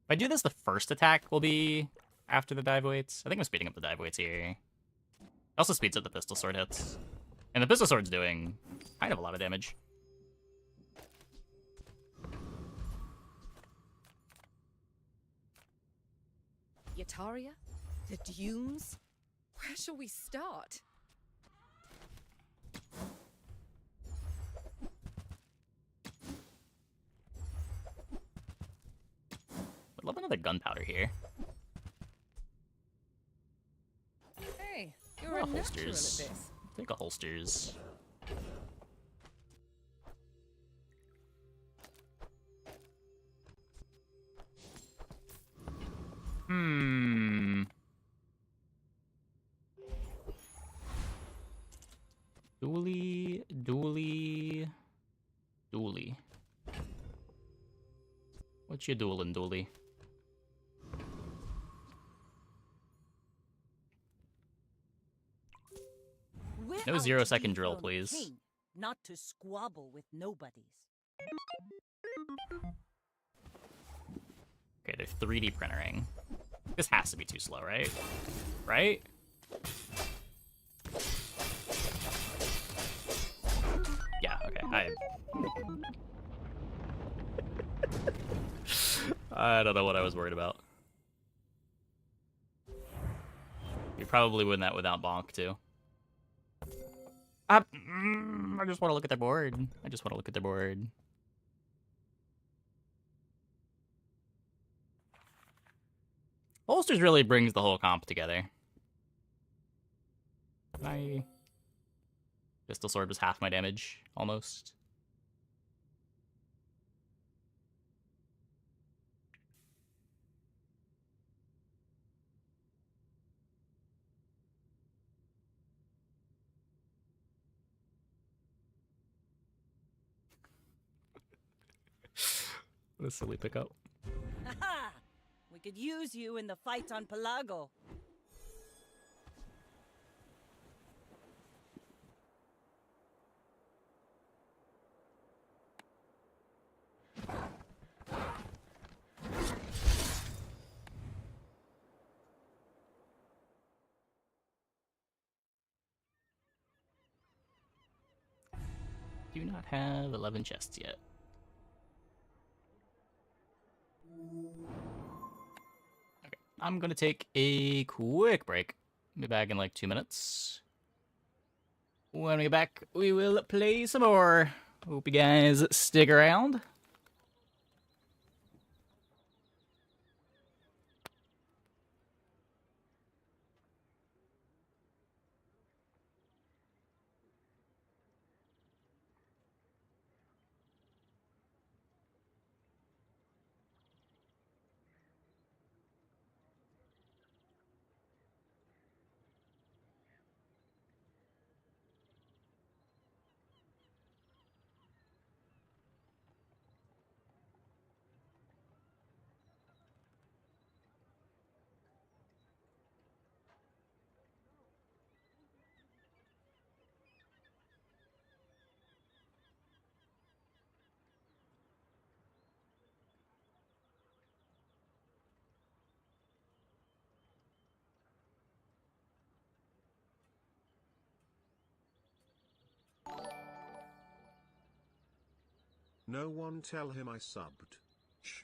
If I do this, the first attack will be after the dive weights. I think I'm speeding up the dive weights here. It also speeds up the pistol sword hits. And the pistol sword's doing kind of a lot of damage. Yataria? The dunes? Where shall we start? Would love another gunpowder here. Hey, you're a natural at holsters. this. Take a holsters. Dooley. What you dueling, Dooley? No 0-second drill, please. King, not to squabble with nobodies. Okay, they're 3D printering. This has to be too slow, right? Right? Yeah, okay. I don't know what I was worried about. You probably win that without bonk, too. I just want to look at their board. Holsters really brings the whole comp together. My pistol sword was half my damage, almost. What a silly pickup. Haha! We could use you in the fight on Pelago. Do not have 11 chests yet. Okay, I'm gonna take a quick break. Be back in like 2 minutes. When we get back, we will play some more. Hope you guys stick around. No one tell him I subbed. Shh.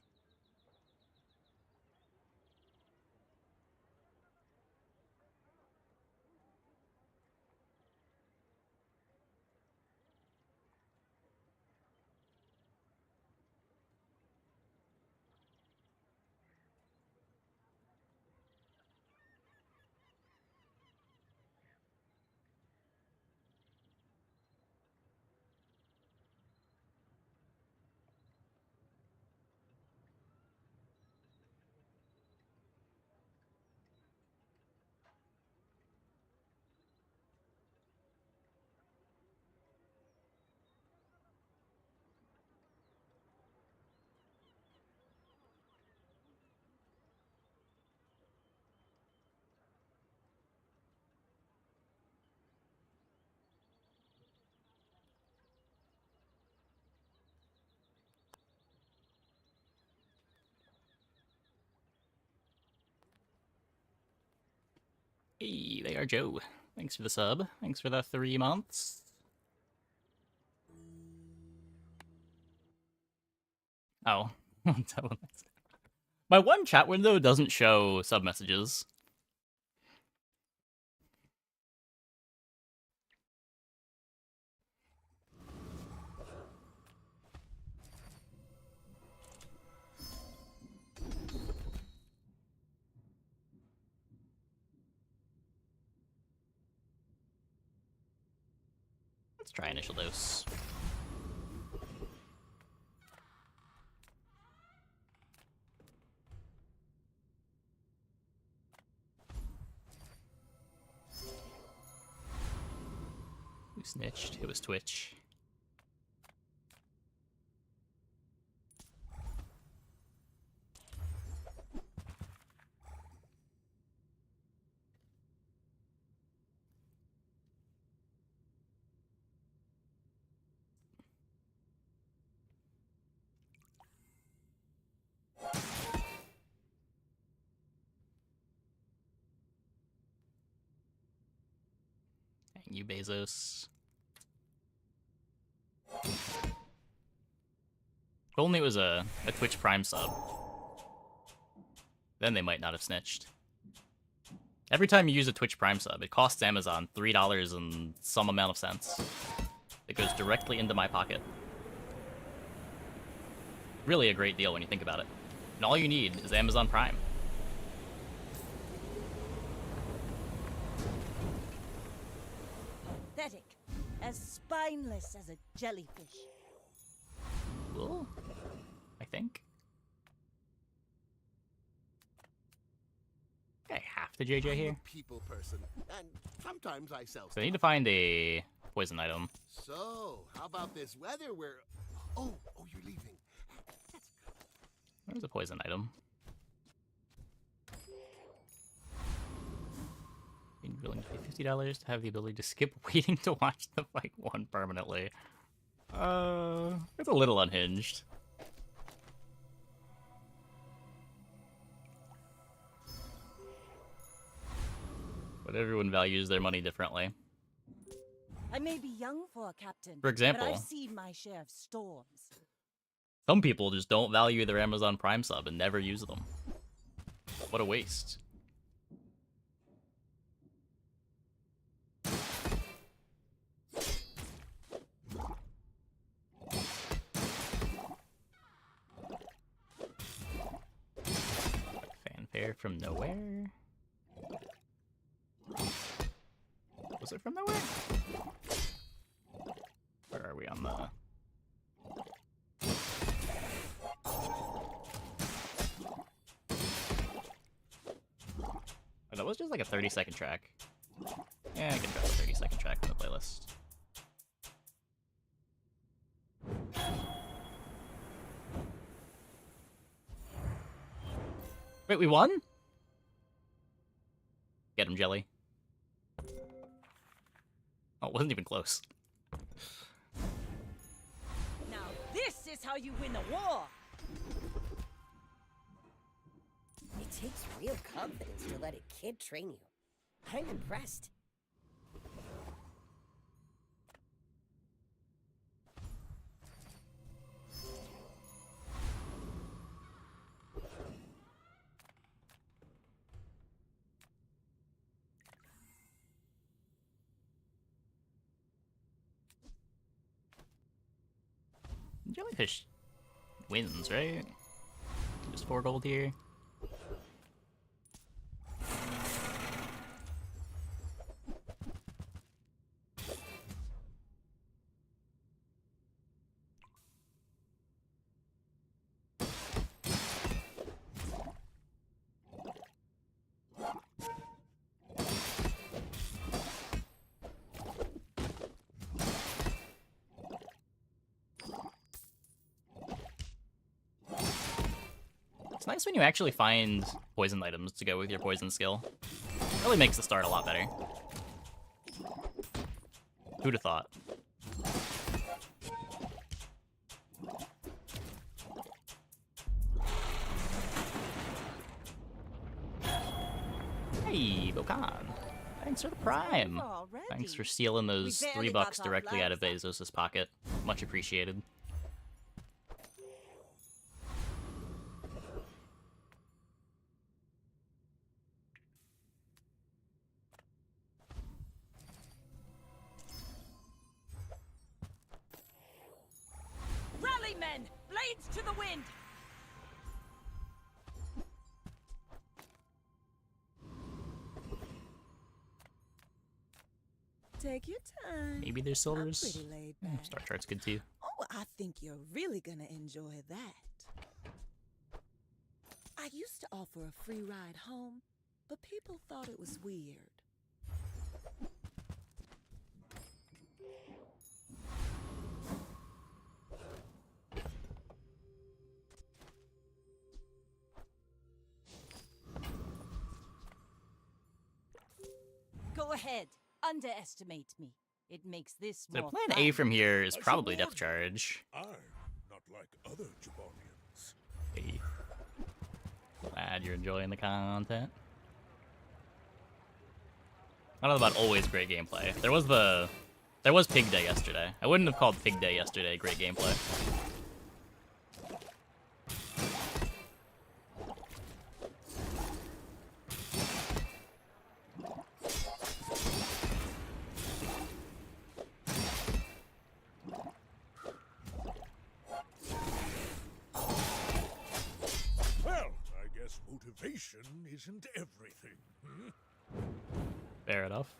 Hey, they are Joe. Thanks for the sub. Thanks for the 3 months. Oh. My one chat window doesn't show sub messages. Let's try initial dose. Who snitched? It was Twitch. Thank you, Bezos. If only it was a Twitch Prime sub. Then they might not have snitched. Every time you use a Twitch Prime sub, it costs Amazon $3 and some amount of cents. It goes directly into my pocket. Really a great deal when you think about it. And all you need is Amazon Prime. Pathetic. As spineless as a jellyfish. Cool. I think. Okay, half the JJ here. I'm a people person, and sometimes I sell So I need to stuff. find a poison item. So, how about this weather where... Oh, you're leaving. There's a poison item. Being willing to pay $50 to have the ability to skip waiting to watch the fight one permanently. It's a little unhinged. But everyone values their money differently. I may be young for a captain, For example, but I've seen my share of storms. some people just don't value their Amazon Prime sub and never use them. What a waste. Fanfare from nowhere? Was it from nowhere? Where are we on the... Oh, that was just like a 30-second track. Yeah, I can drop a 30-second track in the playlist. Wait, we won? Get him, Jelly. Oh, it wasn't even close. Now this is how you win a war! It takes real confidence to let a kid train you. I'm impressed. Jellyfish wins, right? Just 4 gold here. It's nice when you actually find poison items to go with your poison skill. It really makes the start a lot better. Who'd have thought? Hey, Bokan. Thanks for the prime. Thanks for stealing those $3 directly out of Bezos' pocket. Much appreciated. Rally, men! Blades to the wind! Take your time. Maybe there's I'm silvers. pretty laid back. Star Chart's good too. Oh, I think you're really gonna enjoy that. I used to offer a free ride home, but people thought it was weird. Go ahead, underestimate me. It makes this So more plan fun. A from here is probably depth charge. I'm not like other Jabonians. Hey. Glad you're enjoying the content. I don't know about always great gameplay. There was Pig Day yesterday. I wouldn't have called Pig Day yesterday great gameplay. Well, I guess motivation isn't everything. Hmm? Fair enough.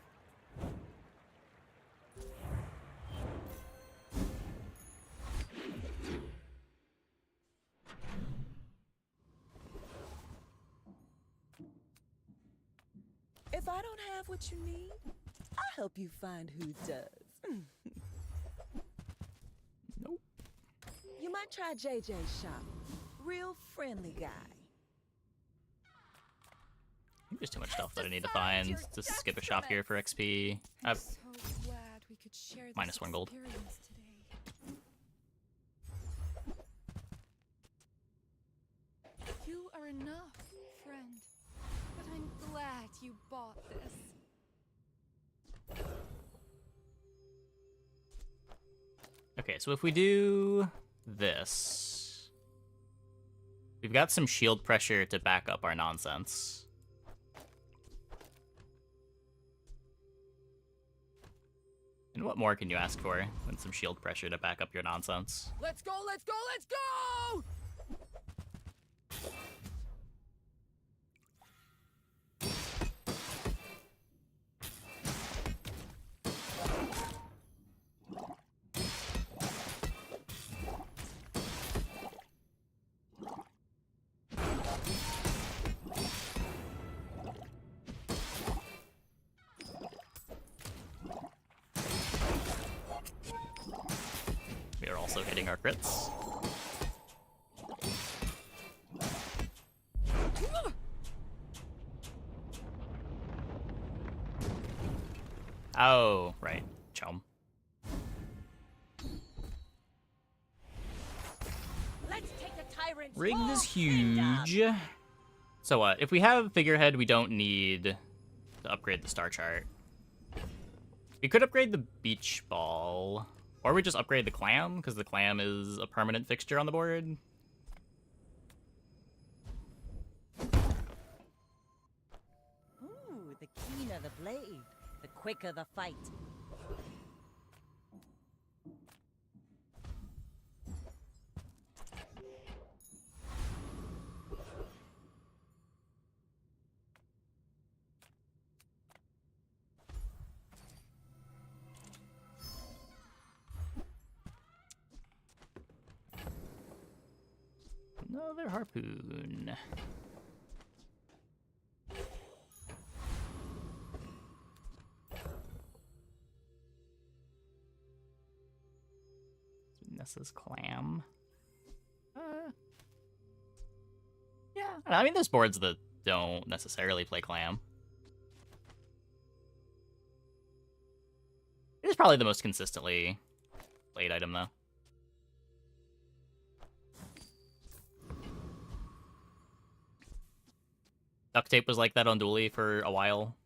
If I don't have what you need, I'll help you find who does. Nope. You might try JJ's shop. real friendly guy. I think there's too much stuff that I need to find to skip a shop here for XP. I'm so glad we could share this Minus 1 gold. experience today. You are enough, friend. But I'm glad you bought this. Okay, so if we do this, we've got some shield pressure to back up our nonsense. And what more can you ask for than some shield pressure to back up your nonsense? Let's go, let's go, let's go! We are also hitting our crits. Oh, right. Chum. Let's take the tyrant's Rigged whole is kingdom. huge. So if we have figurehead, we don't need to upgrade the star chart. We could upgrade the beach ball. Or we just upgrade the clam, because the clam is a permanent fixture on the board. Ooh, the keener the blade, the quicker the fight. Another harpoon. Vanessa's clam. Yeah, I mean, there's boards that don't necessarily play clam. It is probably the most consistently played item, though. Duct tape was like that on Dually for a while.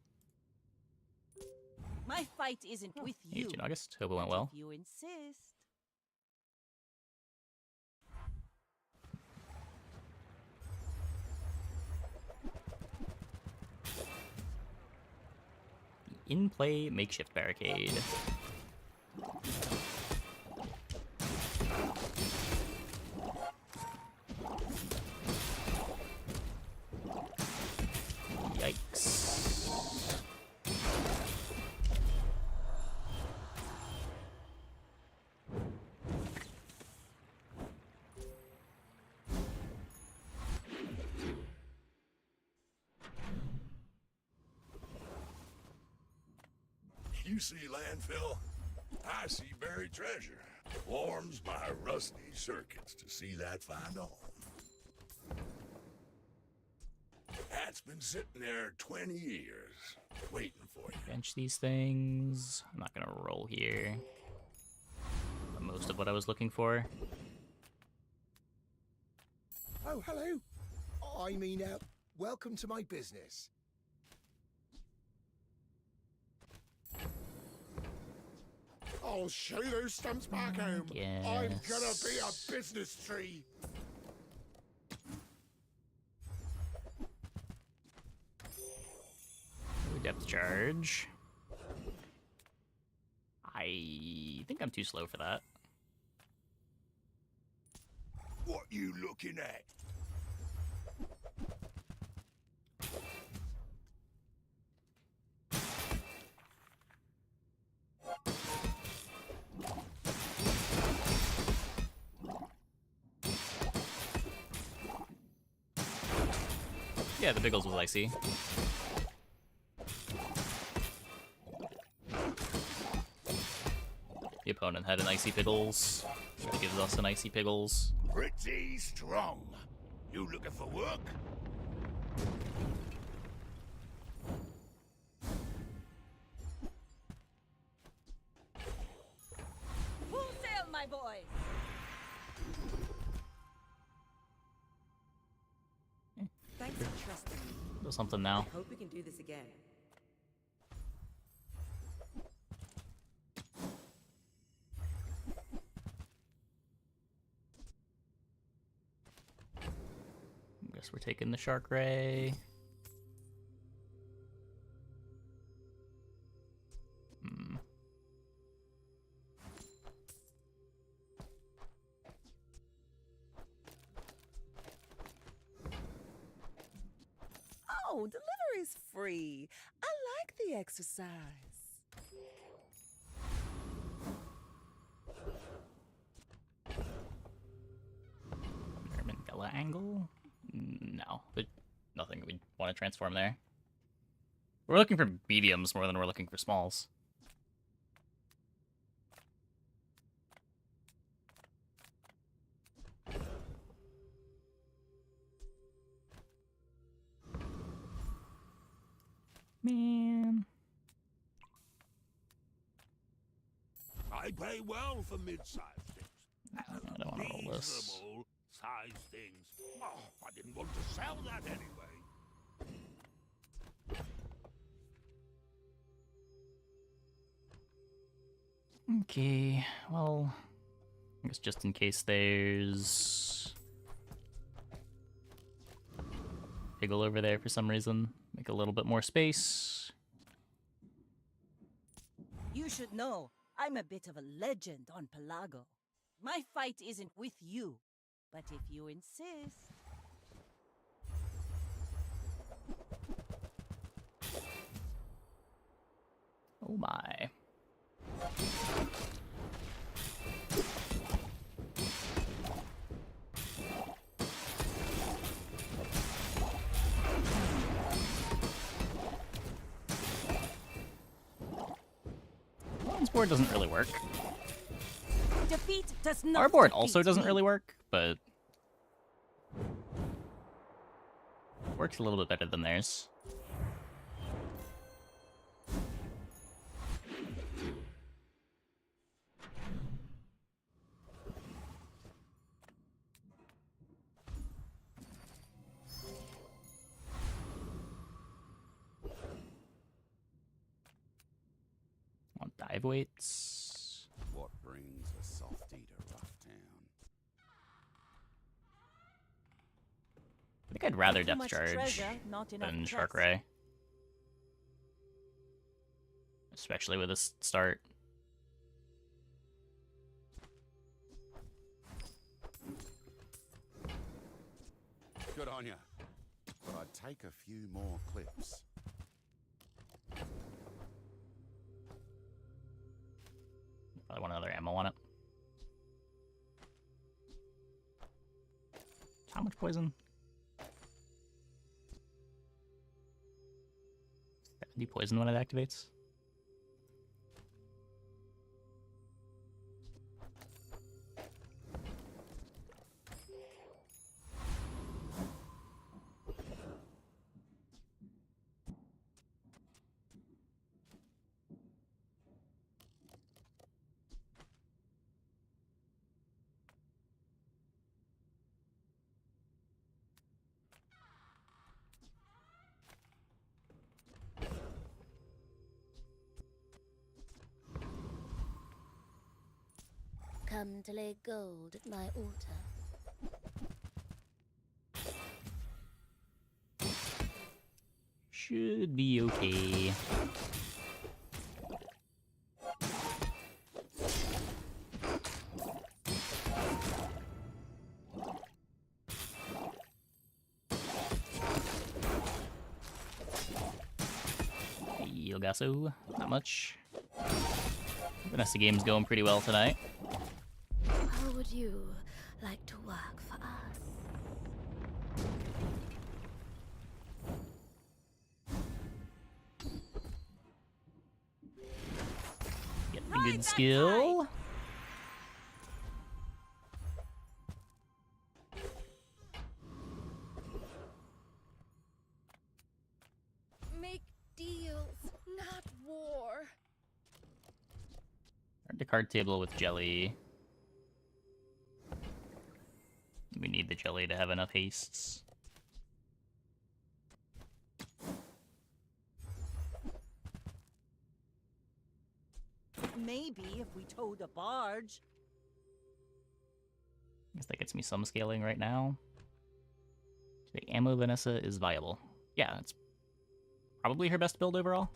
My fight isn't with you. 18 August. Hope it went well. If you insist. In-play makeshift barricade. Yikes. You see landfill, I see buried treasure. Warms my rusty circuits to see that find a home. That's been sitting there 20 years, waiting for you. Bench these things. I'm not gonna roll here. Most of what I was looking for. Oh, hello. I mean, welcome to my business. I'll show those stumps back home. Yes. I'm gonna be a business tree. Depth charge. I think I'm too slow for that. What you looking at? Yeah, the Biggles was icy. The opponent had an icy Piggles. It gives us an icy Piggles. Pretty strong. You looking for work? Full sail, my boys! Thanks for trusting me. Do something now. I hope we can do this again. Guess we're taking the shark ray. Oh, delivery's free. I like the exercise. Mandela angle? No, but nothing we want to transform there. We're looking for mediums more than we're looking for smalls. Man. I pay well for mid-sized things. I don't want to roll this. Reasonable size things. Oh, I didn't want to sell that anyway. Okay, well, I guess just in case there's Piggle over there for some reason, make a little bit more space. You should know, I'm a bit of a legend on Pelago. My fight isn't with you, but if you insist... Oh my. This board doesn't really work. Defeat does not Our board defeat also doesn't me. really work, but works a little bit better than theirs. Want dive weights. What brings a softy to rough town? I think I'd rather Too depth much charge treasure, not enough than trust. Shark Ray. Especially with this start. Good on ya. But I'd take a few more clips. Probably want another ammo on it. How much poison? 70 poison when it activates. Come to lay gold at my altar. Should be okay. Il Gasso, not much. Vanessa game's going pretty well tonight. How would you like to work for us? Get a good skill. The card table with jelly. We need the jelly to have enough hastes. Maybe if we towed a barge. I guess that gets me some scaling right now. The ammo Vanessa is viable. Yeah, it's probably her best build overall.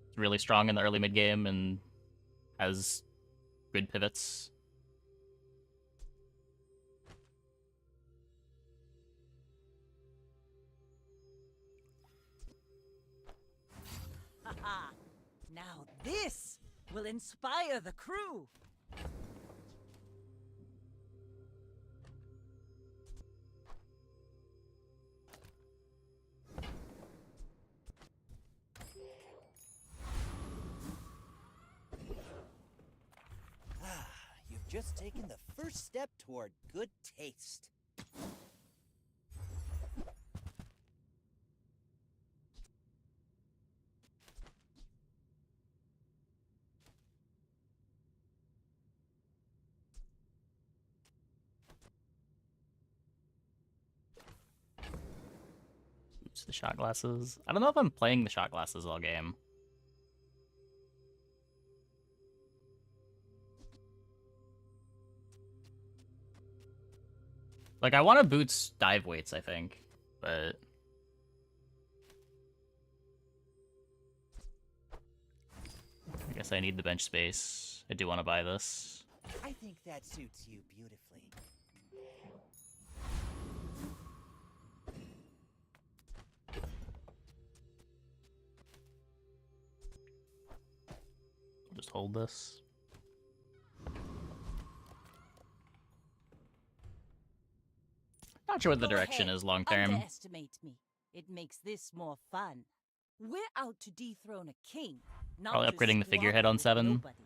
It's really strong in the early mid game and has good pivots. Haha! Now this will inspire the crew. Ah, you've just taken the first step toward good taste. Oops, the shot glasses. I don't know if I'm playing the shot glasses all game. Like, I want to boots dive weights, I think, but... I guess I need the bench space. I do want to buy this. I think that suits you beautifully. Just hold this. Not sure what the direction is long term. Underestimate me. It makes this more fun. We're out to dethrone a king, not Probably to upgrading the figurehead squabble on with 7. nobodies.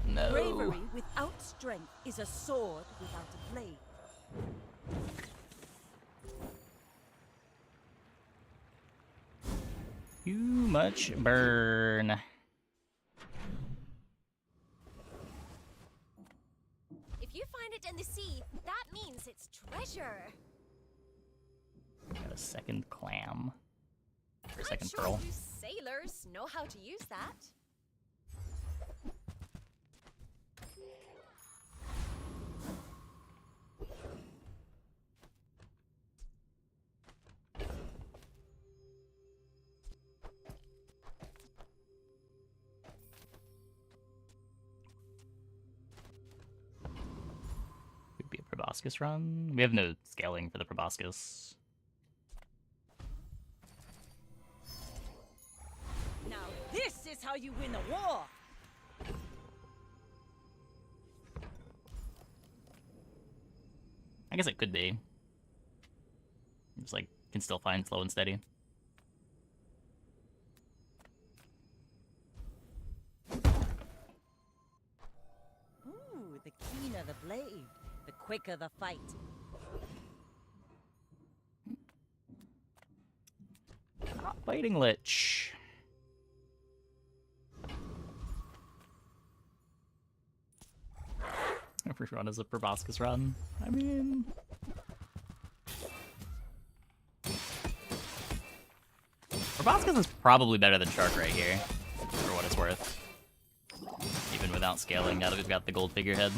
No. Bravery without strength is a sword without a blade. Too much burn. If you find it in the sea, that means it's treasure. Got a second clam. Or a second I'm sure pearl. you sailors know how to use that. Could be a proboscis run. We have no scaling for the proboscis. Now this is how you win a war. I guess it could be. Just like can still find slow and steady. Ooh, the keener the blade, the quicker the fight. Not fighting Lich. Every run is a proboscis run. I mean... Proboscis is probably better than Shark right here, for what it's worth. Even without scaling, now that we've got the gold figurehead.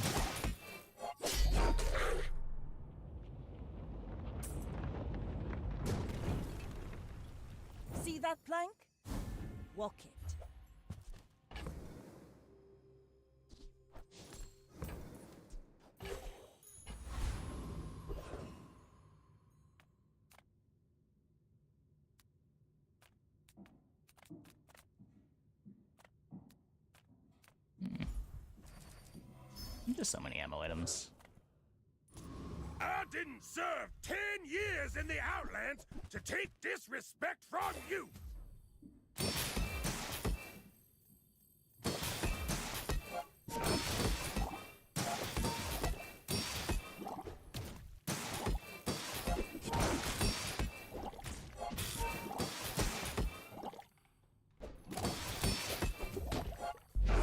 See that plank? Walk it. Just so many ammo items. I didn't serve 10 years in the Outlands to take disrespect from you.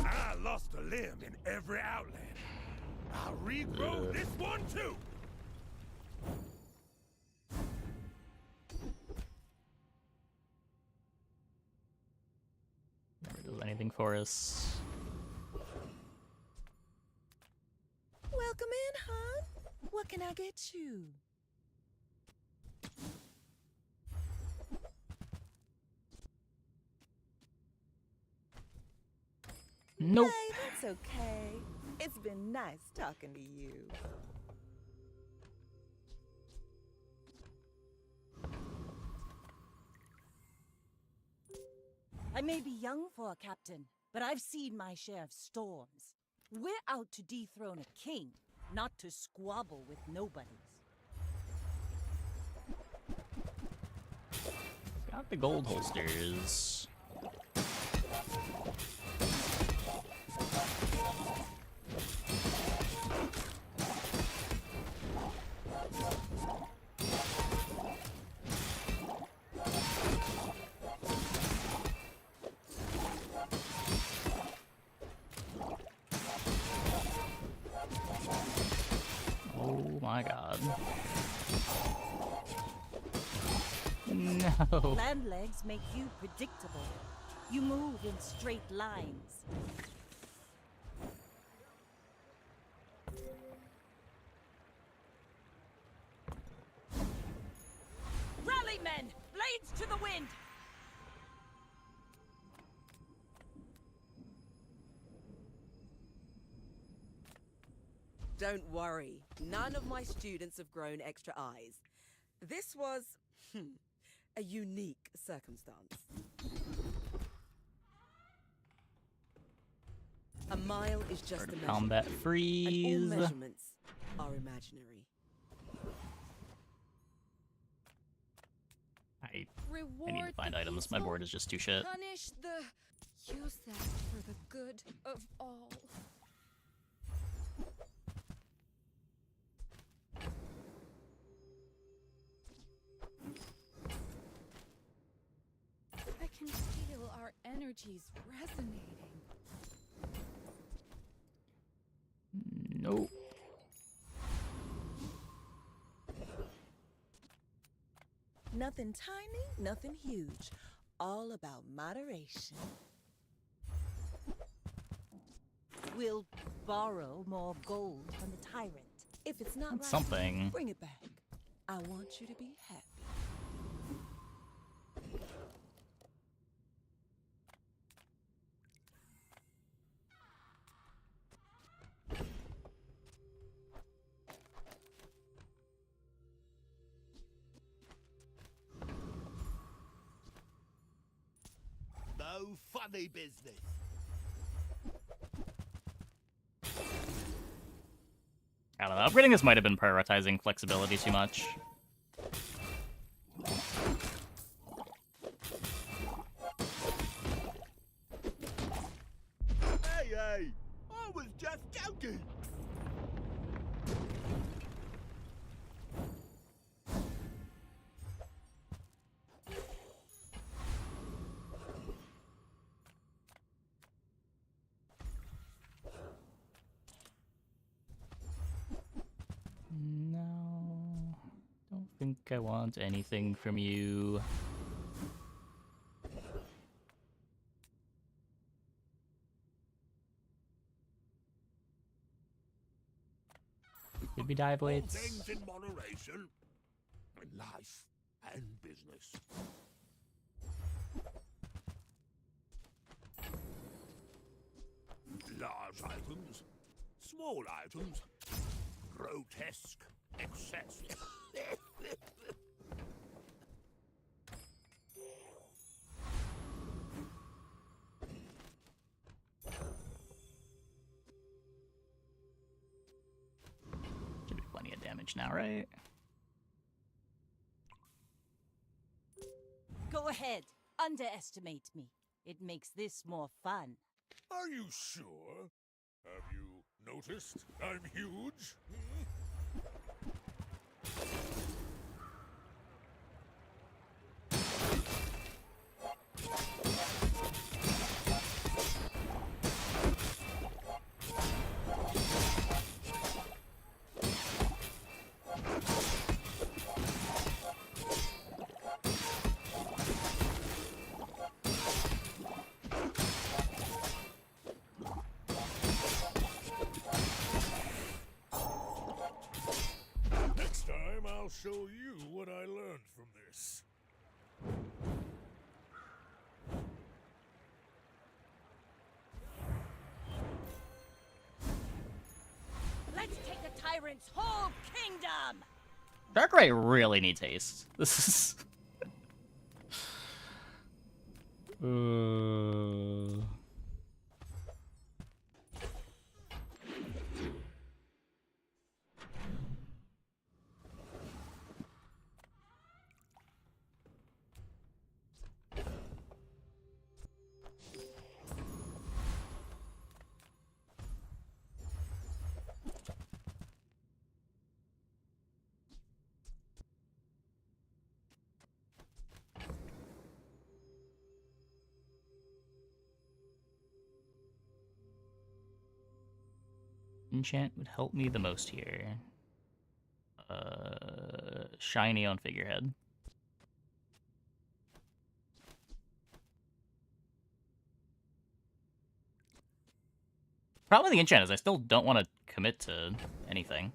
I lost a limb in every outlet. I'll regrow this one too. Never does anything for us. Welcome in, hon. What can I get you? Nope. Hey, that's okay. It's been nice talking to you. I may be young for a captain, but I've seen my share of storms. We're out to dethrone a king, not to squabble with nobodies. Got the gold holsters. Oh my god. No. Land legs make you predictable. You move in straight lines. Rally, men! Blades to the wind! Don't worry, none of my students have grown extra eyes. This was, a unique circumstance. A mile is just a measurement. Combat freeze. And all measurements are imaginary. I need to find items. My board is just too shit. Punish the... Use that for the good of all. I can feel our energies resonating. Nope. Nothing tiny, nothing huge. All about moderation. We'll borrow more gold from the tyrant. If it's not That's right, something. bring it back. I want you to be happy. No funny business. I don't know. Upgrading this might have been prioritizing flexibility too much. Hey, I was just joking. No. Don't think I want anything from you. Could be dive All weights. things in moderation, in life and business. Large items, small items, grotesque excess. Should be plenty of damage now, right? Go ahead. underestimate me. It makes this more fun. Are you sure? Have you noticed I'm huge? Next time, I'll show you what I learned from this. Let's take the tyrant's whole kingdom! Sharkray really needs haste. This is... Enchant would help me the most here. Shiny on figurehead. Problem with the enchant is I still don't want to commit to anything.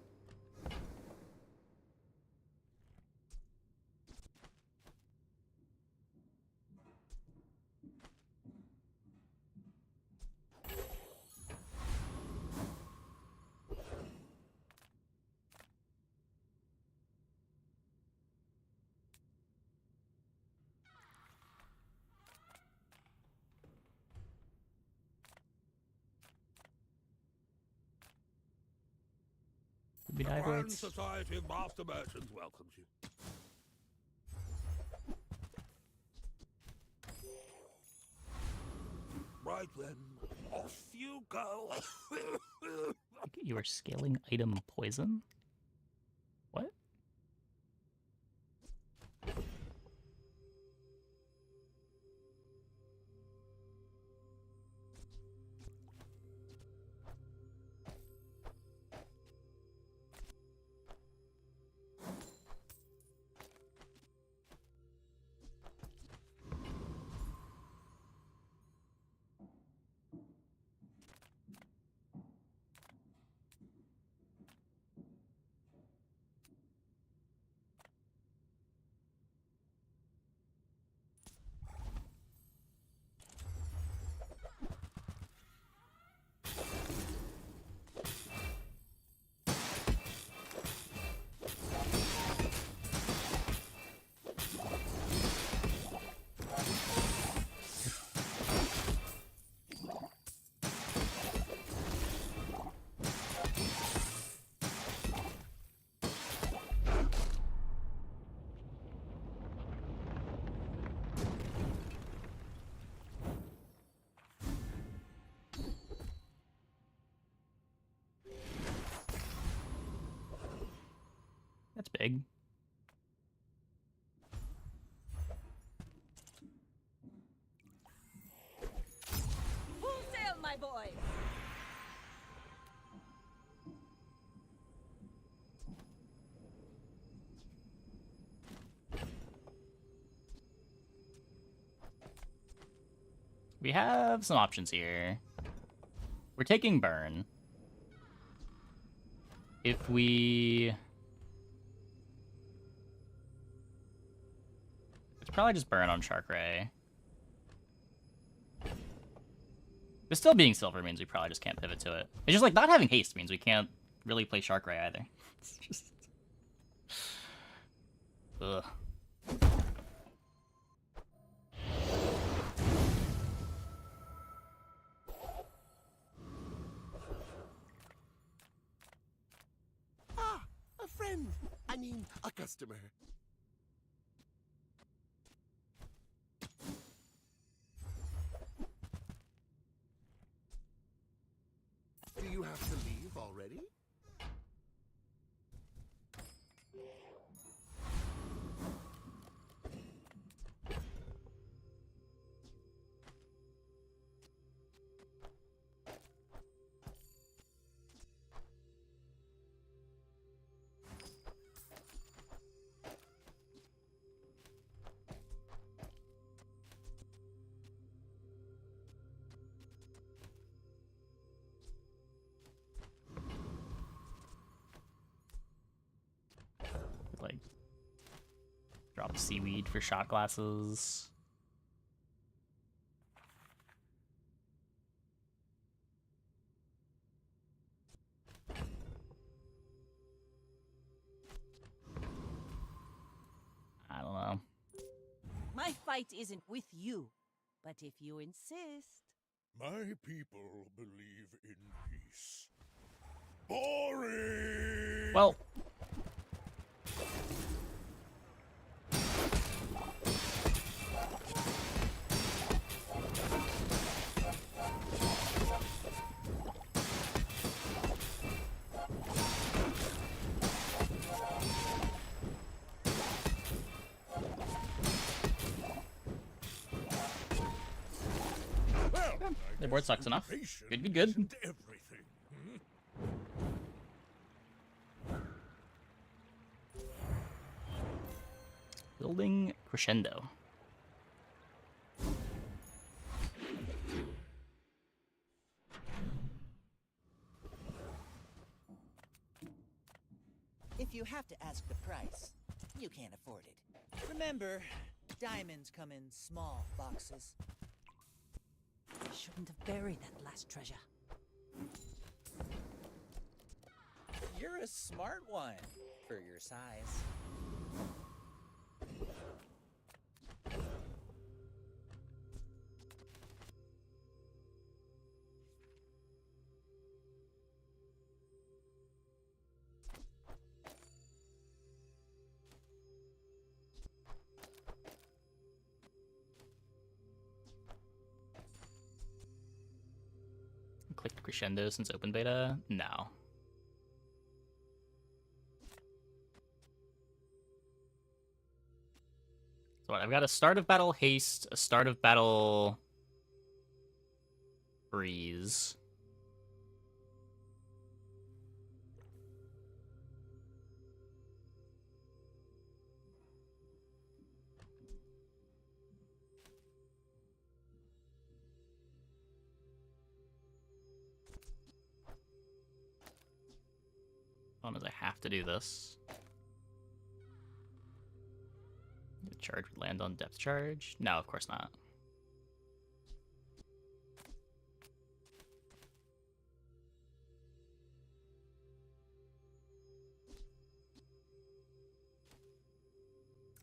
Could be dive Grand weights. Society of Master Merchants welcomes you. Right then, off you go. You are scaling item poison? What? That's big. Full sail, my boy! We have some options here. We're taking burn. If we... It's probably just burn on Sharkray. But still being silver means we probably just can't pivot to it. It's just like not having haste means we can't really play Sharkray either. It's just... Ugh. Ah, a friend. I mean, a customer. already? Like, drop seaweed for shot glasses. I don't know. My fight isn't with you, but if you insist. My people believe in peace. Boring! Well. Their board sucks enough. Could be good. Everything. Building crescendo. If you have to ask the price, you can't afford it. Remember, diamonds come in small boxes. I shouldn't have buried that last treasure. You're a smart one for your size. Clicked crescendo since open beta? No. So what, I've got a start of battle haste, a start of battle freeze. Oh, does I have to do this? The charge would land on depth charge? No, of course not.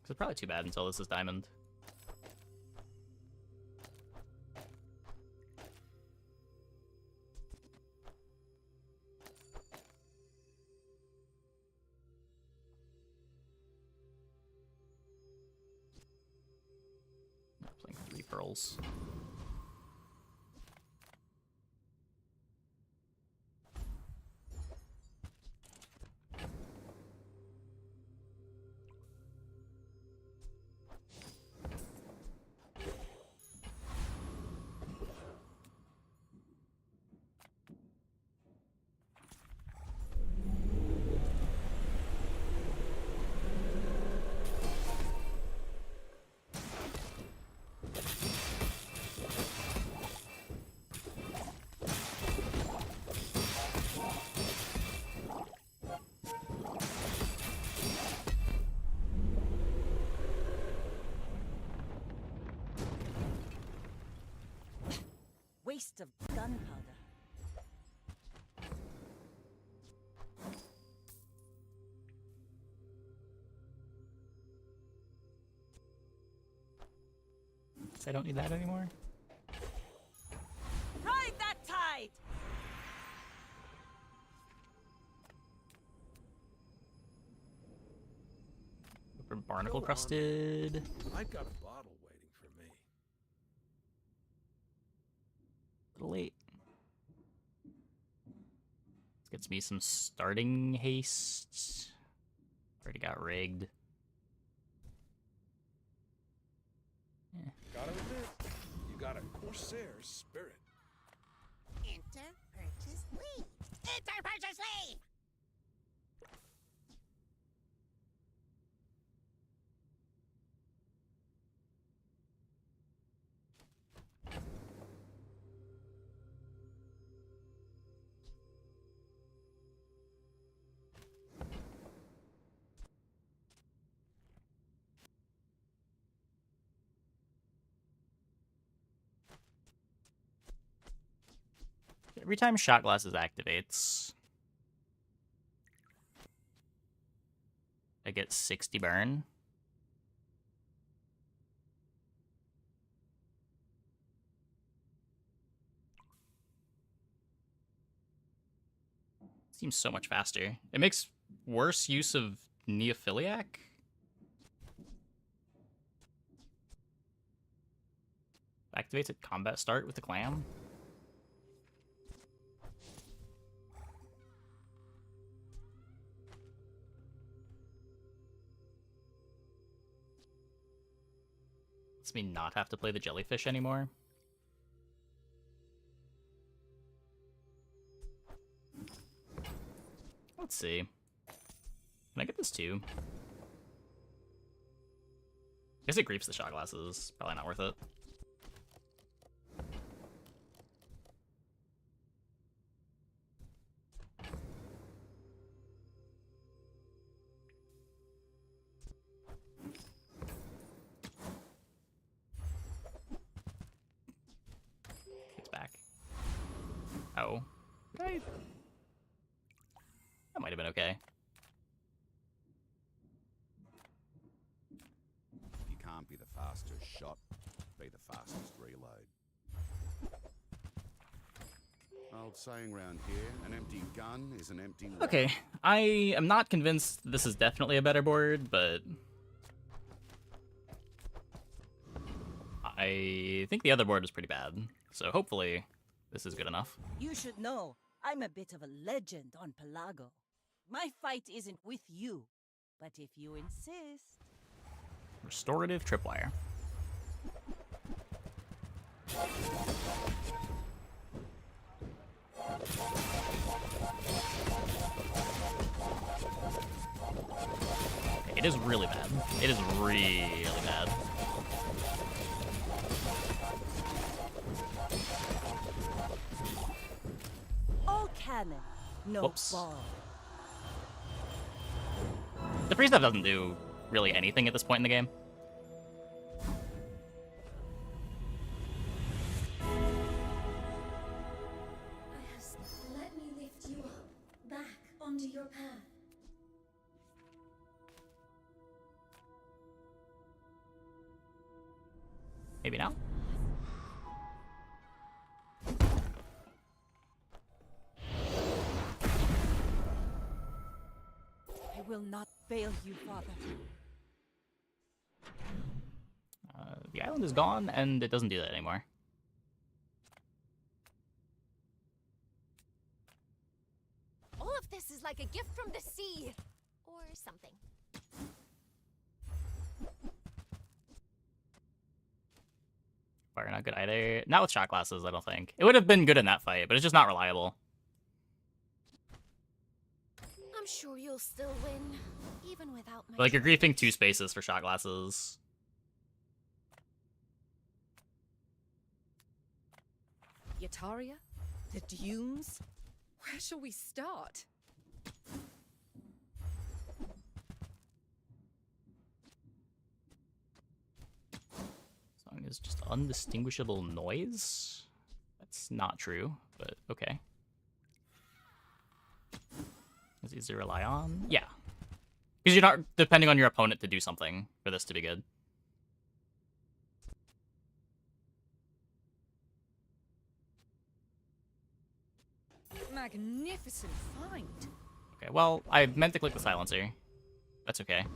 It's probably too bad until this is diamond. Playing 3 pearls. Waste of gunpowder. I don't need that anymore. Ride that tide! For barnacle crusted. I've got a bottle waiting for me. A little late. Let's get Gets me some starting haste. Already got rigged. Gotta admit, you got a Corsair spirit. Enter purchase leave. Enter purchase leave. Every time shot glasses activates, I get 60 burn. Seems so much faster. It makes worse use of Neophiliac. Activates at combat start with the clam. Lets me not have to play the jellyfish anymore. Let's see. Can I get this too? I guess it creeps the shot glasses. Probably not worth it. It's back. Oh. Right. That might have been okay. If you can't be the fastest shot, be the fastest reload. Old saying round here, an empty gun is an empty round. Okay, I am not convinced this is definitely a better board, but I think the other board was pretty bad. So hopefully this is good enough. You should know, I'm a bit of a legend on Pelago. My fight isn't with you, but if you insist... Restorative tripwire. It is really bad. It is really bad. All cannon, no Whoops. ball. The free stuff doesn't do really anything at this point in the game. Let me lift you up, back onto your path. Maybe now? I will not fail you, Father. The island is gone, and it doesn't do that anymore. All of this is like a gift from the sea. Or something. Fire not good either. Not with shot glasses, I don't think. It would have been good in that fight, but it's just not reliable. I'm sure you'll still win, even without my... Like, you're griefing 2 spaces for shot glasses. Yataria? The dunes? Where shall we start? Song is just undistinguishable noise? That's not true, but okay. Is it easy to rely on? Yeah. Because you're not depending on your opponent to do something for this to be good. Magnificent find. Okay, well, I meant to click the silencer. That's okay.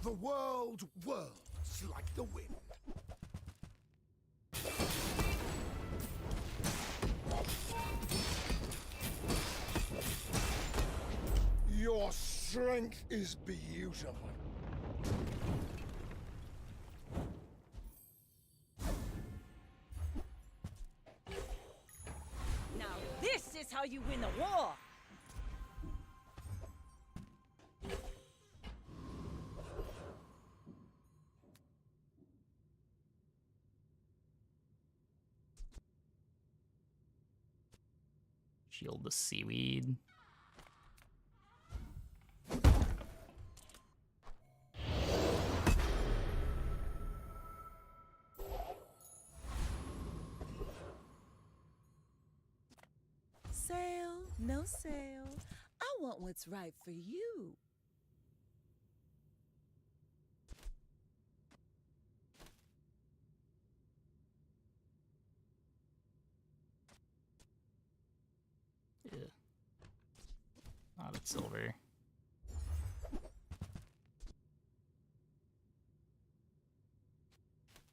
The world whirls like the wind. Your strength is beautiful. Now this is how you win a war! Shield the seaweed. Sale, no sale. I want what's right for you. Yeah. Not at silver.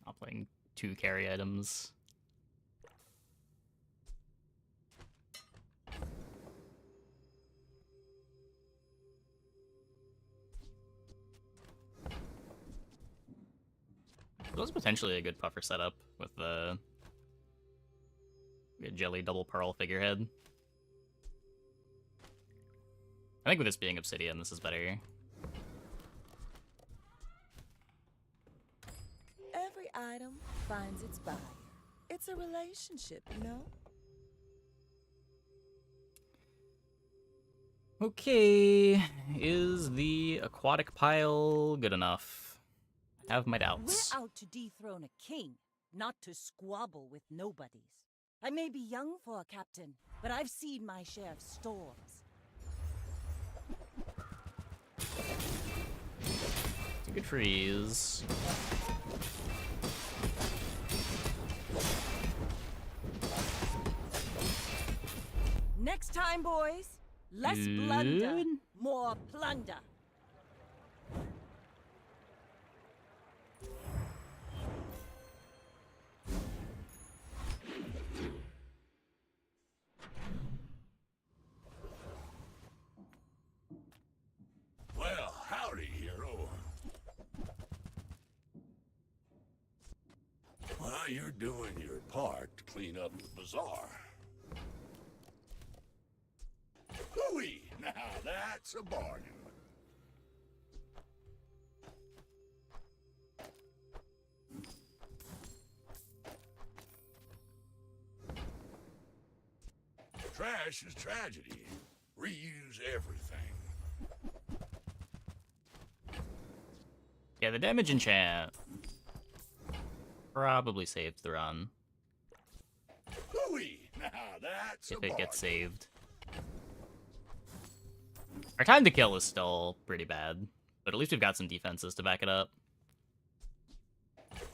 Not playing 2 carry items. It was potentially a good puffer setup with the jelly double pearl figurehead. I think with this being obsidian, this is better. Every item finds its buyer. It's a relationship, you know? Okay, is the aquatic pile good enough? I have my doubts. We're out to dethrone a king, not to squabble with nobodies. I may be young for a captain, but I've seen my share of storms. It's a good freeze. Next time, boys, less blunder, more plunder. Well, howdy, hero. Well, you're doing your part to clean up the bazaar. Hooey! Now that's a bargain. Trash is tragedy. Reuse everything. Yeah, the damage enchant probably saved the run. Hooey! Now that's If a it gets bargain. saved. Our time to kill is still pretty bad, but at least we've got some defenses to back it up.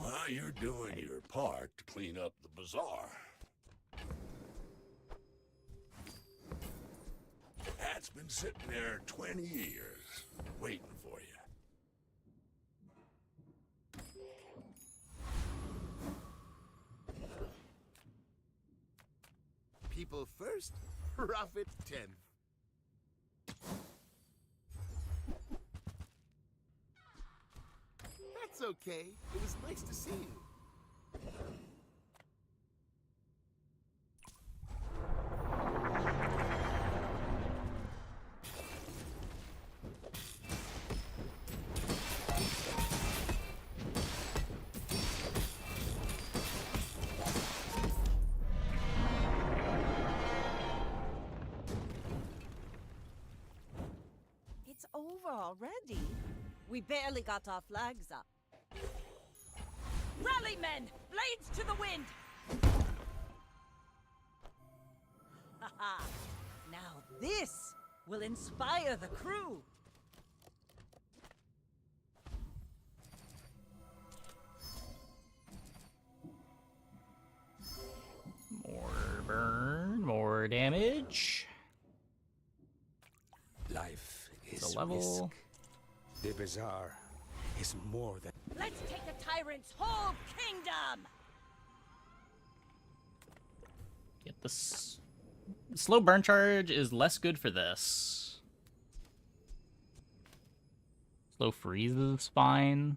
Well, you're doing your part to clean up the bazaar. That's been sitting there 20 years, waiting for you. People first, profit 10th. That's okay. It was nice to see you. It's over already. We barely got our flags up. Rally, men! Blades to the wind! Haha! Now this will inspire the crew. More burn, more damage. Life is The level. risk. The bazaar is more than... Let's take the tyrant's whole kingdom! Get this. Slow burn charge is less good for this. Slow freeze is fine.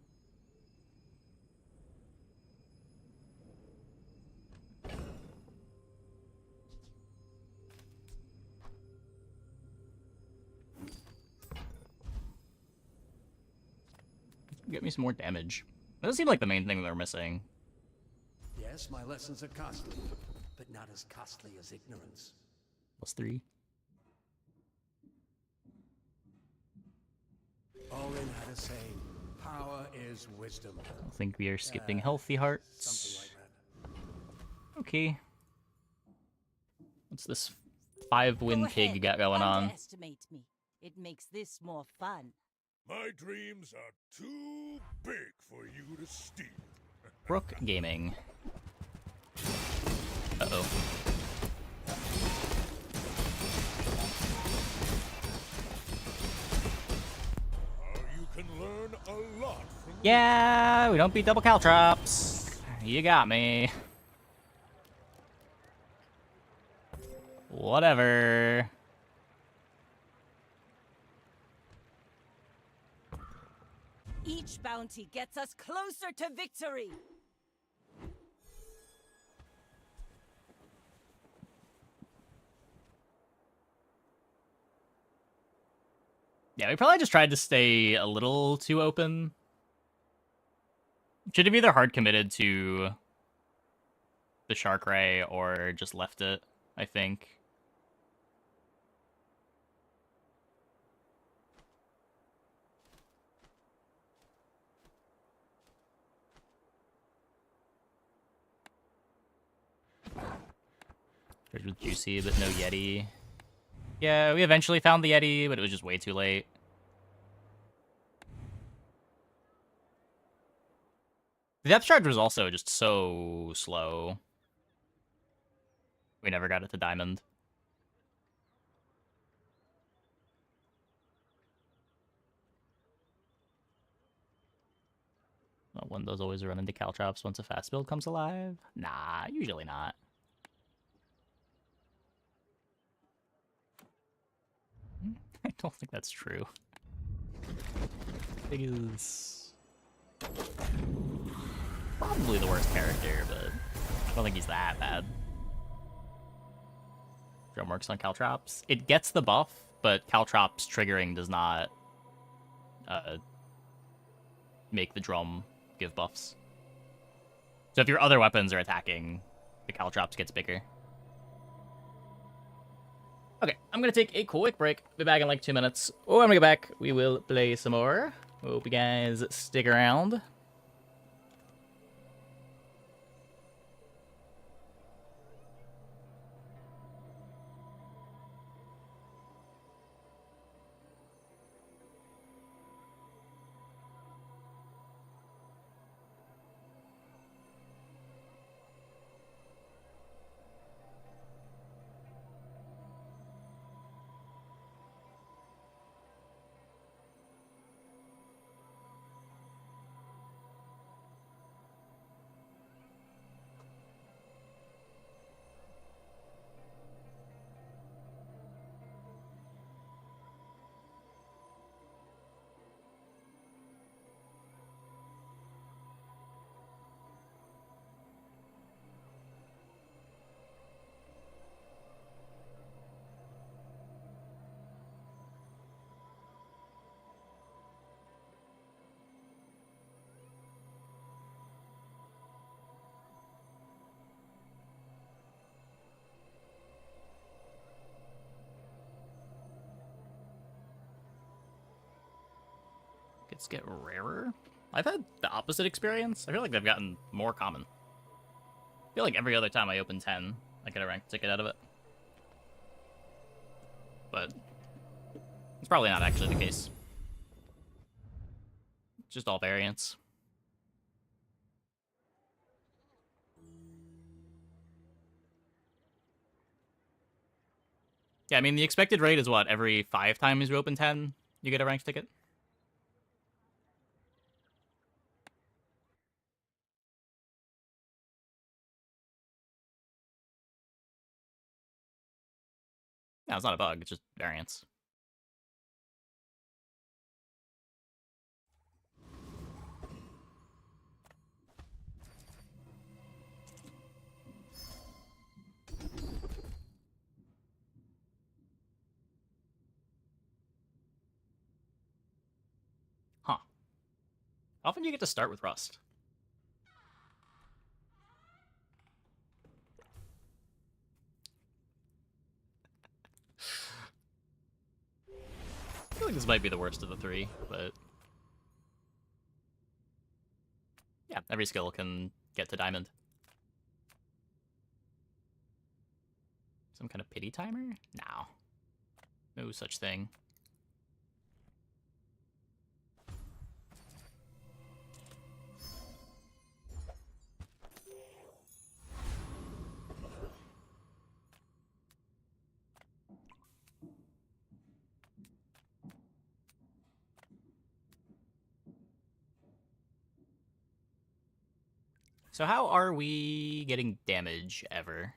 Get me some more damage. That does seem like the main thing they're missing. Yes, my lessons are costly, but not as costly as ignorance. +3. Owen had a saying, power is wisdom. I think we are skipping healthy hearts. Something like that. Okay. What's this 5-win pig you got going on? Underestimate me. It makes this more fun. My dreams are too big for you to steal. Brook Gaming. Uh-oh. You can learn a lot from Yeah, we don't beat double caltrops. You got me. Whatever. Each bounty gets us closer to victory. Yeah, we probably just tried to stay a little too open. Should have either hard committed to the Shark Ray or just left it, I think. Trade with Juicy, but no Yeti. Yeah, we eventually found the Yeti, but it was just way too late. The depth charge was also just so slow. We never got it to Diamond. One of those always run into caltrops once a fast build comes alive? Nah, usually not. I don't think that's true. Pig is probably the worst character, but I don't think he's that bad. Drum works on caltrops. It gets the buff, but caltrops triggering does not make the drum give buffs. So if your other weapons are attacking, the caltrops gets bigger. Okay, I'm gonna take a quick break. Be back in like 2 minutes. When we get back, we will play some more. Hope you guys stick around. Gets get rarer? I've had the opposite experience. I feel like they've gotten more common. I feel like every other time I open 10, I get a ranked ticket out of it. But it's probably not actually the case. It's just all variants. Yeah, I mean, the expected rate is what? Every 5 times you open 10, you get a ranked ticket? No, it's not a bug, it's just variance. How often do you get to start with Rust? I feel like this might be the worst of the three, but... yeah, every skill can get to diamond. Some kind of pity timer? No. No such thing. So how are we getting damage ever?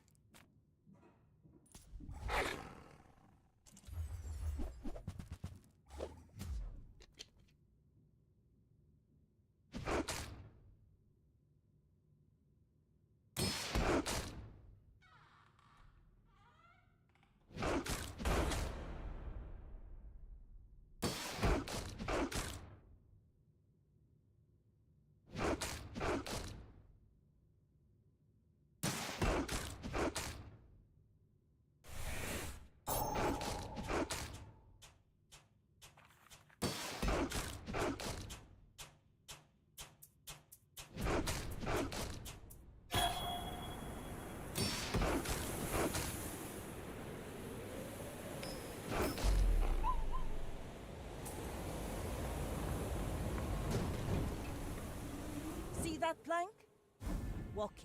See that plank? Walk it.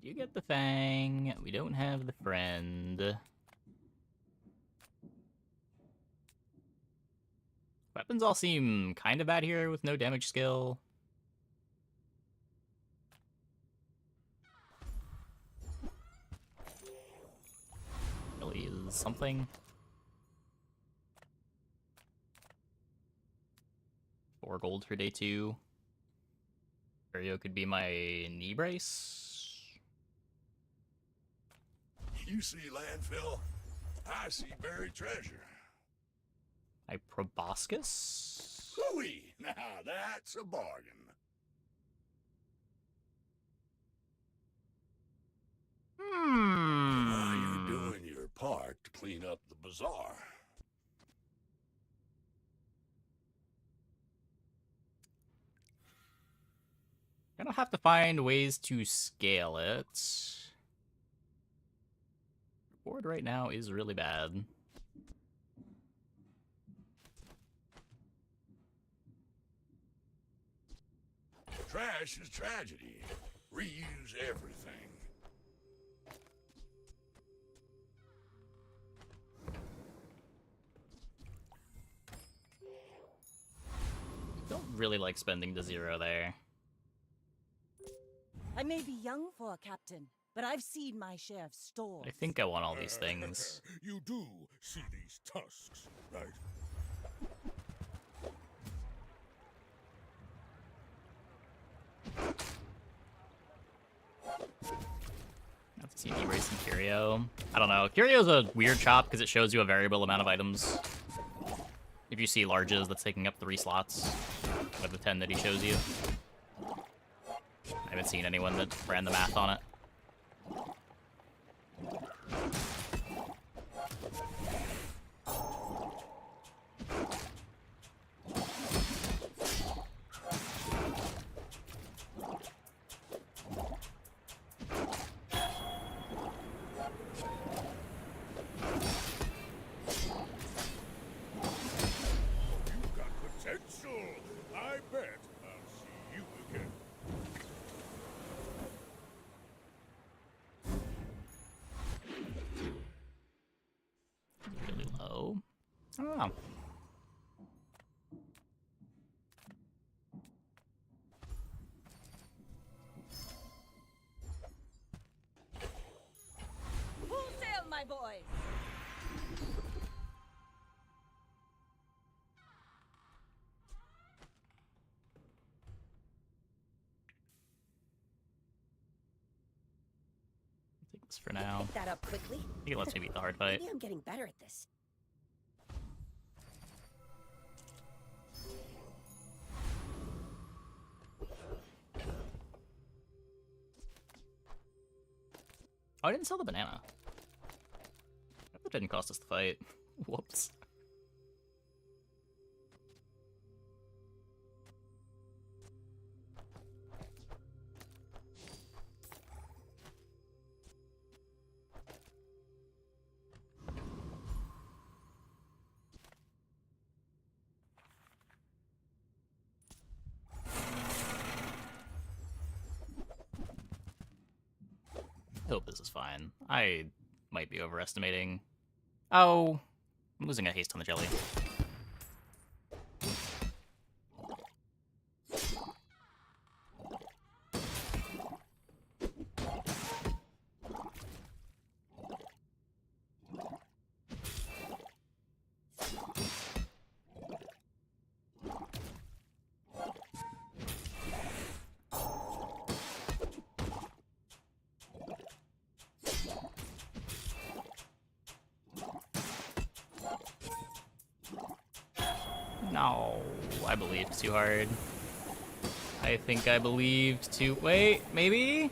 You get the Fang. We don't have the friend. Weapons all seem kind of bad here with no damage skill. Really is something. 4 gold for day 2. Curio could be my knee brace. You see landfill, I see buried treasure. My proboscis? Hooey! Now that's a bargain. You're doing your part to clean up the bazaar. Gonna have to find ways to scale it. Board right now is really bad. Trash is tragedy. Reuse everything. Don't really like spending the 0 there. I may be young for a captain, but I've seen my share of stores. I think I want all these things. You do see these tusks, right? Have to see me racing Curio. I don't know. Curio's a weird chop because it shows you a variable amount of items. If you see larges, that's taking up 3 slots out of the 10 that he shows you. I haven't seen anyone that ran the math on it. I bet I'll see you again. Really low. I don't know. Full sail, my boys! Take this for now. Pick that up quickly. I think it lets me beat the hard fight. Maybe I'm getting better at this. Oh, I didn't sell the banana. That didn't cost us the fight. Whoops. I hope this is fine. I might be overestimating. Oh, I'm losing a haste on the jelly. No, I believed too hard. I think I believed too... Wait, maybe?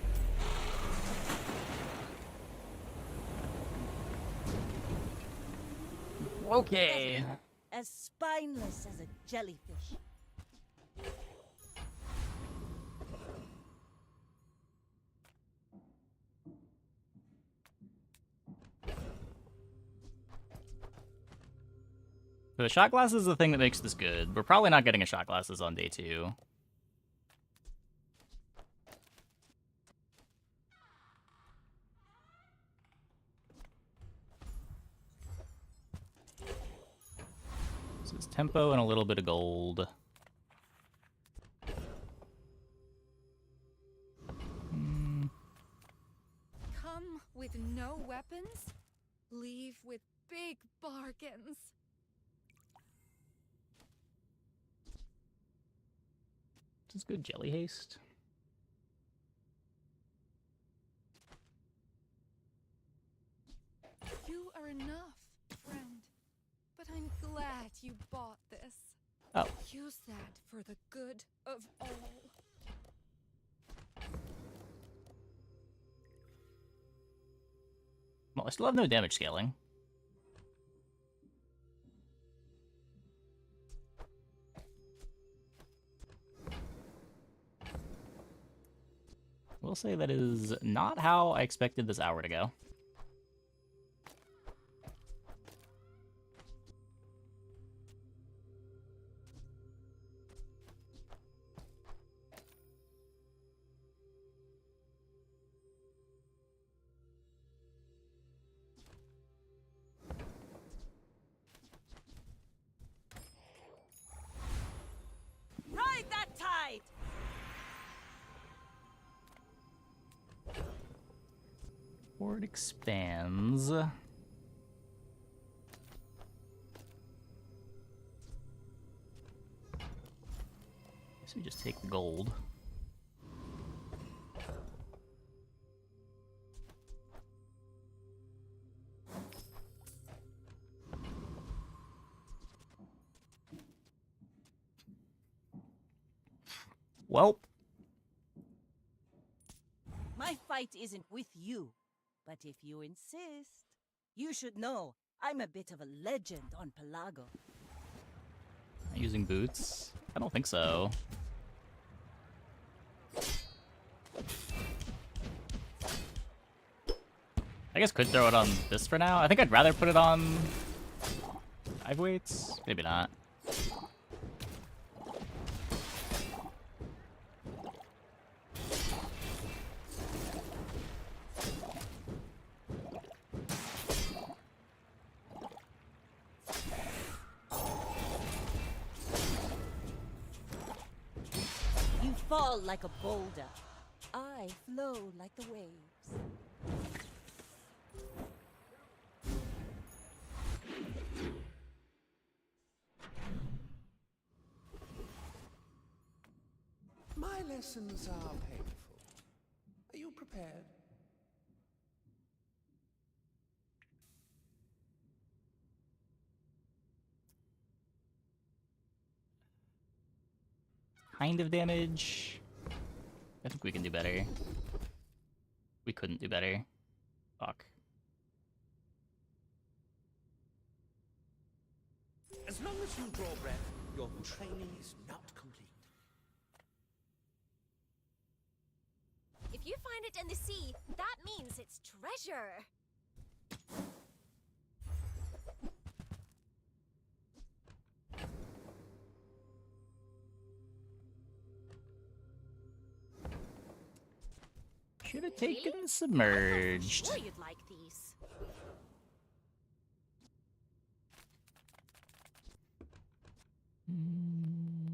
Okay. As spineless as a jellyfish. So the shot glass is the thing that makes this good. We're probably not getting a shot glasses on day 2. So it's tempo and a little bit of gold. Come with no weapons, leave with big bargains. This is good jelly haste. You are enough, friend. But I'm glad you bought this. Oh. Use that for the good of all. Well, I still have no damage scaling. We'll say that is not how I expected this hour to go. Ride that tide! Board expands. Guess we just take the gold. Well. My fight isn't with you, but if you insist, you should know I'm a bit of a legend on Pelago. Using boots? I don't think so. I guess could throw it on this for now. I think I'd rather put it on 5 weights. Maybe not. You fall like a boulder. I flow like the waves. My lessons are painful. Are you prepared? Kind of damage. I think we can do better. We couldn't do better. Fuck. As long as you draw breath, your training is not complete. If you find it in the sea, that means it's treasure. Should have taken the submerged. Sure you'd like these.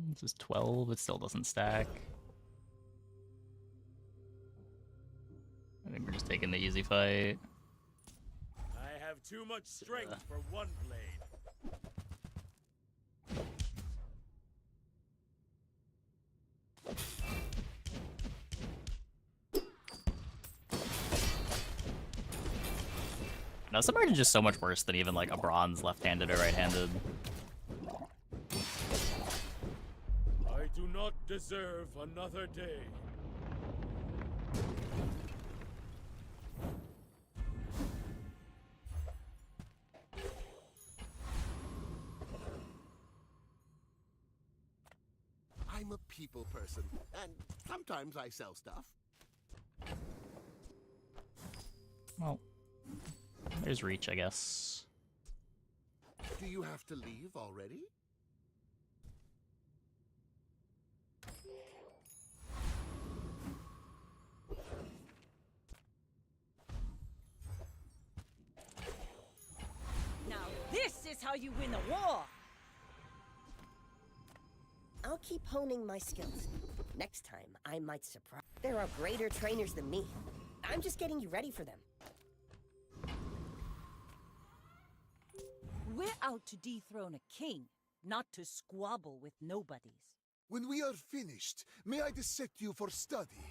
This is 12. It still doesn't stack. I think we're just taking the easy fight. I have too much strength for one blade. No, submerged is just so much worse than even like a bronze left-handed or right-handed. I do not deserve another day. I'm a people person, and sometimes I sell stuff. Well, there's reach, I guess. Do you have to leave already? Now this is how you win a war! I'll keep honing my skills. Next time, I might surprise. There are greater trainers than me. I'm just getting you ready for them. We're out to dethrone a king, not to squabble with nobodies. When we are finished, may I dissect you for study?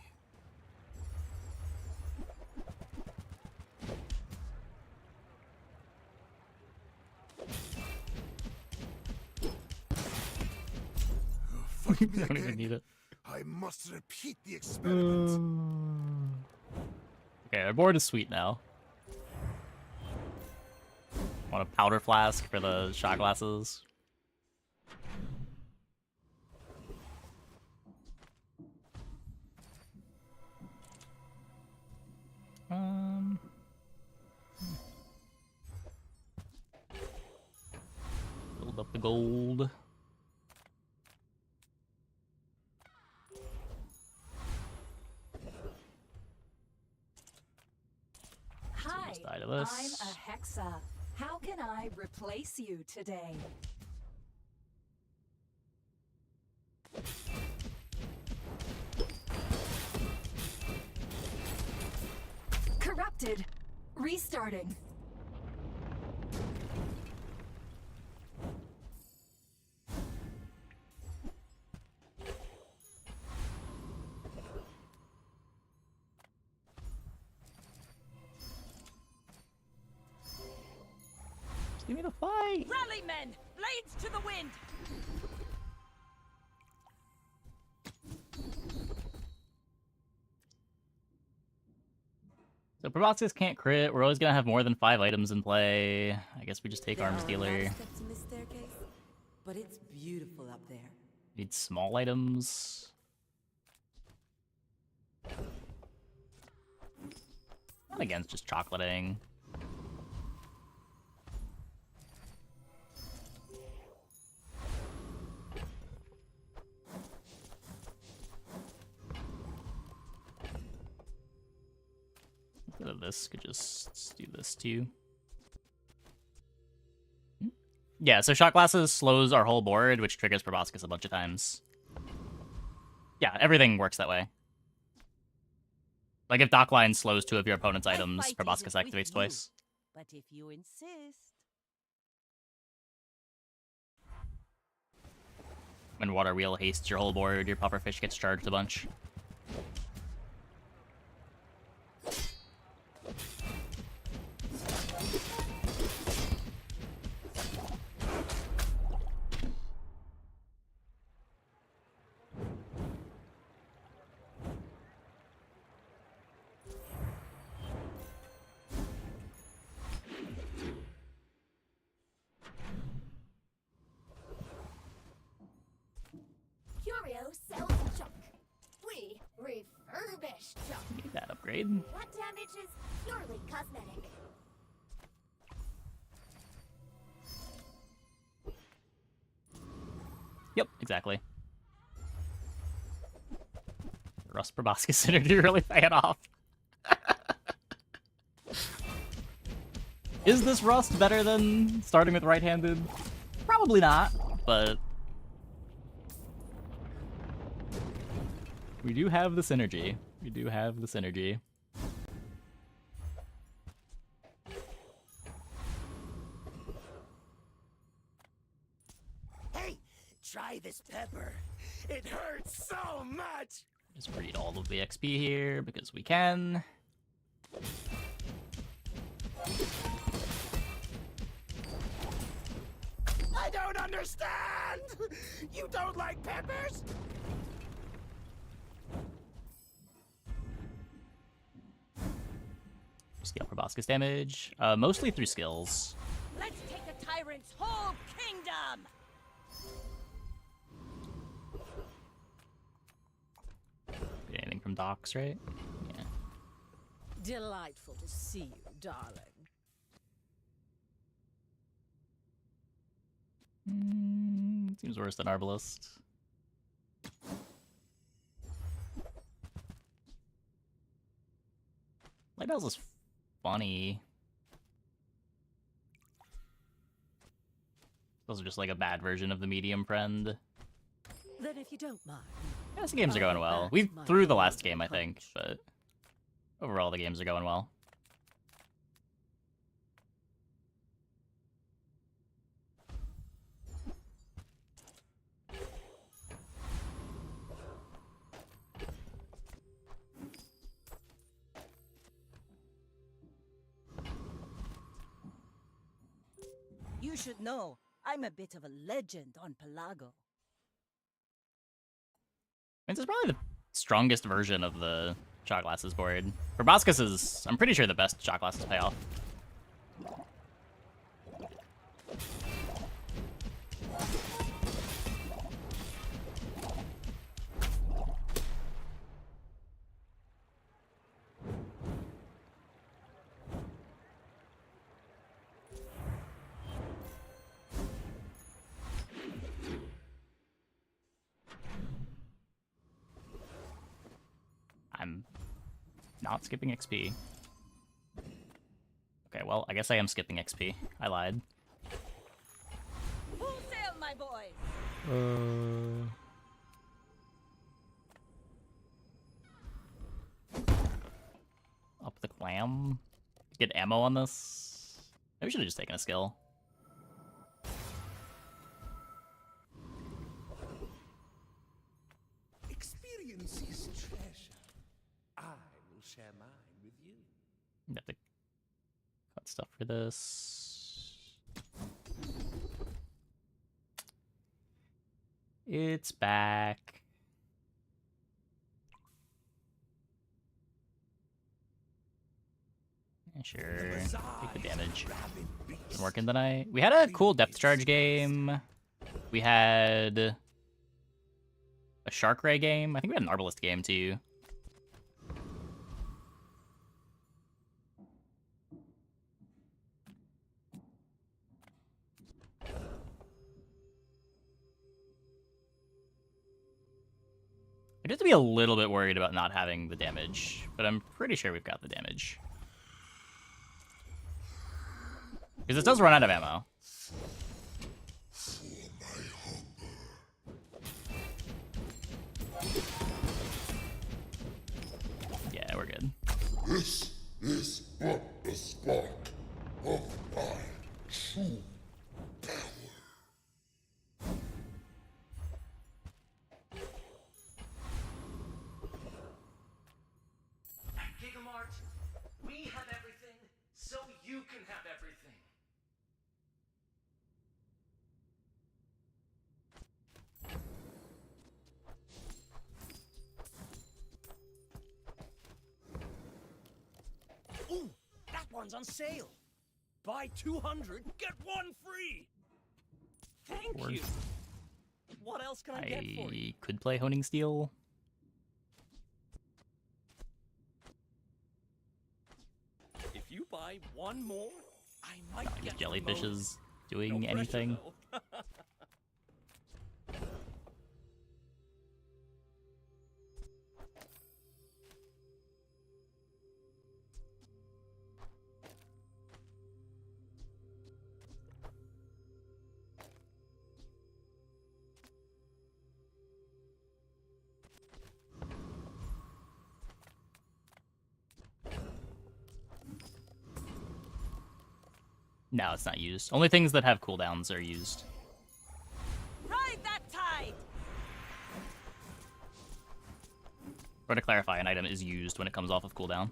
I don't even need it. I must repeat the experiment. Okay, our board is sweet now. Want a powder flask for the shot glasses? Build up the gold. Hi, Just die to I'm this. a Hexa. How can I replace you today? Corrupted. Restarting. Give me the fight! Rally, men! Blades to the wind! So Proboscis can't crit. We're always gonna have more than 5 items in play. I guess we just take There Arms are a lot of Dealer. steps in this staircase, but it's beautiful up there. Need small items. Not against just chocolating. Instead of this, could just do this too. Yeah, so shot glasses slows our whole board, which triggers Proboscis a bunch of times. Yeah, everything works that way. Like if Dockline slows 2 of your opponent's items, Proboscis activates twice. But if you insist... When Water Wheel hastes your whole board, your pufferfish gets charged a bunch. junk. Need that upgrade. That damage is purely cosmetic. Yep, exactly. Rust Proboscis synergy really paying off. Is this Rust better than starting with right-handed? Probably not, but we do have the synergy. We do have the synergy. Hey, try this pepper. It hurts so much. Just read all of the XP here because we can. I don't understand! You don't like peppers? Scale proboscis damage. Mostly through skills. Let's take a tyrant's whole kingdom! Get anything from Docs, right? Yeah. Delightful to see you, darling. Seems worse than Arbalist. Lighthouse is funny. Those are just like a bad version of the medium friend. Then if you don't mind. Yes, the games are going well. We threw the last game, I think, but overall the games are going well. You should know, I'm a bit of a legend on Pelago. This is probably the strongest version of the shot glasses board. Proboscis is, I'm pretty sure, the best shot glasses payoff. I'm not skipping XP. Okay, well, I guess I am skipping XP. I lied. Full sail, my boys! Up the clam. Get ammo on this. Maybe we should have just taken a skill. Experience is treasure. I will share mine with you. Have to cut stuff for this. It's back. Yeah, sure. Take the damage. Been working tonight. We had a cool depth charge game. We had a Shark Ray game. I think we had an Arbalist game too. I have to be a little bit worried about not having the damage, but I'm pretty sure we've got the damage. Because this does run out of ammo. Yeah, we're good. This is but the spark of my true power. At Gigamart, we have everything, so you can have everything. Ooh, that one's on sale. Buy 200, get one free. Thank you. What else can I get for you? I could play Honing Steel. try one more, I might These get jellyfishes promoted. doing No pressure, anything. though. No, it's not used. Only things that have cooldowns are used. Ride that tide! Or to clarify, an item is used when it comes off of cooldown.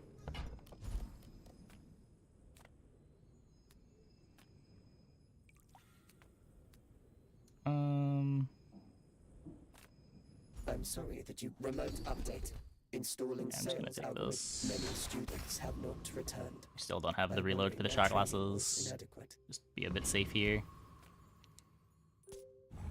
I'm sorry that you remote update. Installing I'm just gonna sales take algorithm. this. Many students have not returned. We still don't have the I reload worry for the their shot training was glasses. inadequate. Just be a bit safe here.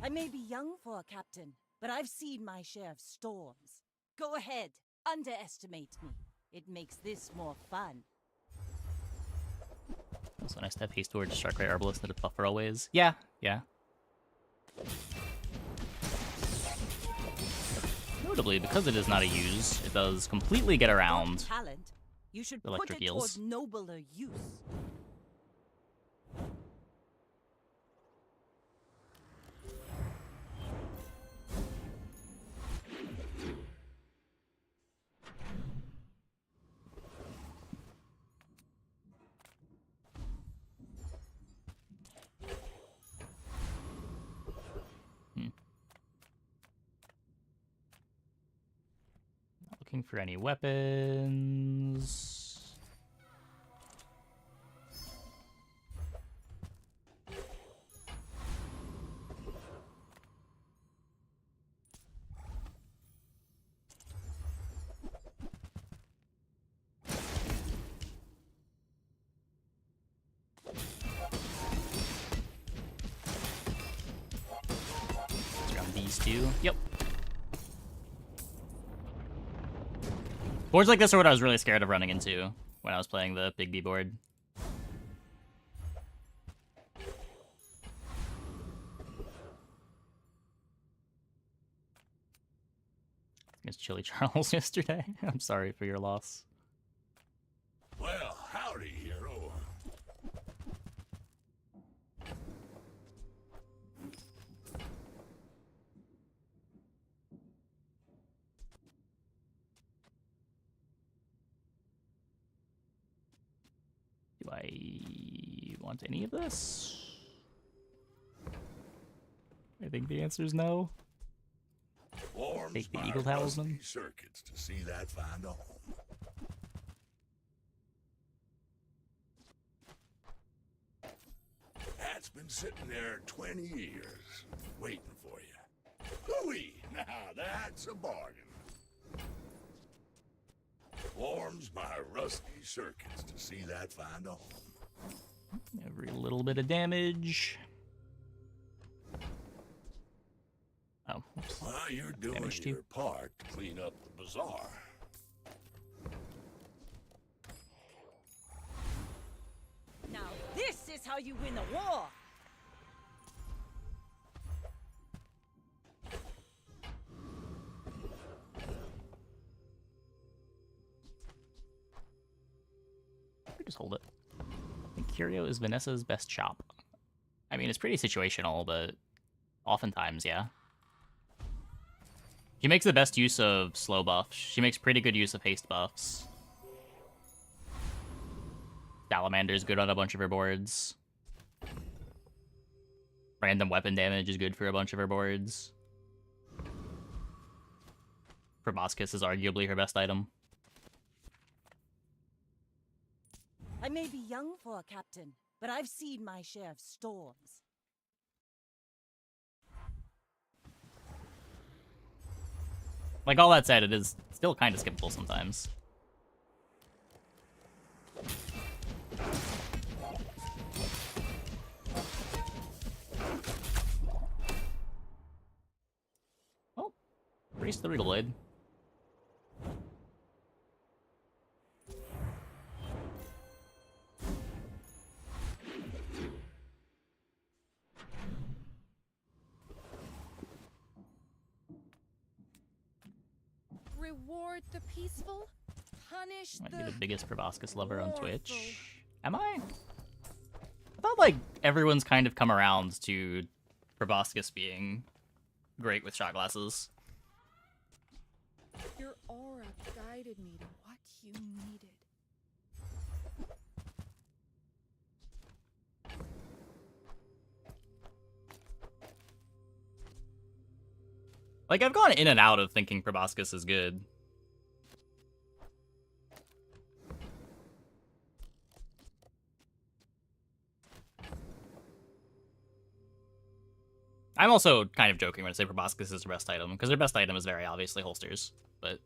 I may be young for a captain, but I've seen my share of storms. Go ahead, underestimate me. It makes this more fun. Also nice to have haste towards Sharkray Herbalist that a buffer always. Yeah, yeah. Notably, because it is not a use, it does completely get around Talent, you should put electric it toward eels. nobler use. Not looking for any weapons. Around these two. Yep. Boards like this are what I was really scared of running into when I was playing the Big B board. Against Chili Charles yesterday. I'm sorry for your loss. Well, howdy, hero. Do I want any of this? I think the answer is no. Forms Take the my Eagle Talisman. rusty circuits to see that find a home. That's been sitting there 20 years, waiting for you. Hooey! Now that's a bargain. Forms my rusty circuits to see that find a home. Every little bit of damage. Oh, oops. Well, you're doing Damage your too. part to clean up the bazaar. Now this is how you win a war! We just hold it. I think Curio is Vanessa's best shop. I mean, it's pretty situational, but oftentimes, yeah. She makes the best use of slow buffs. She makes pretty good use of haste buffs. Salamander's good on a bunch of her boards. Random weapon damage is good for a bunch of her boards. Proboscis is arguably her best item. I may be young for a captain, but I've seen my share of storms. Like, all that said, it is still kind of skippable sometimes. Oh, Priest the Regal Blade. Reward the peaceful, punish Might the be the biggest proboscis lover on warful. Twitch. Am I? I thought, like, everyone's kind of come around to proboscis being great with shot glasses. Your aura guided me to what you needed. Like, I've gone in and out of thinking proboscis is good. I'm also kind of joking when I say proboscis is their best item, because their best item is very obviously holsters, but...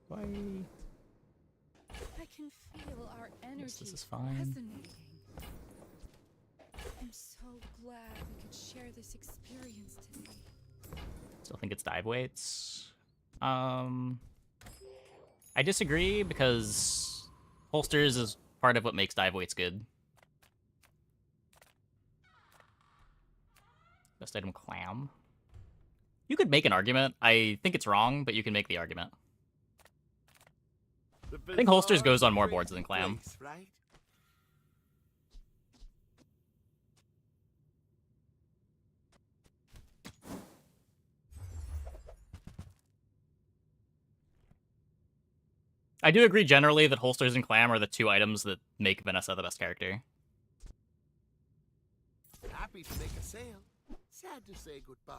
Why? I can feel our energy This is fine. resonating. I'm so glad we could share this experience today. Still think it's dive weights. I disagree because holsters is part of what makes dive weights good. Best item clam. You could make an argument. I think it's wrong, but you can make the argument. I think holsters goes on more boards than clam. Place, right? I do agree generally that holsters and clam are the two items that make Vanessa the best character. Happy to make a sale. Sad to say goodbye.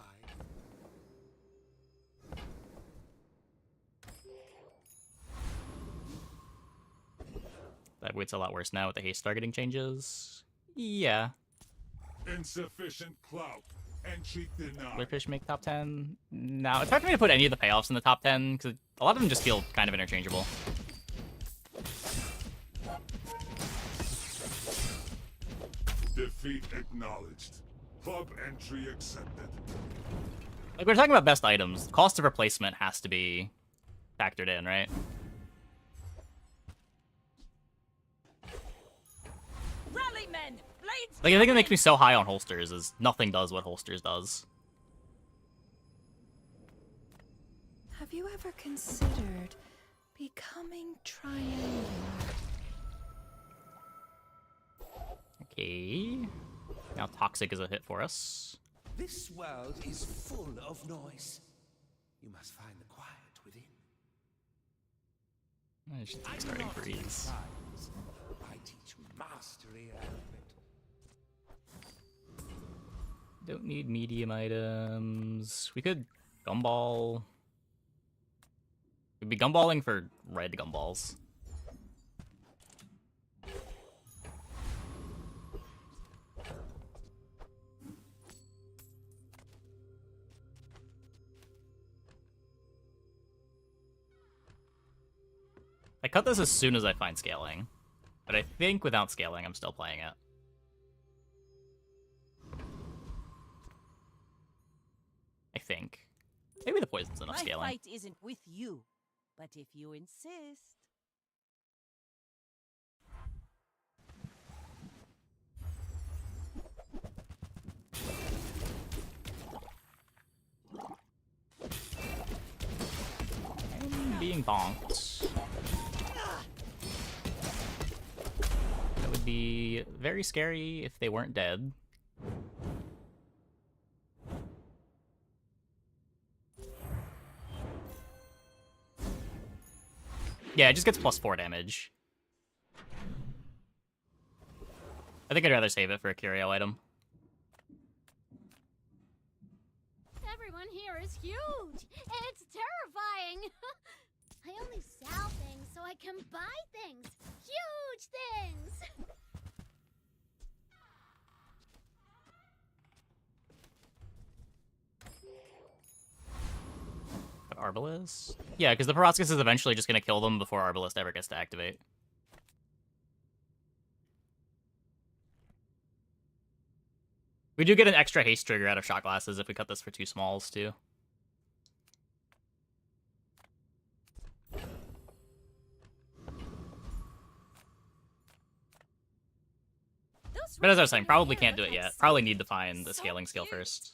That weight's a lot worse now with the haste targeting changes. Yeah. Insufficient clout. Entry denied. Liftfish make top 10? No, it's hard for me to put any of the payoffs in the top 10, because a lot of them just feel kind of interchangeable. Defeat acknowledged. Club entry accepted. Like, we're talking about best items. Cost of replacement has to be factored in, right? Rally men! Blades! Like, the thing that makes me so high on holsters is nothing does what holsters does. Have you ever considered becoming triangular? Okay. Now Toxic is a hit for us. This world is full of noise. You must find the quiet within. I should take starting freeze. I teach mastery out of it. Don't need medium items. We could gumball. We'd be gumballing for red gumballs. I cut this as soon as I find scaling, but I think without scaling, I'm still playing it. I think. Maybe the poison's enough My scaling. fight isn't with you, but if you insist. I'm being bonked. That would be very scary if they weren't dead. Yeah, it just gets +4 damage. I think I'd rather save it for a curio item. Everyone here is huge. It's terrifying. I only sell things so I can buy things. Huge things. But Arbalest? Yeah, because the Proboscis is eventually just going to kill them before Arbalest ever gets to activate. We do get an extra haste trigger out of shot glasses if we cut this for 2 smalls, too. Those But as I was saying, probably can't do it yet. Probably need to find the scaling skill first.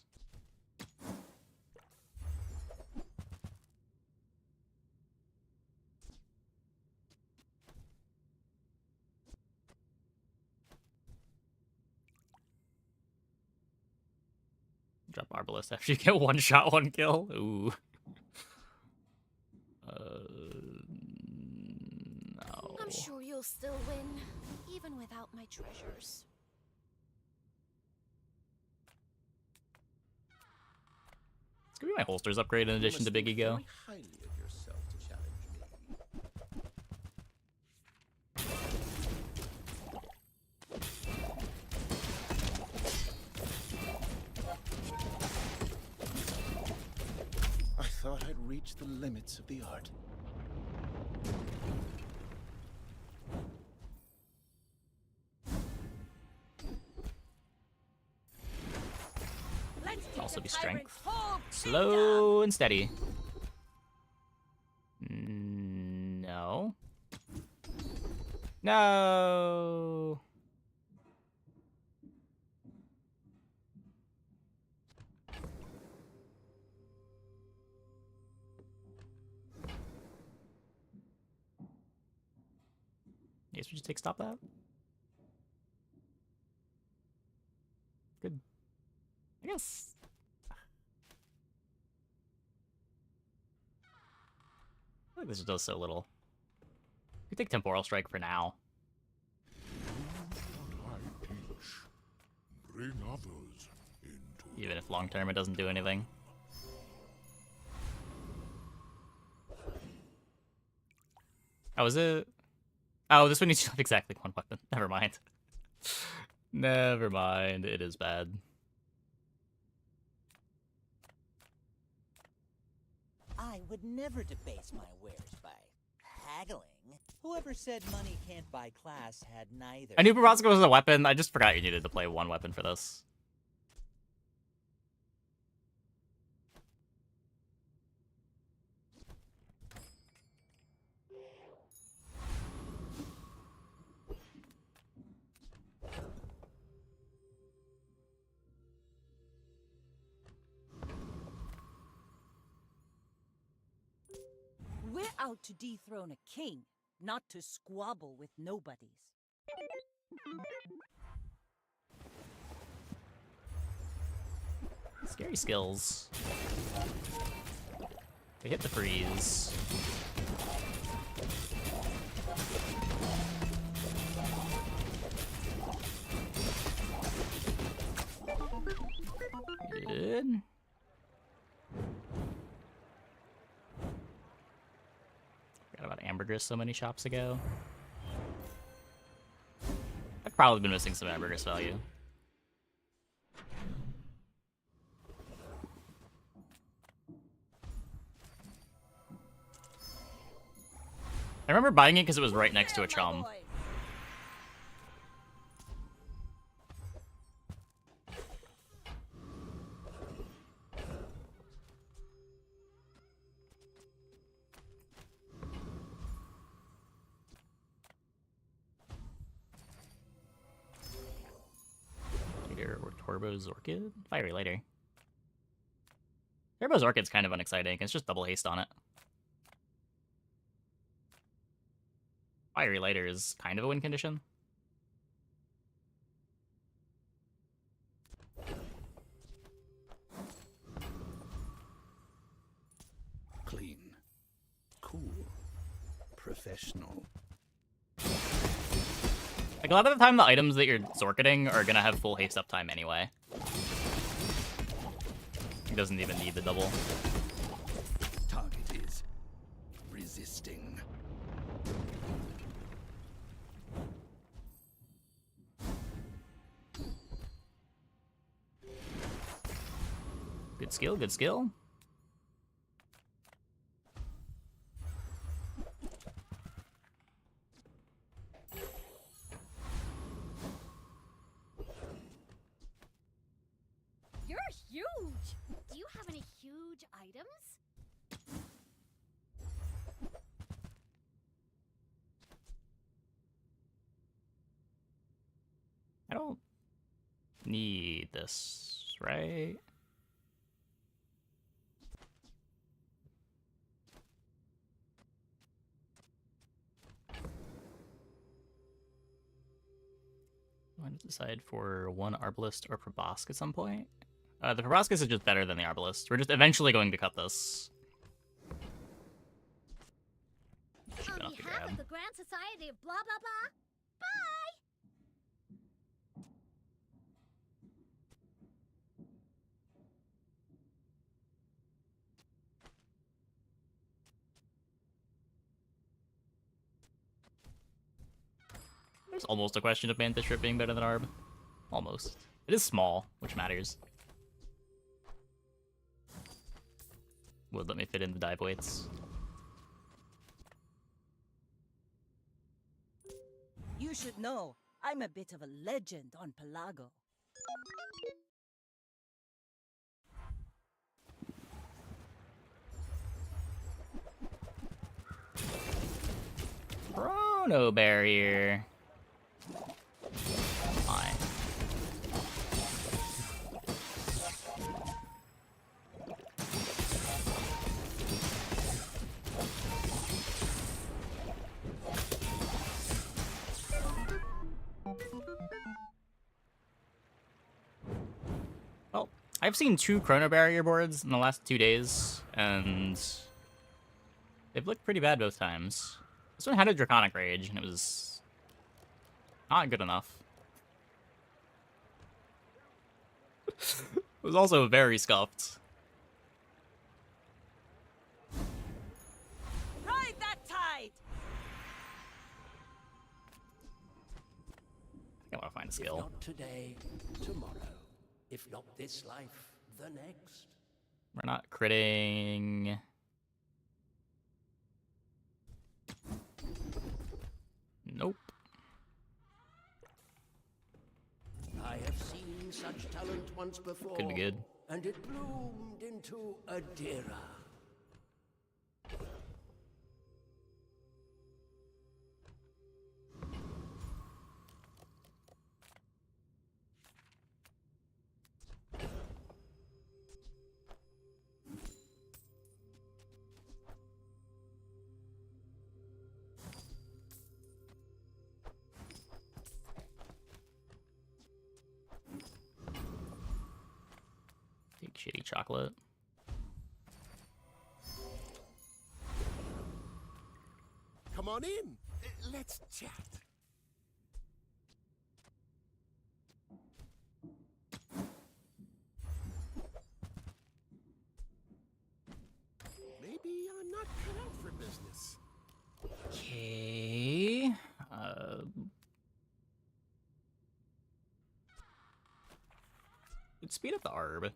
Drop Arbalest after you get one shot, one kill. Ooh. No. I'm sure you'll still win, even without my treasures. It's gonna be my holsters upgrade in addition to Big Ego. Highly of yourself to challenge me. I thought I'd reached the limits of the art. Also be strength. Slow and steady. No. No. I guess we just take stop that. Good. I guess. I feel like this does so little. We take Temporal Strike for now. Bring others into Even if long term it doesn't do anything. Oh, is it? Oh, this one needs to have exactly one weapon. Never mind. Never mind. It is bad. I would never debase my wares by haggling. Whoever said money can't buy class had neither. I knew Bravazco was a weapon. I just forgot you needed to play one weapon for this. We're out to dethrone a king, not to squabble with nobodies. Scary skills. They hit the freeze. Good. Forgot about Ambergris so many shops ago. I've probably been missing some Ambergris value. I remember buying it because it was right next to a chum. Later or Torbo's Orchid? Fiery later. Torbo's Orchid's kind of unexciting. It's just double haste on it. Fiery later is kind of a win condition. Clean, cool, professional. Like, a lot of the time, the items that you're Zorketing are gonna have full haste uptime anyway. It doesn't even need the double. Target is resisting. Good skill, good skill. You're huge! Do you have any huge items? I don't need this, right? I want to decide for one Arbalist or Proboscis at some point. The Proboscis is just better than the Arbalist. We're just eventually going to cut this. On behalf of the Grand Society of blah blah blah, bye! There's almost a question of Mantis Shrimp being better than Arb. Almost. It is small, which matters. Would let me fit in the dive weights. You should know, I'm a bit of a legend on Pelago. Chrono Barrier. Fine. Well, I've seen 2 Chrono Barrier boards in the last 2 days, and they've looked pretty bad both times. This one had a Draconic Rage, and it was not good enough. It was also very scuffed. Ride that tide! I want to find a If skill. not today, tomorrow. If not this life, the next. We're not critting. Nope. I have seen such talent once before. Could be good. And it bloomed into Adira. Take shitty chocolate. Come on in. Let's chat. Maybe I'm not cut out for business. Okay. Let's speed up the Arb.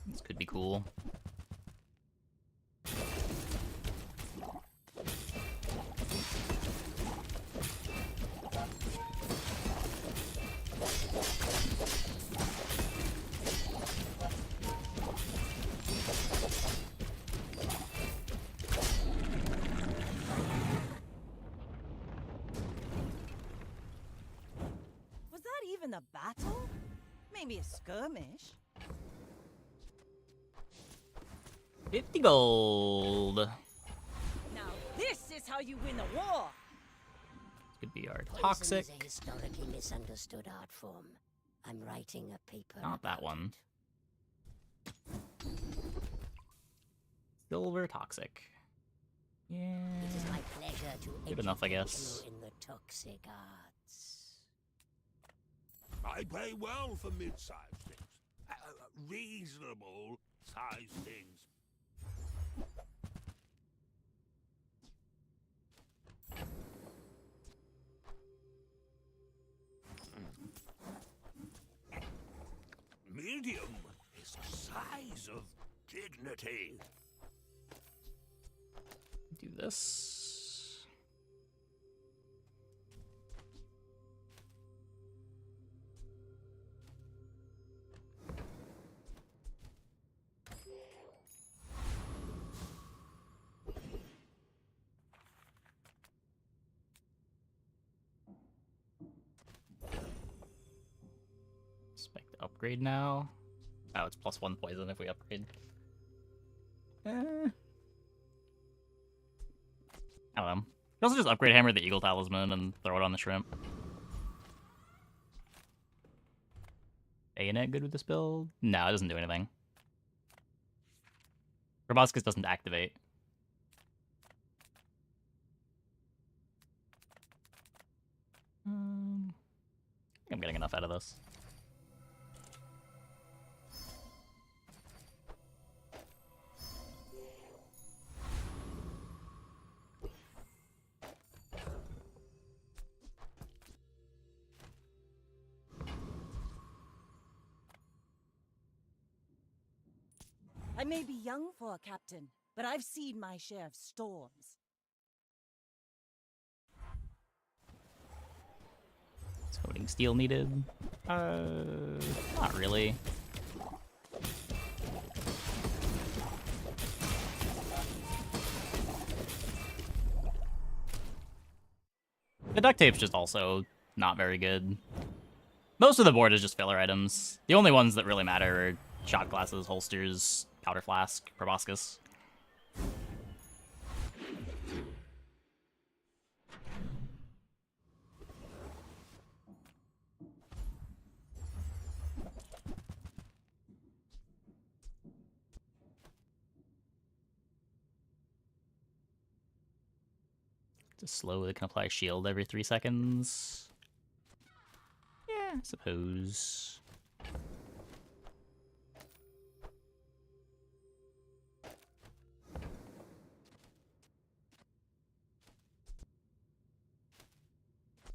This could be cool. Was that even a battle? Maybe a skirmish. 50 gold. Now this is how you win a war! Could be our Poison toxic. is a historically misunderstood art form. I'm writing a paper. Not that one. Silver toxic. Yeah. It is my pleasure to Good enough, I educate guess. you in the toxic arts. I pay well for mid-sized things. Reasonable sized things. Medium is a size of dignity. Do this. upgrade now? Oh, it's +1 poison if we upgrade. I don't know. You also just upgrade Hammer the Eagle Talisman and throw it on the shrimp. Bayonet good with this build? No, it doesn't do anything. Proboscis doesn't activate. I think I'm getting enough out of this. I may be young for a captain, but I've seen my share of storms. Toting steel needed? Not really. The duct tape's just also not very good. Most of the board is just filler items. The only ones that really matter are shot glasses, holsters, powder flask, proboscis. Just slowly can apply shield every 3 seconds. Yeah, I suppose.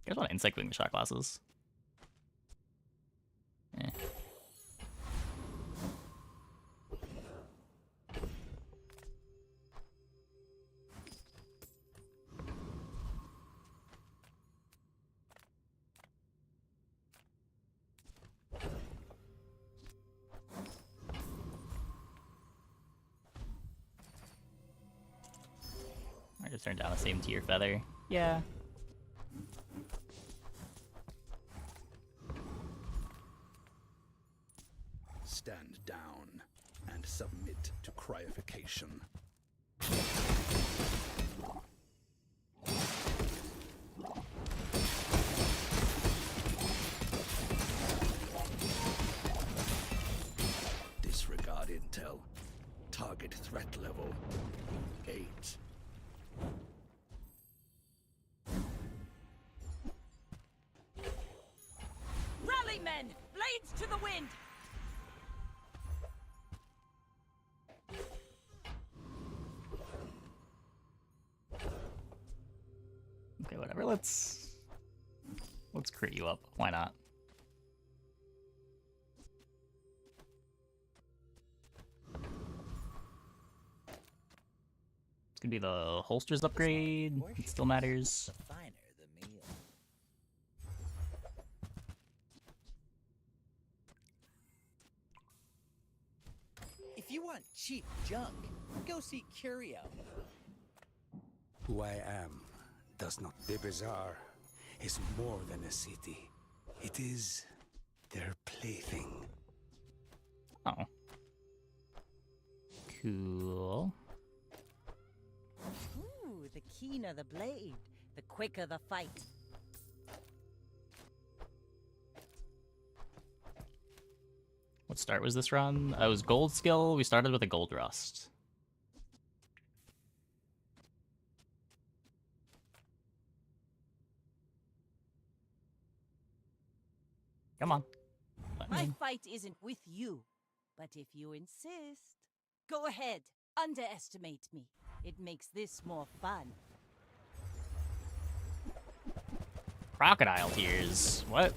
You guys want insect wing shot glasses? Eh. I just turned down the same tier feather. Yeah. Stand down and submit to cryification. Disregard intel. Target threat level 8. Rally, men! Blades to the wind! Okay, whatever. Let's crit you up. Why not? It's gonna be the holsters upgrade. It still matters. The finer the meal. If you want cheap junk, go see Curio. Who I am does not. The bazaar is more than a city. It is their plaything. Oh. Cool. Ooh, the keener the blade, the quicker the fight. What start was this run? It was gold skill. We started with a gold rust. Come on. My fight isn't with you, but if you insist, go ahead, underestimate me. It makes this more fun. Crocodile tears. What?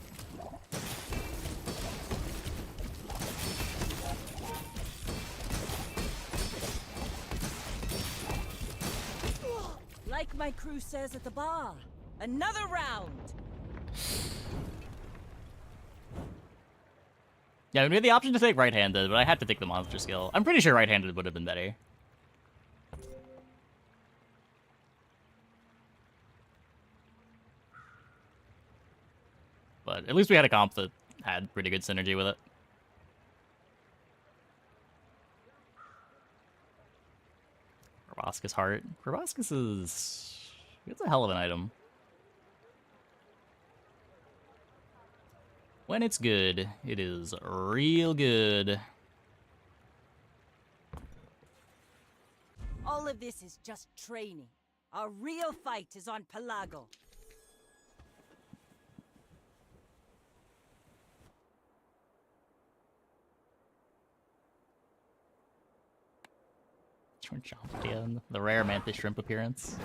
Like my crew says at the bar, another round. Yeah, we had the option to take right-handed, but I had to take the monster skill. I'm pretty sure right-handed would have been better. But at least we had a comp that had pretty good synergy with it. proboscis heart. Proboscis is... it's a hell of an item. When it's good, it is real good. All of this is just training. Our real fight is on Pelago. Shrimp again. The rare mantis shrimp appearance.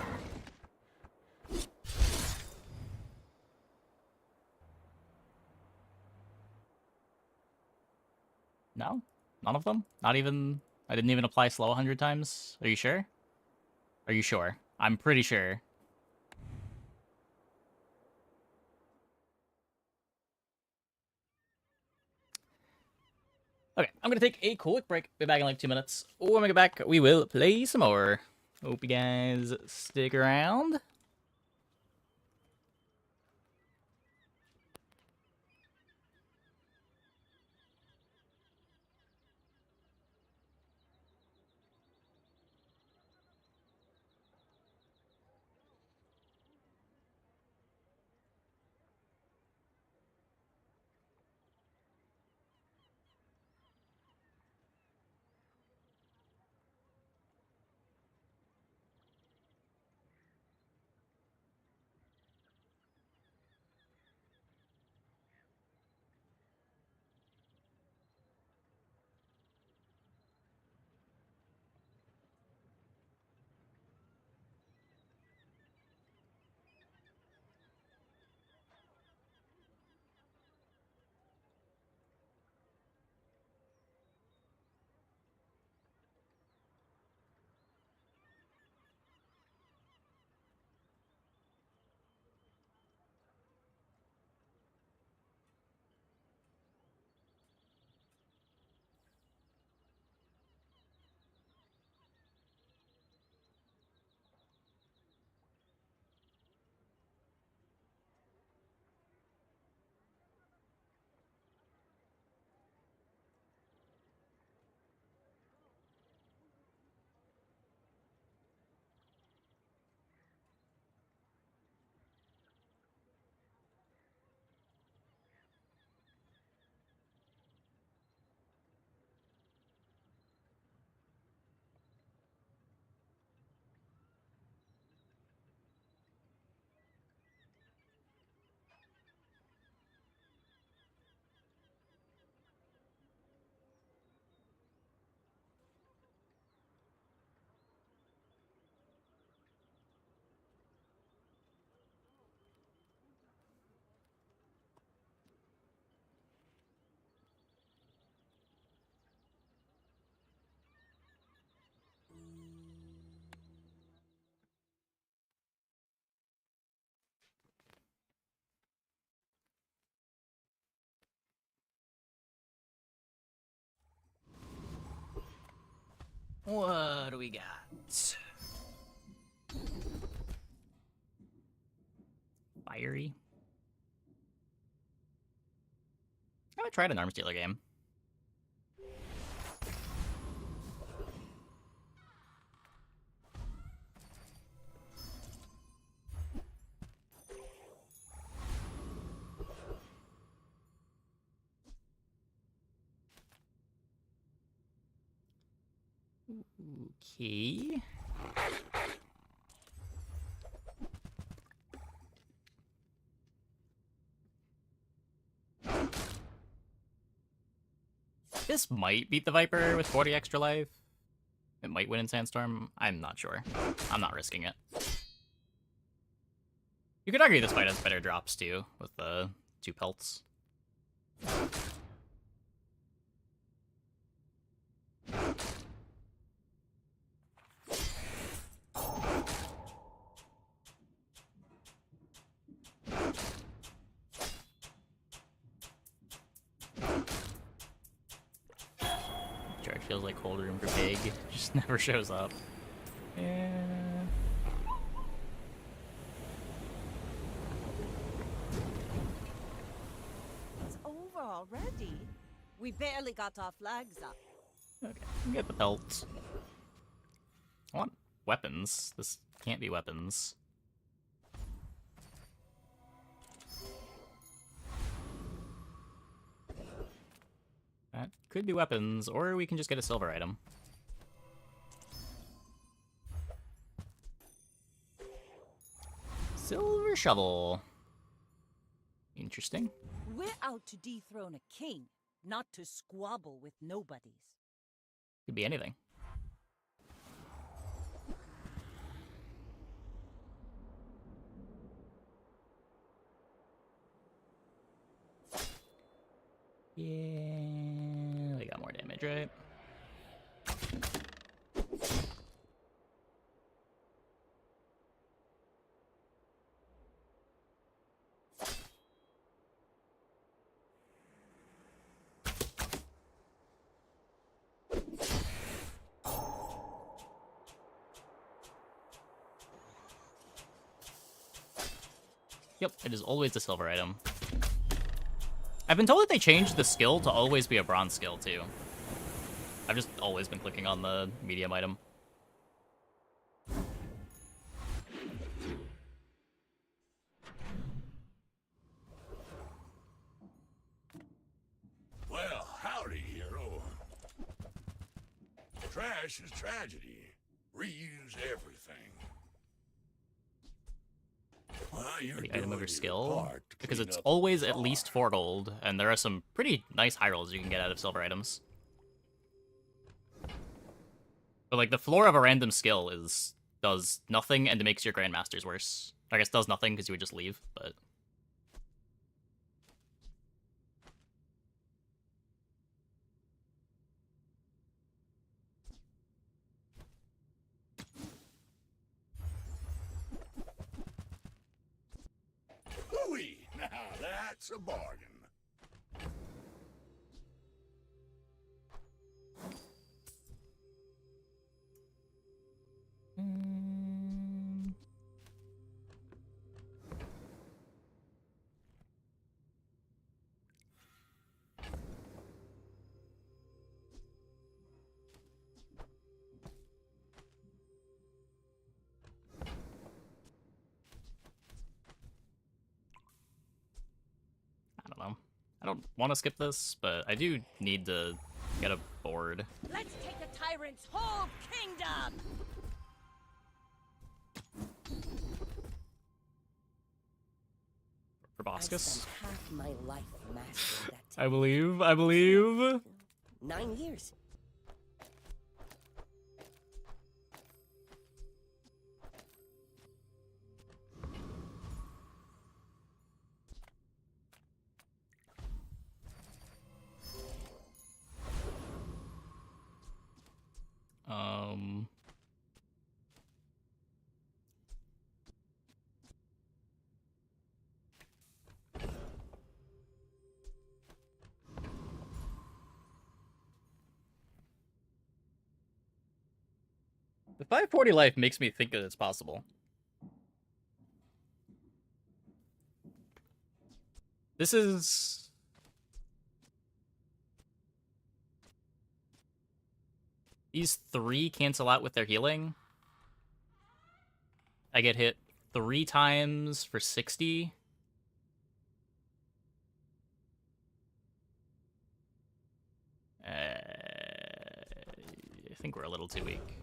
No? None of them? Not even... I didn't even apply slow 100 times? Are you sure? Are you sure? I'm pretty sure. Okay, I'm gonna take a quick break. Be back in like 2 minutes. When we get back, we will play some more. Hope you guys stick around. What do we got? Fiery. I haven't tried an Arms Dealer game. Okay. This might beat the Viper with 40 extra life. It might win in Sandstorm. I'm not sure. I'm not risking it. You could argue this fight has better drops too, with the 2 pelts. Charge feels like cold room for Pig. Just never shows up. Yeah. It's over already. We barely got our flags up. Okay, get the pelts. What? weapons. This can't be weapons. That could be weapons, or we can just get a silver item. Silver shovel. Interesting. We're out to dethrone a king, not to squabble with nobodies. Could be anything. Yeah, they got more damage, right? Yep, it is always the silver item. I've been told that they changed the skill to always be a bronze skill, too. I've just always been clicking on the medium item. Well, howdy, hero. Trash is tragedy. Reuse everything. Well, you're The item of your skill, part to because clean it's up always at least 4 gold, and there are some pretty nice high rolls you can get out of silver items. But like the floor of a random skill does nothing and it makes your grandmasters worse. I guess does nothing because you would just leave, but Ooh-wee, now that's a bargain. I don't know. I don't want to skip this, but I do need to get a board. Let's take the tyrant's whole kingdom! Proboscis. Half my life mastering that. I believe. 9 years. The 540 life makes me think that it's possible. This is... These 3 cancel out with their healing. I get hit 3 times for 60. I think we're a little too weak.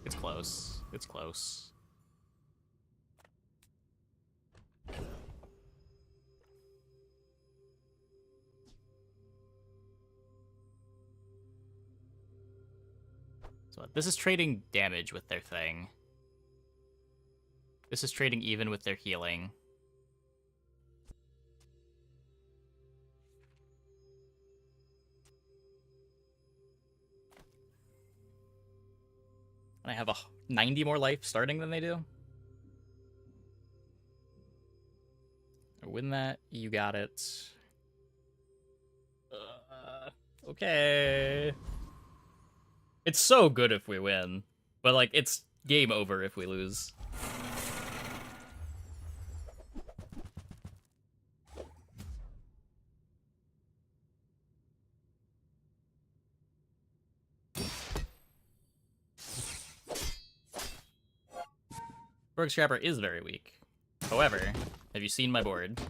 It's close. It's close. So this is trading damage with their thing. This is trading even with their healing. And I have a 90 more life starting than they do. I win that. You got it. Okay. It's so good if we win, but like it's game over if we lose. Rogue Scrapper is very weak. However, have you seen my board?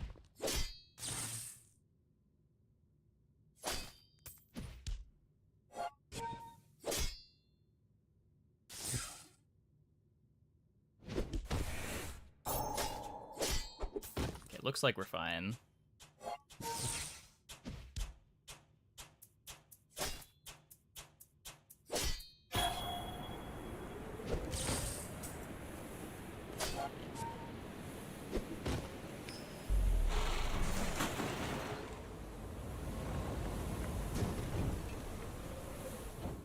It looks like we're fine.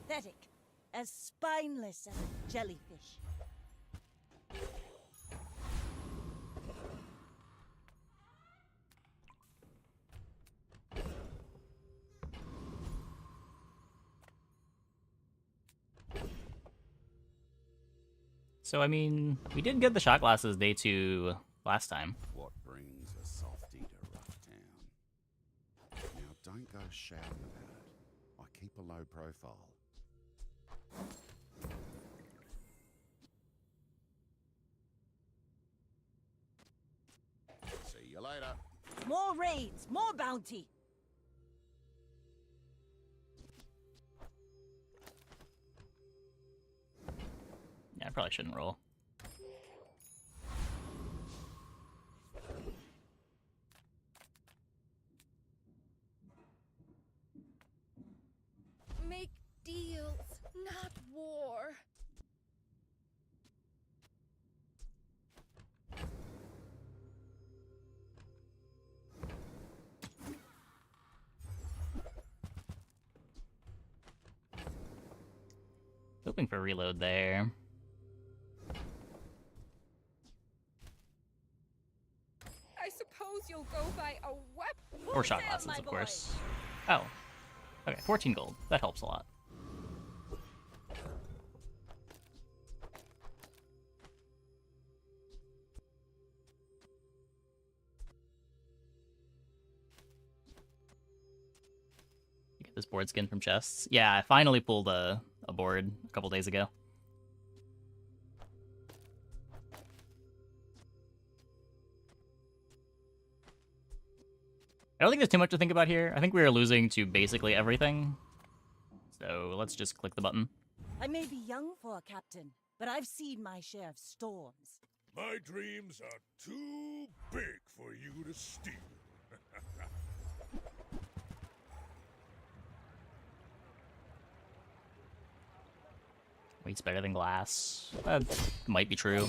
Pathetic. As spineless as a jellyfish. So, I mean, we did get the shot glasses day 2 last time. What brings a softie to Rough Town? Now, don't go shouting about it. I keep a low profile. See you later. More raids, more bounty. Yeah, I probably shouldn't roll. Make deals, not war. Hoping for reload there. I suppose you'll go by a weapon. Or shot glasses, of course. Oh. Okay, 14 gold. That helps a lot. You get this board skin from chests. Yeah, I finally pulled a board a couple days ago. I don't think there's too much to think about here. I think we are losing to basically everything. So let's just click the button. I may be young for a captain, but I've seen my share of storms. My dreams are too big for you to steal. Weight's better than glass. That might be true.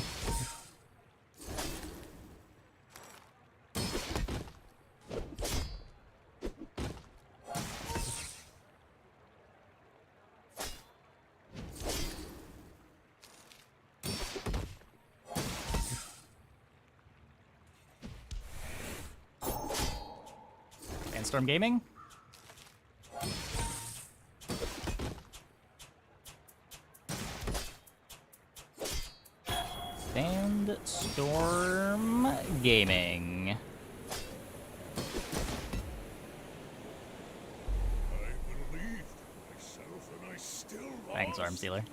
Sandstorm Gaming? Sandstorm Gaming. Thanks, Arm Sealer.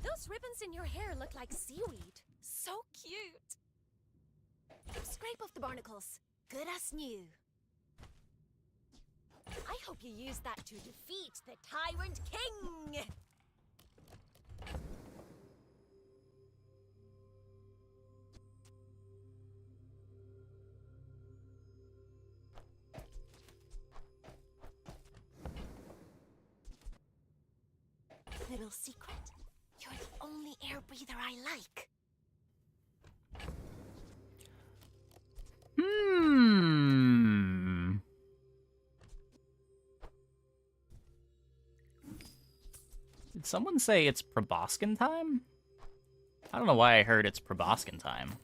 Those ribbons in your hair look like seaweed. So cute. Scrape off the barnacles. Good as new. I hope you use that to defeat the Tyrant King! Little secret. You're the only air breather I like. Did someone say it's Proboskin time? I don't know why I heard it's Proboskin time.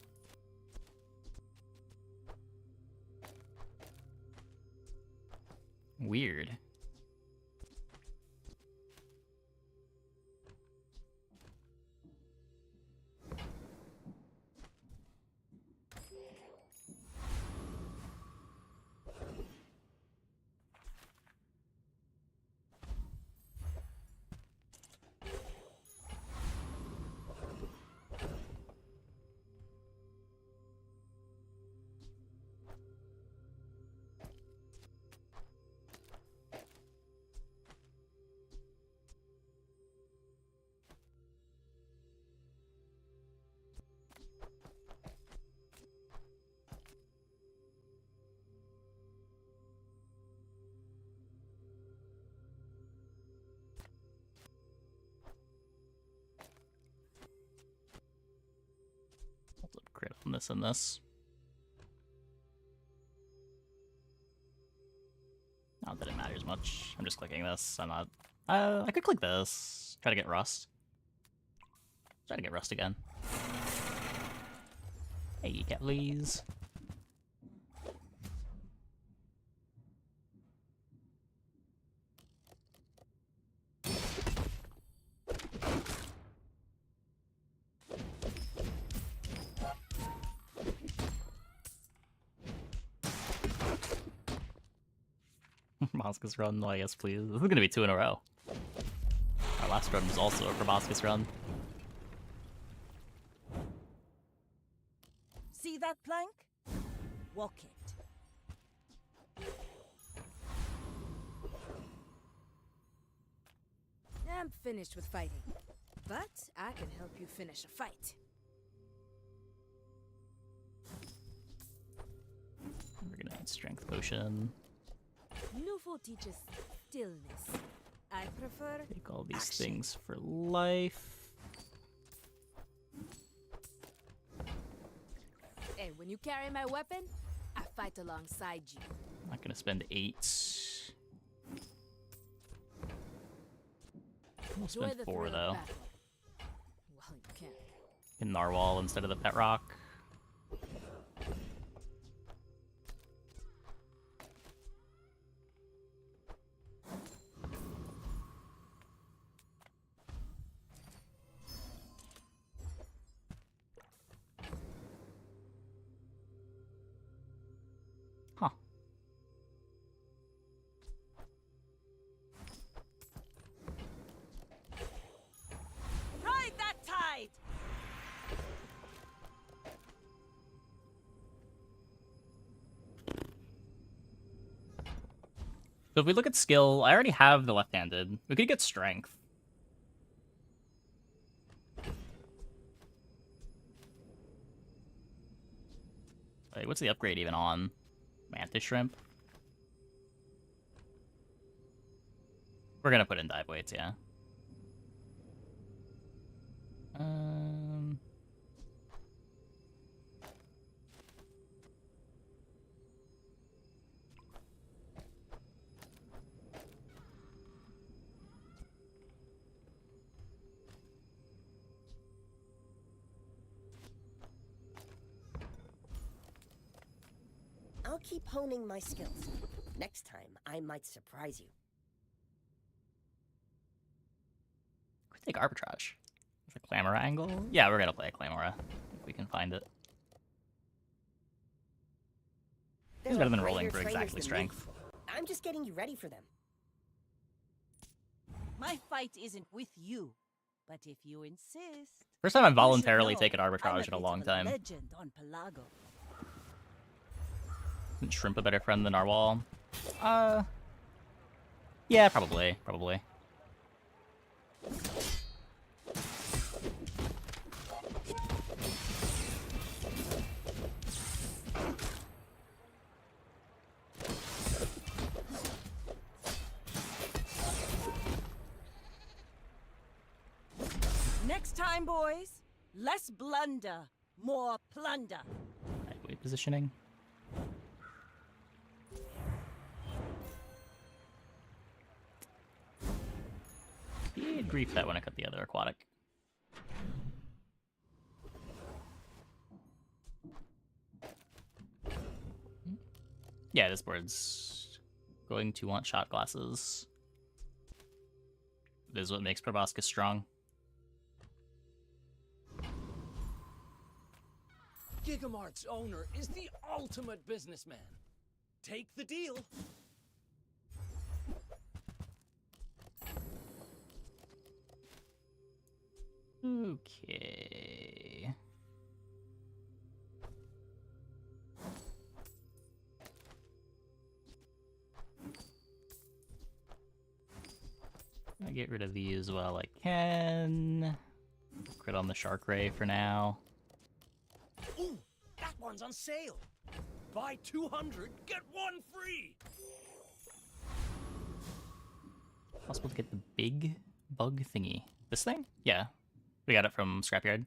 Weird. this and this. Not that it matters much. I'm just clicking this. I'm not... I could click this. Try to get rust. Try to get rust again. Hey, cat please. Proboscis run, oh yes please. This is gonna be 2 in a row. Our last run was also a proboscis run. See that plank? Walk it. I'm finished with fighting, but I can help you finish a fight. We're gonna need strength potion. Nufo teaches stillness. I prefer Take all these action. things for life. Hey, when you carry my weapon, I fight alongside you. I'm not gonna spend 8. We'll Enjoy spend the 4 thrill of though. battle. Well, you can. In Narwhal instead of the pet rock. Huh. Ride that tide! So if we look at skill, I already have the left-handed. We could get strength. Wait, what's the upgrade even on? Mantis shrimp? We're gonna put in dive weights, yeah. I'll keep honing my skills. Next time, I might surprise you. Could take arbitrage. With a Clamora angle? Yeah, we're gonna play a Clamora if we can find it. It's better than rolling for exactly strength. I'm just getting you ready for them. My fight isn't with you, but if you insist... First time I've you should voluntarily know taken I'm arbitrage in a bit long of time. Legend on Pelago. Isn't shrimp a better friend than narwhal? Yeah, probably. Next time, boys, less blunder, more plunder. Lightweight positioning. Did grief that when I cut the other aquatic. Yeah, this board's going to want shot glasses. This is what makes Proboscis strong. Gigamart's owner is the ultimate businessman. Take the deal. Okay. I get rid of these while I can. Crit on the shark ray for now. Ooh, that one's on sale. Buy 200, get one free. Possible to get the big bug thingy. This thing? Yeah. We got it from Scrapyard.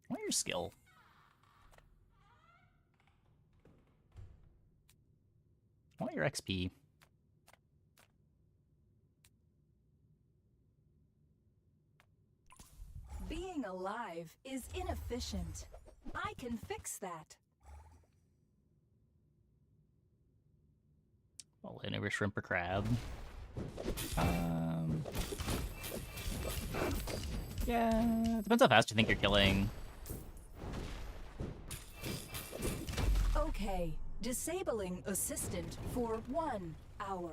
What your skill? What your XP? Being alive is inefficient. I can fix that. I'll hit over shrimp or crab. Yeah, depends how fast you think you're killing. Okay, disabling assistant for 1 hour.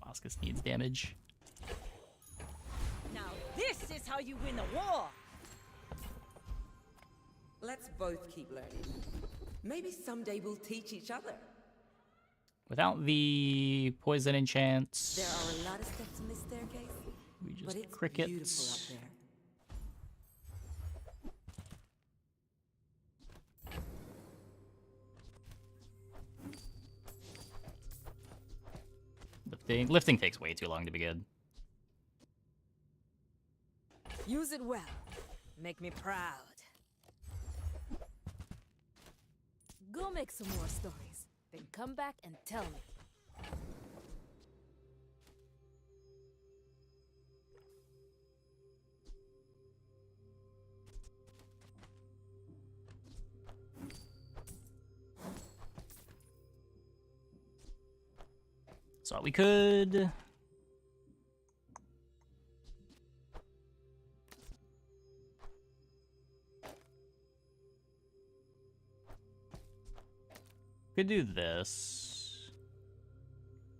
Oscus needs damage. Now this is how you win a war! Let's both keep learning. Maybe someday we'll teach each other. Without the poison enchants, There are a lot of steps in this staircase, we just but it's cricket. beautiful up there. Lifting takes way too long to be good. Use it well. Make me proud. Go make some more stories, then come back and tell me. So we could... Could do this.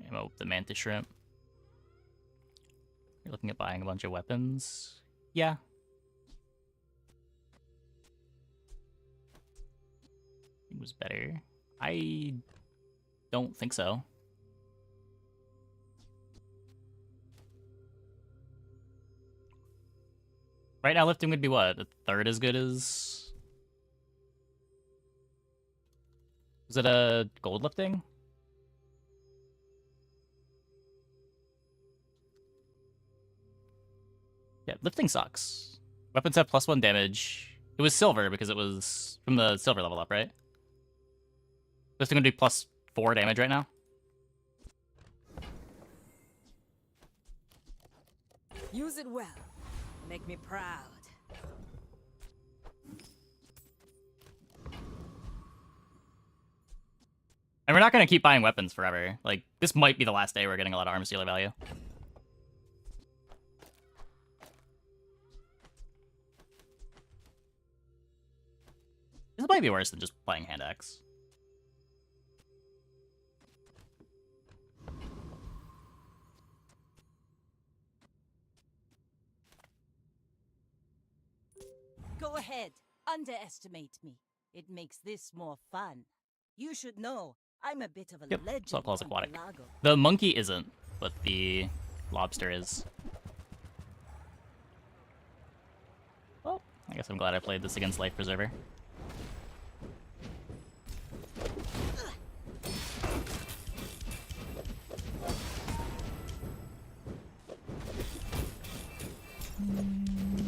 Ammo the mantis shrimp. You're looking at buying a bunch of weapons? Yeah. It was better. I don't think so. Right now lifting would be what? A third as good as... Was it a gold lifting? Yeah, lifting sucks. Weapons have +1 damage. It was silver because it was from the silver level up, right? Lifting would be +4 damage right now. Use it well. Make me proud. And we're not going to keep buying weapons forever. Like, this might be the last day we're getting a lot of armor stealer value. This might be worse than just playing hand axe. Go ahead, underestimate me. It makes this more fun. You should know, I'm a bit of a Yep, legend. so claws on aquatic. Pelago. The monkey isn't, but the lobster is. Well, I guess I'm glad I played this against Life Preserver.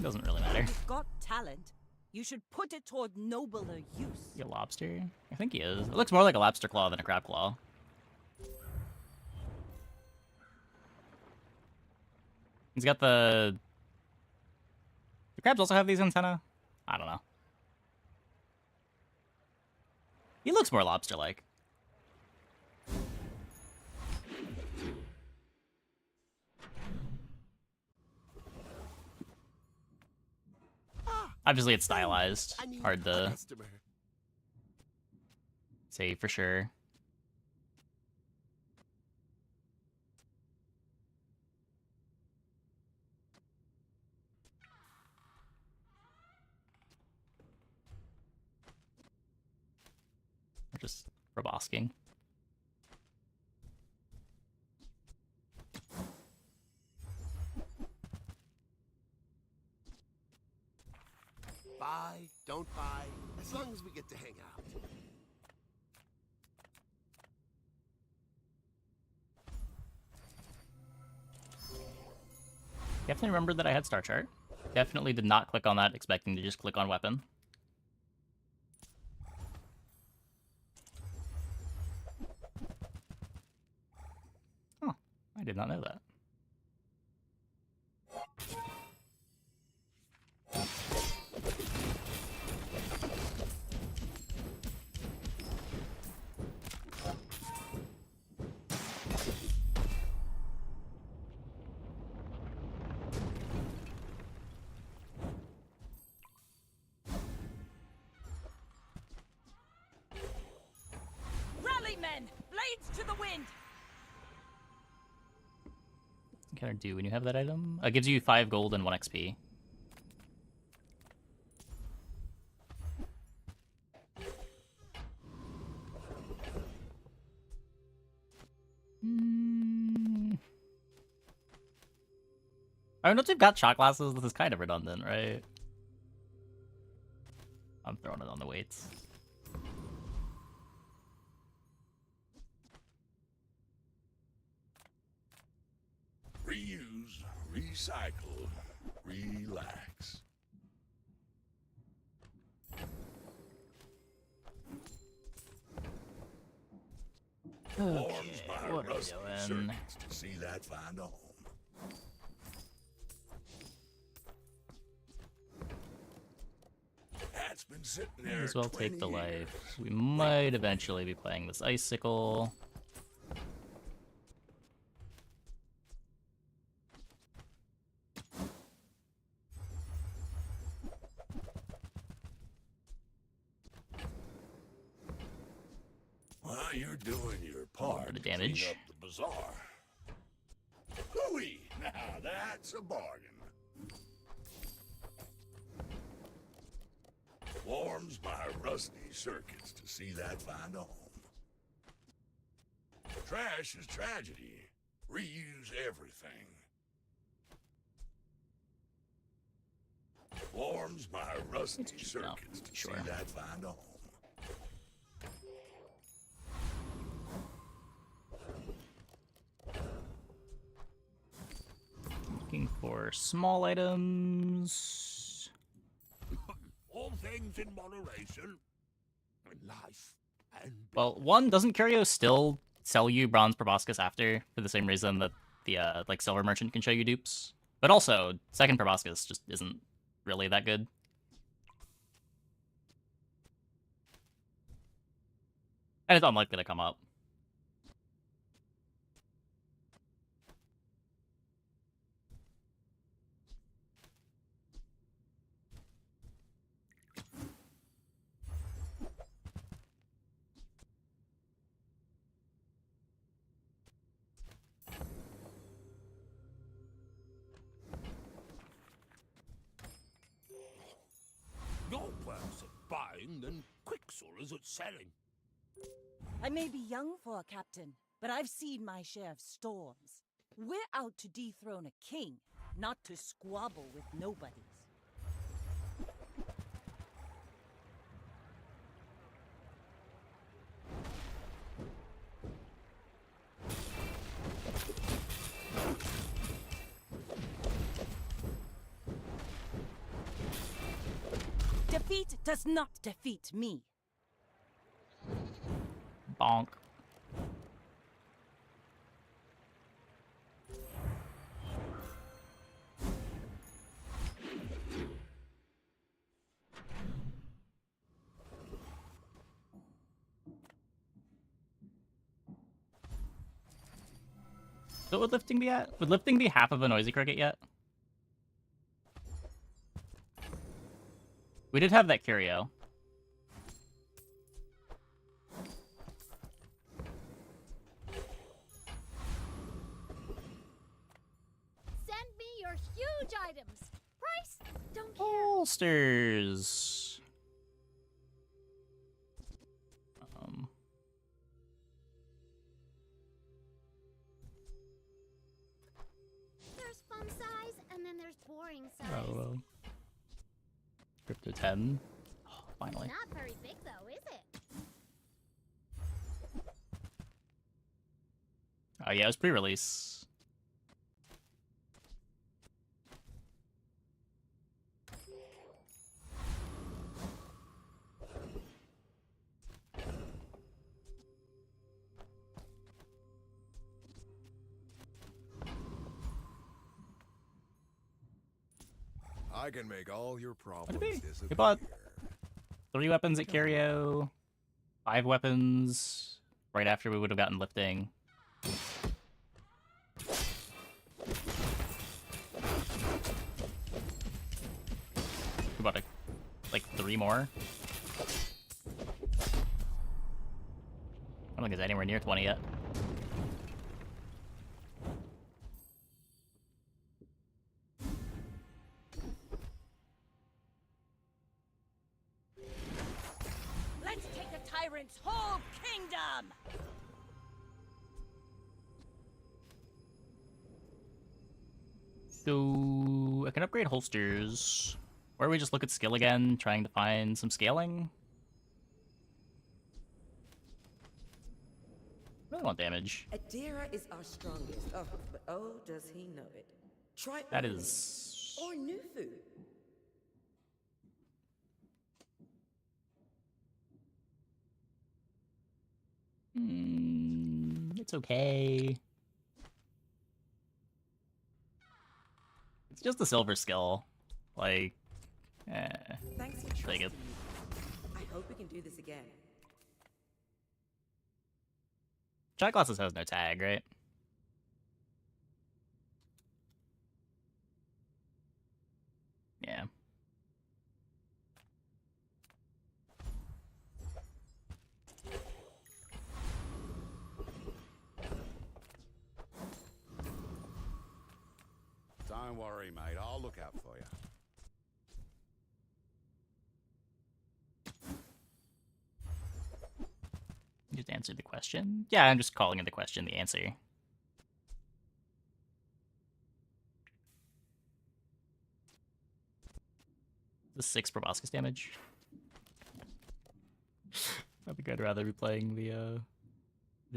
Doesn't really matter. You've got talent. You should put it toward nobler use. You a lobster? I think he is. It looks more like a lobster claw than a crab claw. He's got the... Do crabs also have these antennae? I don't know. He looks more lobster-like. Obviously, it's stylized. Hard to say for sure. We're just robosking. to hang out. Definitely remembered that I had Star Chart. Definitely did not click on that expecting to just click on weapon. Huh. I did not know that. Rally, men! Blades to the wind! What can I do when you have that item? It gives you 5 gold and 1 XP. I mean, once we've got shot glasses, this is kind of redundant, right? I'm throwing it on the weights. Reuse, recycle, relax. Okay, what are we doing? To see that find a home. That's been sitting there. Might as well take the life. We might eventually be playing this icicle. Well, you're doing your part. For the damage. Clean up the bazaar. Hooey! Now that's a bargain. Warms my rusty circuits to see that find a home. Trash is tragedy. Reuse everything. Warms my rusty circuits to see that find a home. Looking for small items. All things in moderation. Life and Well, one, doesn't Curio still sell you bronze proboscis after for the same reason that the like silver merchant can show you dupes? But also, second proboscis just isn't really that good. And it's unlikely to come up. Your worse at buying than Quicksilver is at selling. I may be young for a captain, but I've seen my share of storms. We're out to dethrone a king, not to squabble with nobodies. Defeat does not defeat me. Bonk. So would lifting be at? Would lifting be half of a noisy cricket yet? We did have that curio. Send me your huge items. Price? Don't care. Holsters. There's fun size, and then there's boring size. Oh, Crypto 10. Oh, finally. Not very big, though, yeah, it was pre-release. I can make all your problems We disappear. bought 3 weapons at Curio, 5 weapons right after we would have gotten lifting. We bought like 3 more. I don't think it's anywhere near 20 yet. Let's take the tyrant's whole kingdom! So I can upgrade holsters. Or we just look at skill again, trying to find some scaling. Really want damage. Adira is our strongest. Oh, but oh, does he know it? Try That Orlin is... or new food. It's okay. It's just a silver skill. Like, Thanks for take trusting it. me. I hope we can do this again. Shot glasses has no tag, right? Yeah. Don't worry, mate. I'll look out for you. You just answered the question? Yeah, I'm just calling into question the answer. The 6 proboscis damage. I think I'd rather be playing the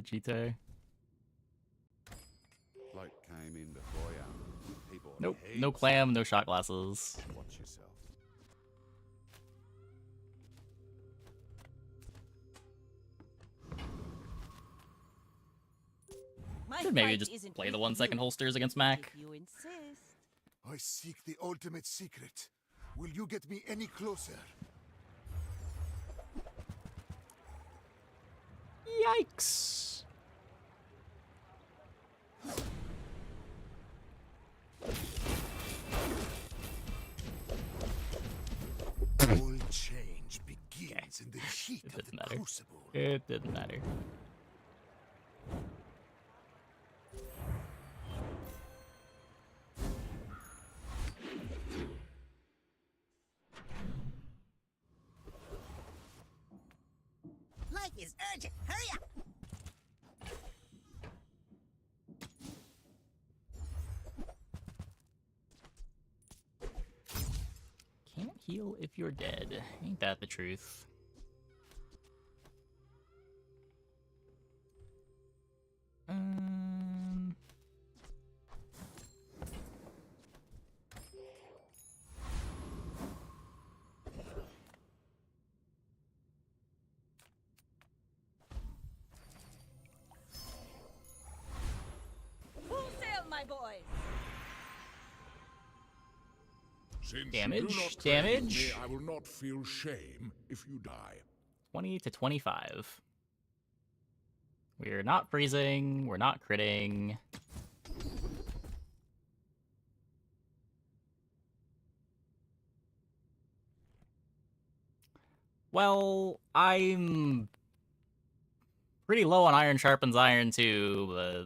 GT. Bloke came in before you. People. Nope, no clam, no shot glasses. Watch yourself. Should maybe just play the 1-second holsters against Mac. You insist. I seek the ultimate secret. Will you get me any closer? Yikes. All change begins in the heat It of didn't the matter. crucible. It didn't matter. Life is urgent. Hurry up! Can't heal if you're dead. Ain't that the truth? Full sail, my boys! Since Damage, you do not claim damage. me, I will not feel shame if you die. 20 to 25. We're not freezing, we're not critting. Well, I'm pretty low on iron sharpens iron too, but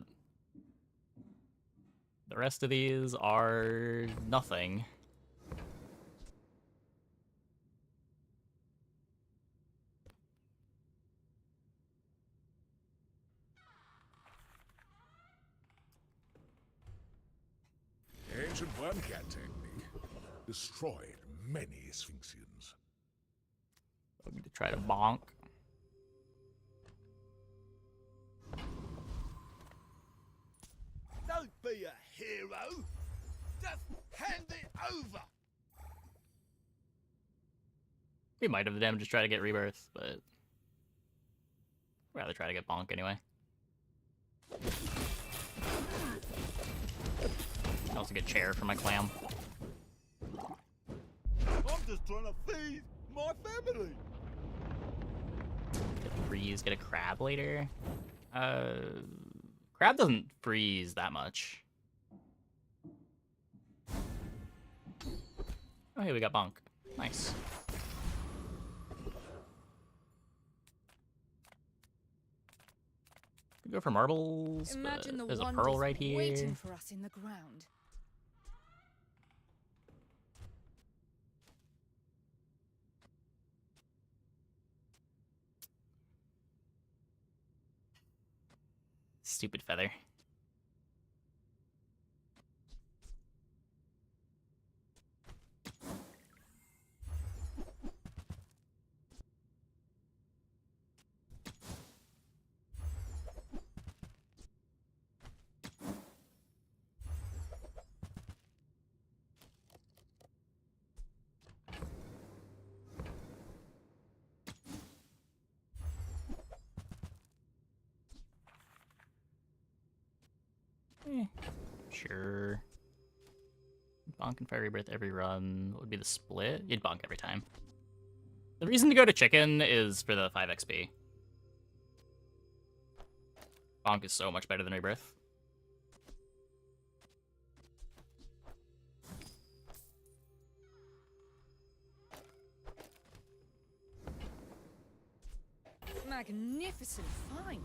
the rest of these are nothing. The ancient wormcat technique destroyed many Sphinxians. I'm going to try to bonk. be a hero. Just hand it over. We might have the damage to try to get rebirth, but I'd rather try to get bonk anyway. I also get chair for my clam. I'm just trying to feed my family. Get freeze, get a crab later. Crab doesn't freeze that much. Oh, hey, we got bonk. Nice. Could go for marbles. Imagine the there's a wonders pearl right here. waiting for us in the ground. Stupid feather. Sure. Bonk and fire rebirth every run. What would be the split? You'd bonk every time. The reason to go to chicken is for the 5 XP. Bonk is so much better than rebirth. Magnificent find.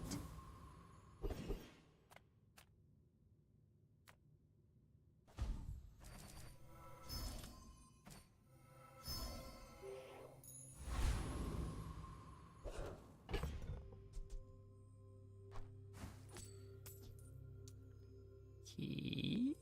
Key.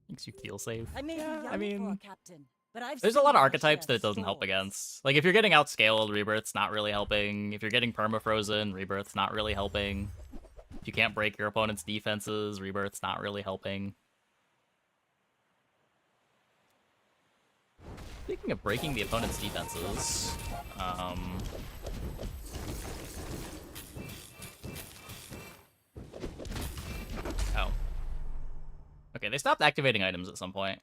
Makes you feel safe. I may be young I mean, for a captain, but I've there's a seen lot of my archetypes share that it of doesn't help storms. against. Like, if you're getting outscaled, rebirth's not really helping. If you're getting permafrozen, rebirth's not really helping. If you can't break your opponent's defenses, rebirth's not really helping. Speaking of breaking the opponent's defenses, oh. Okay, they stopped activating items at some point.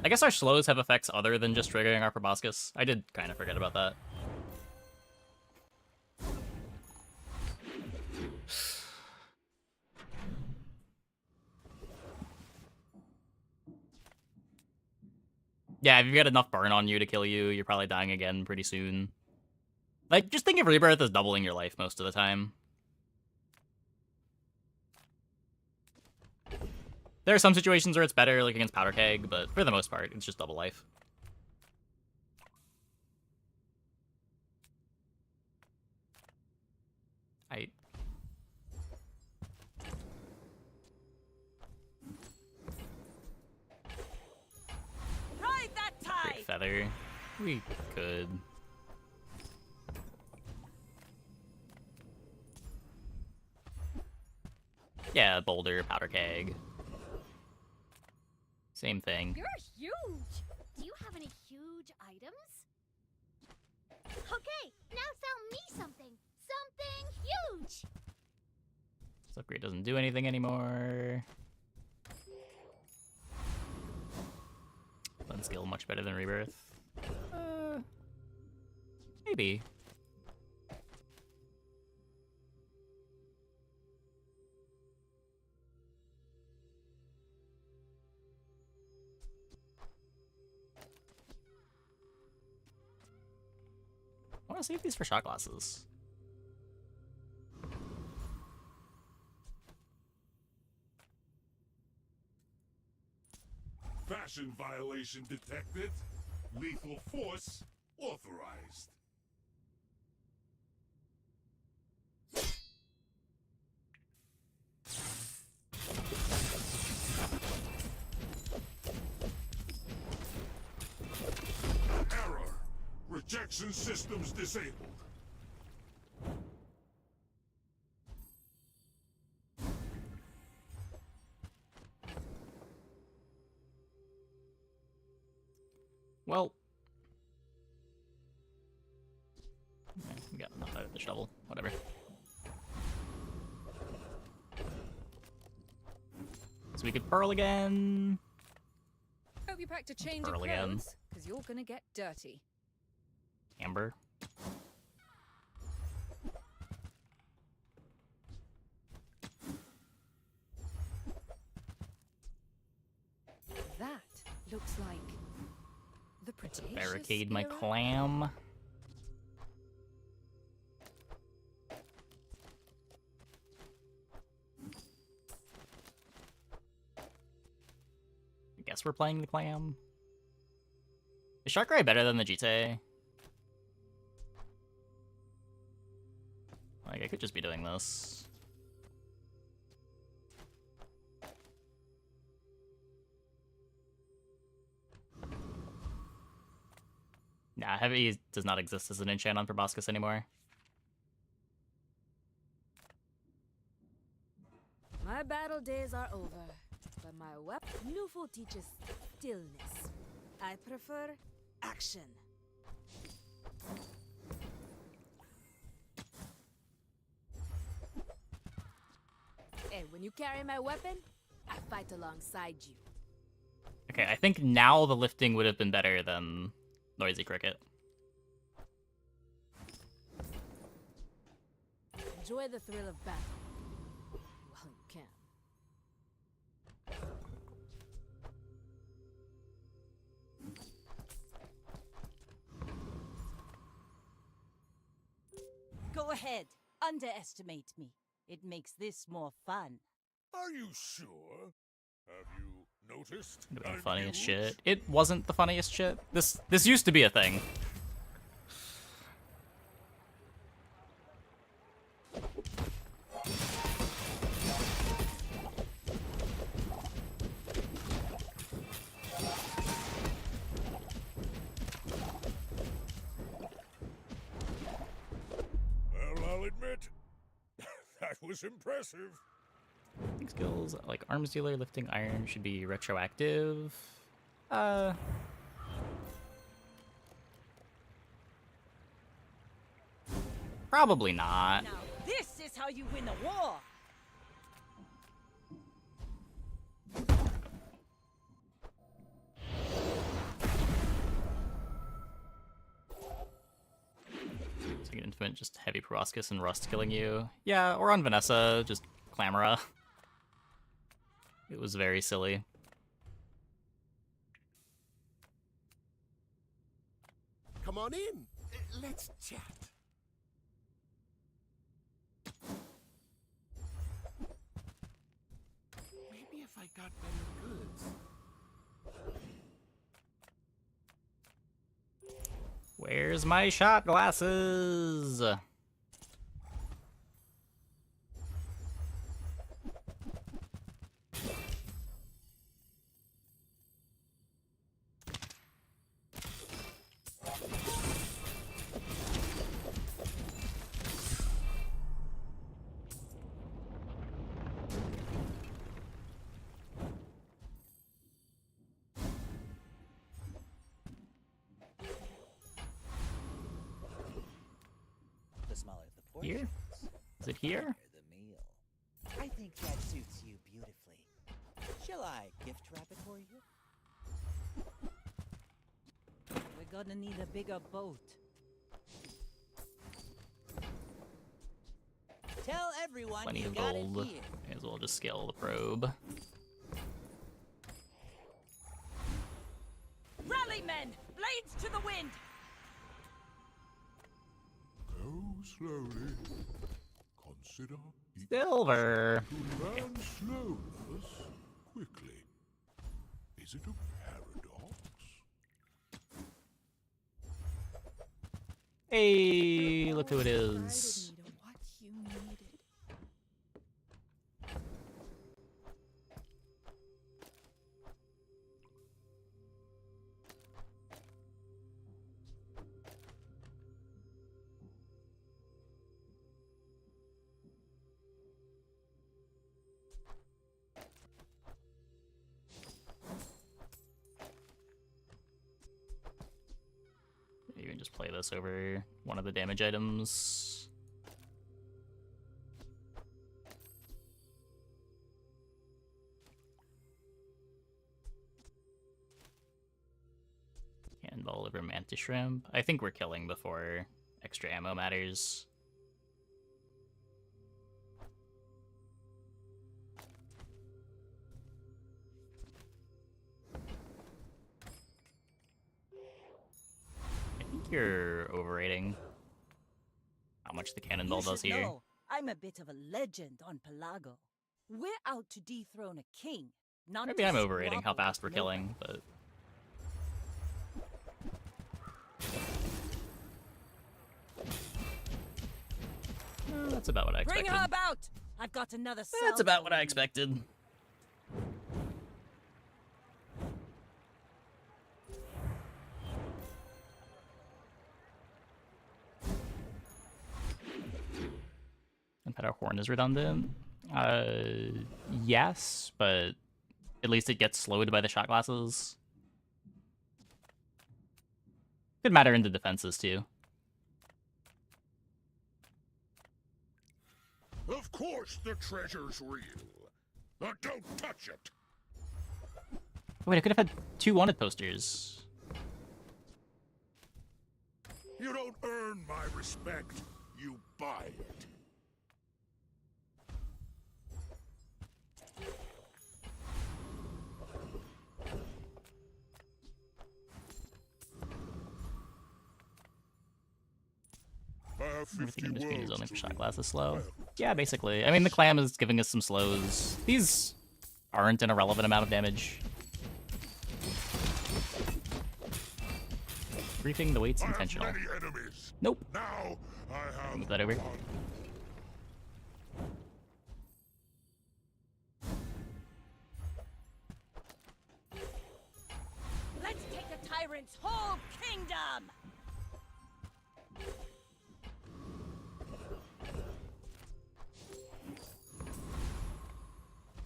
I guess our slows have effects other than just triggering our proboscis. I did kind of forget about that. Yeah, if you've got enough burn on you to kill you, you're probably dying again pretty soon. Like, just think of rebirth as doubling your life most of the time. There are some situations where it's better, like against Powder Keg, but for the most part, it's just double life. Ride that tide. Great feather. We could. Yeah, boulder, powder keg. Same thing. You're huge! Do you have any huge items? Okay, now sell me something! Something huge! This upgrade doesn't do anything anymore. Fun skill much better than rebirth. Maybe. I want to save these for shot glasses. Fashion violation detected. Lethal force authorized. protection systems disabled. Well, we got enough out of the shovel. Whatever. So we could pearl again. Hope you packed a change of Pearl again. clothes, because you're gonna get dirty. Amber. That looks like the Let's Cretaceous barricade my era? clam. I guess we're playing the clam. Is Shark Ray better than the GTA? Like, I could just be doing this. Nah, Heavy does not exist as an enchant on Proboscis anymore. My battle days are over, but my weapon Nufo teaches stillness. I prefer action. And when you carry my weapon, I fight alongside you. Okay, I think now the lifting would have been better than Noisy Cricket. Enjoy the thrill of battle while you can. Go ahead. Underestimate me. It makes this more fun. Are you sure? Have you noticed? It would have been I'm funniest huge? shit. It wasn't the funniest shit. This used to be a thing. Well, I'll admit, that was impressive. I think skills like arms dealer, lifting iron should be retroactive. Probably not. Now this is how you win a war. Second infant, just heavy Proboscis and Rust killing you. Yeah, or on Vanessa, just Clamora. It was very silly. Come on in. Let's chat. Maybe if I got better goods. Where's my shot glasses? The smaller the portion, Here? Is it here? the meal. I think that suits you beautifully. Shall I gift wrap it for you? We're gonna need a bigger boat. Tell everyone Plenty you of got gold. it here. May as well just scale the probe. Rally, men! Blades to the wind! Go slowly. Consider each Silver. to learn slowness quickly. Is it a paradox? Hey, look who it is. Guided me to what you needed. just play this over one of the damage items. Cannonball over Mantis Shrimp. I think we're killing before extra ammo matters. I think you're overrating how much the cannonball You does should here. know, I'm a bit of a legend on Pelago. We're out to dethrone a king, not Maybe to I'm overrating how squabble fast we're with nobody. killing, but... That's about what I expected. Bring her about! I've got another cell. That's about what I expected. And that our horn is redundant? Yes, but at least it gets slowed by the shot glasses. Could matter in the defenses too. Of course the treasure's real. Don't touch it. Wait, I could have had 2 wanted posters. You don't earn my respect. You buy it. Everything in between is only for shot glasses slow. Yeah, basically. I mean, the clam is giving us some slows. These aren't an irrelevant amount of damage. Briefing the weight's intentional. Nope. Now I have Move that over. Let's take a tyrant's whole kingdom!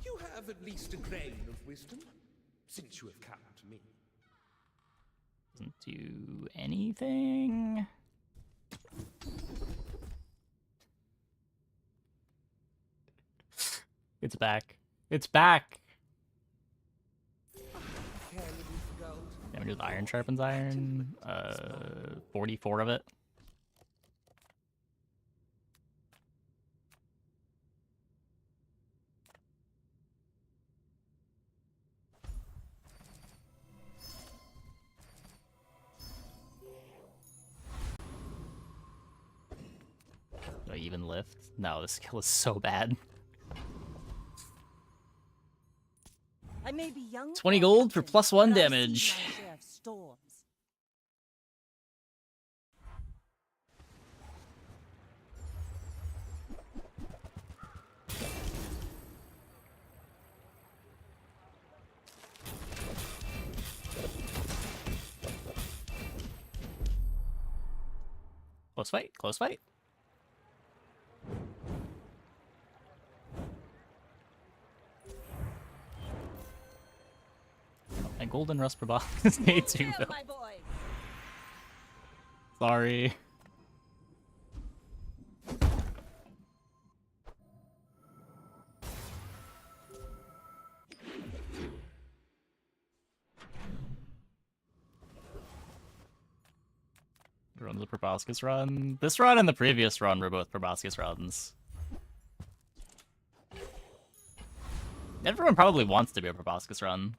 You have at least a grain of wisdom, since you have come to me. Doesn't do anything. It's back. It's back! Damage with iron sharpens iron. 44 of it. Do I even lift? No, this skill is so bad. I may be young 20 gold for +1 but I've damage. seen my share of storms. Close fight, close fight. And golden rust per box is day 2 build. My boy. Sorry. Runs a proboscis run. This run and the previous run were both proboscis runs. Everyone probably wants to be a proboscis run.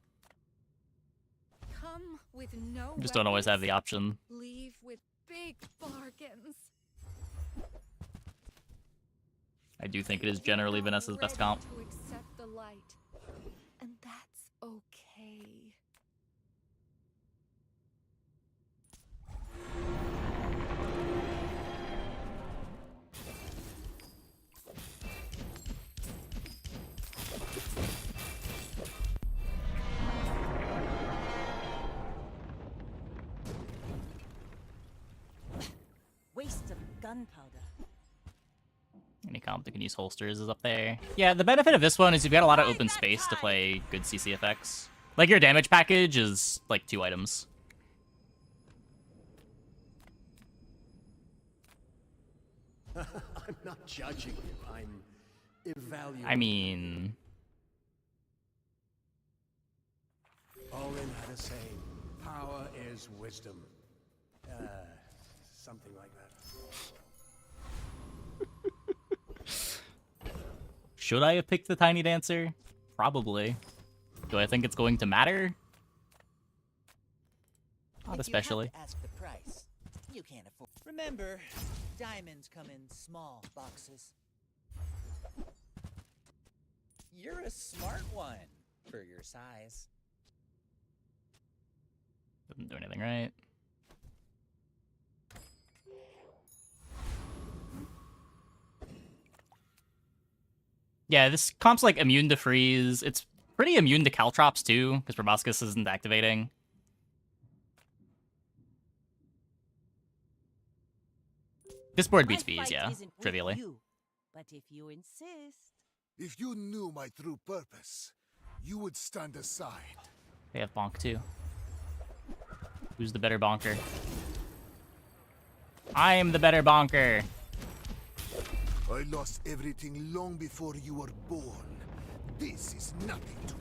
Come with no Just don't always have the weapons, option. leave with big bargains. I do think it is generally Vanessa's best comp. To accept the light, and that's okay. Waste of gunpowder. Any comp that can use holsters is up there. Yeah, the benefit of this one is you've got a lot of open space to play good CC effects. Like, your damage package is, like, 2 items. I'm not judging you. I'm evaluating. I mean... Olin had a saying, power is wisdom. Something like that. Should I have picked the Tiny Dancer? Probably. Do I think it's going to matter? Not especially. If you have to ask the price, you can't afford. Remember, diamonds come in small boxes. You're a smart one for your size. Doesn't do anything right. Yeah, this comp's like immune to freeze. It's pretty immune to caltrops too, because Proboscis isn't activating. This board beats bees, yeah, trivially. You, but if you insist... If you knew my true purpose, you would stand aside. They have bonk too. Who's the better bonker? I'm the better bonker. I lost everything long before you were born. This is nothing to me.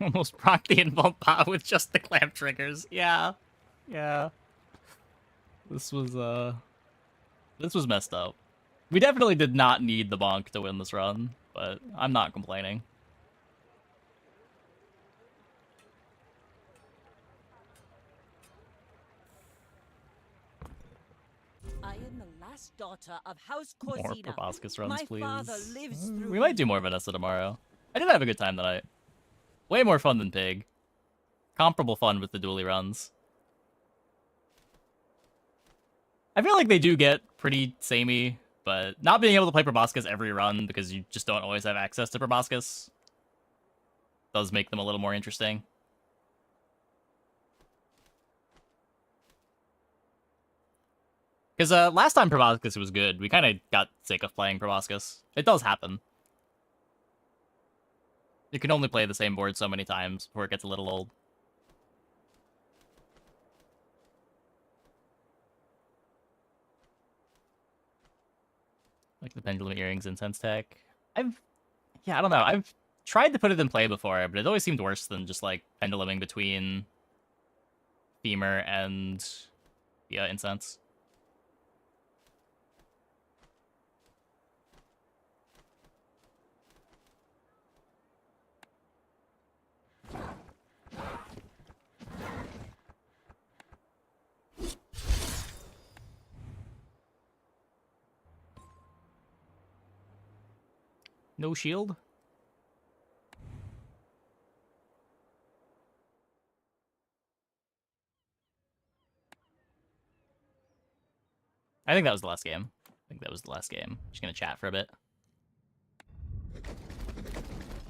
Almost proc the invuln pot with just the clamp triggers. Yeah. Yeah. This was messed up. We definitely did not need the bonk to win this run, but I'm not complaining. I am the last daughter of House More Corsina. Proboscis runs, My please. father lives through We might do more Vanessa tomorrow. I did have a good time tonight. Way more fun than Pig. Comparable fun with the dually runs. I feel like they do get pretty samey, but not being able to play Proboscis every run because you just don't always have access to Proboscis does make them a little more interesting. Because last time Proboscis was good, we kind of got sick of playing Proboscis. It does happen. You can only play the same board so many times before it gets a little old. Like the Pendulum Earrings Incense tech. I don't know. I've tried to put it in play before, but it always seemed worse than just like penduluming between Femur and Incense. No shield? I think that was the last game. Just gonna chat for a bit.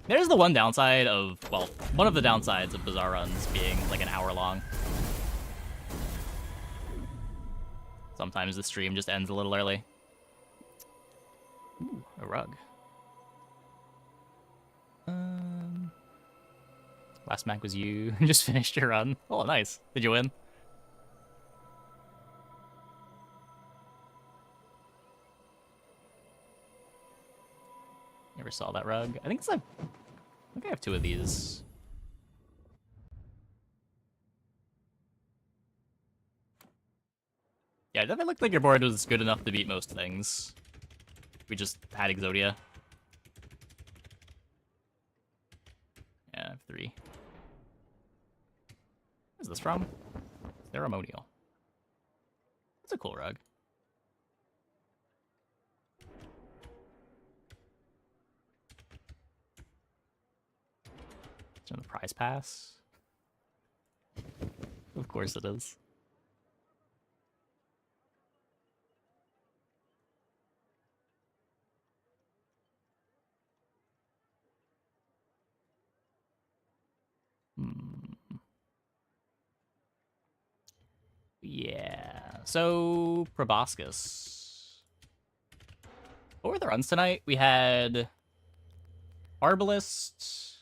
There's the one downside of, well, one of the downsides of Bazaar runs being like an hour long. Sometimes the stream just ends a little early. Ooh, a rug. Last Mac was you. Just finished your run. Oh, nice. Did you win? Never saw that rug. I think I have two of these. Yeah, it definitely looked like your board was good enough to beat most things. We just had Exodia. Yeah, I have 3. Where's this from? Ceremonial. That's a cool rug. It's in the prize pass. Of course it is. Yeah. So Proboscis. What were the runs tonight? We had Arbalist,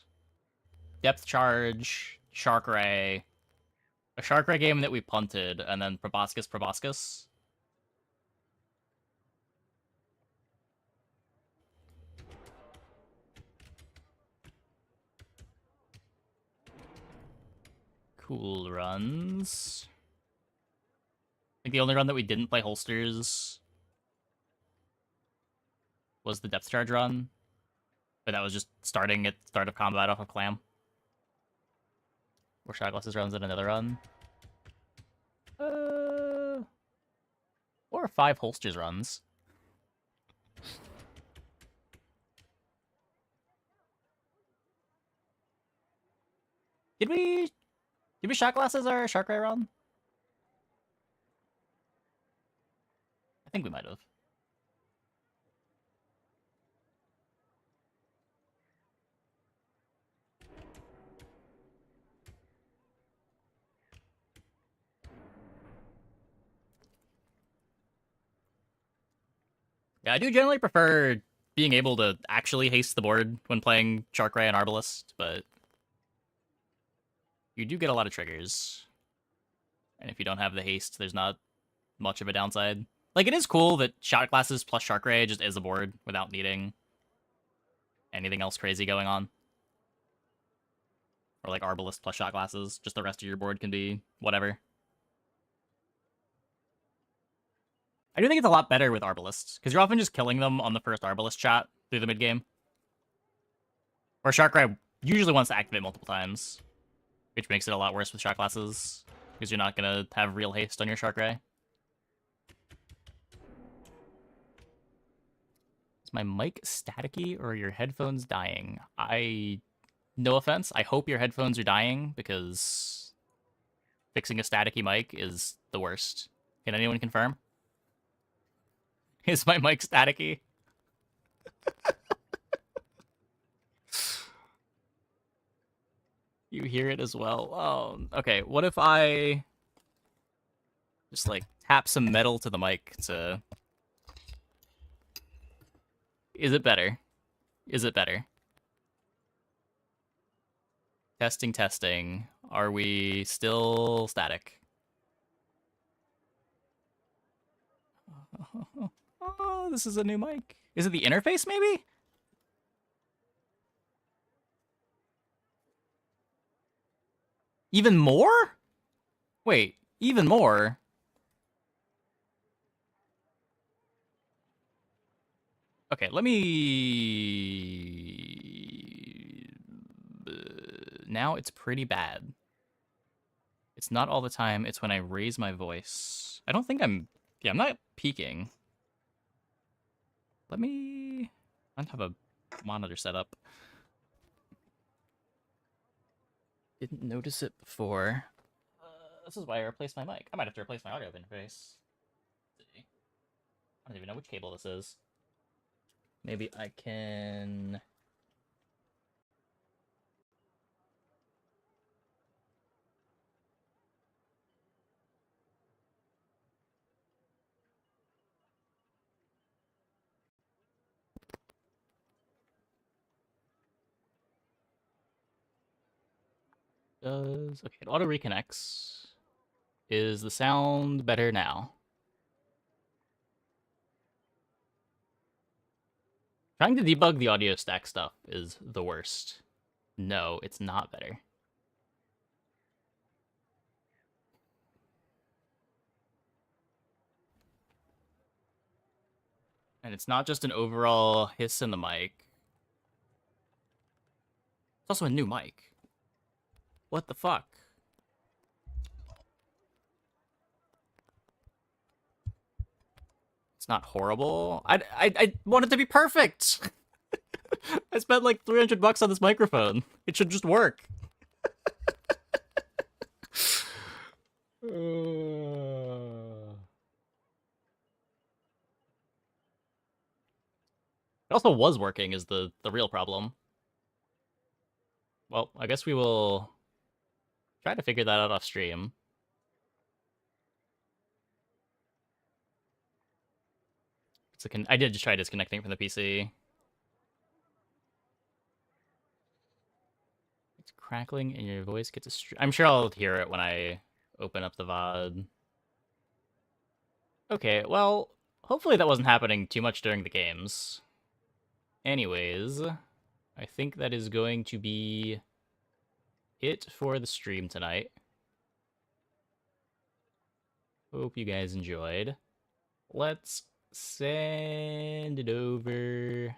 Depth Charge, Shark Ray, a Shark Ray game that we punted, and then Proboscis. Cool runs. I think the only run that we didn't play holsters was the Depth Charge run. But that was just starting at start of combat off of Clam. Or Shot Glasses runs in another run. Or 5 holsters runs. Did we Shot Glasses our Shark Ray run? I think we might have. Yeah, I do generally prefer being able to actually haste the board when playing Shark Ray and Arbalist, but you do get a lot of triggers. And if you don't have the haste, there's not much of a downside. Like, it is cool that Shot Glasses plus Shark Ray just is a board without needing anything else crazy going on. Or like Arbalist plus Shot Glasses, just the rest of your board can be whatever. I do think it's a lot better with Arbalists, because you're often just killing them on the first Arbalist shot through the mid-game. Or Shark Ray usually wants to activate multiple times, which makes it a lot worse with Shot Glasses, because you're not going to have real haste on your Shark Ray. Is my mic staticky or are your headphones dying? No offense, I hope your headphones are dying, because fixing a staticky mic is the worst. Can anyone confirm? Is my mic staticky? You hear it as well. Oh, okay. What if I just like tap some metal to the mic to... Is it better? Is it better? Testing, testing. Are we still static? Oh, this is a new mic. Is it the interface, maybe? Even more? Wait, even more? Okay, let me... Now it's pretty bad. It's not all the time, it's when I raise my voice. I don't think I'm... Yeah, I'm not peaking. Let me... I don't have a monitor set up. Didn't notice it before. This is why I replaced my mic. I might have to replace my audio interface. I don't even know which cable this is. Maybe I can... Okay, it auto reconnects. Is the sound better now? Trying to debug the audio stack stuff is the worst. No, it's not better. And it's not just an overall hiss in the mic. It's also a new mic. What the fuck? It's not horrible. I want it to be perfect. I spent like $300 on this microphone. It should just work. It also was working is the real problem. Well, I guess we will try to figure that out off stream. I did just try disconnecting from the PC. It's crackling and your voice gets I'm sure I'll hear it when I open up the VOD. Okay, well, hopefully that wasn't happening too much during the games. Anyways, I think that is going to be it for the stream tonight. Hope you guys enjoyed. Let's send it over.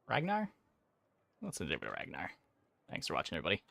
Ragnar? Let's send it over to Ragnar. Thanks for watching, everybody.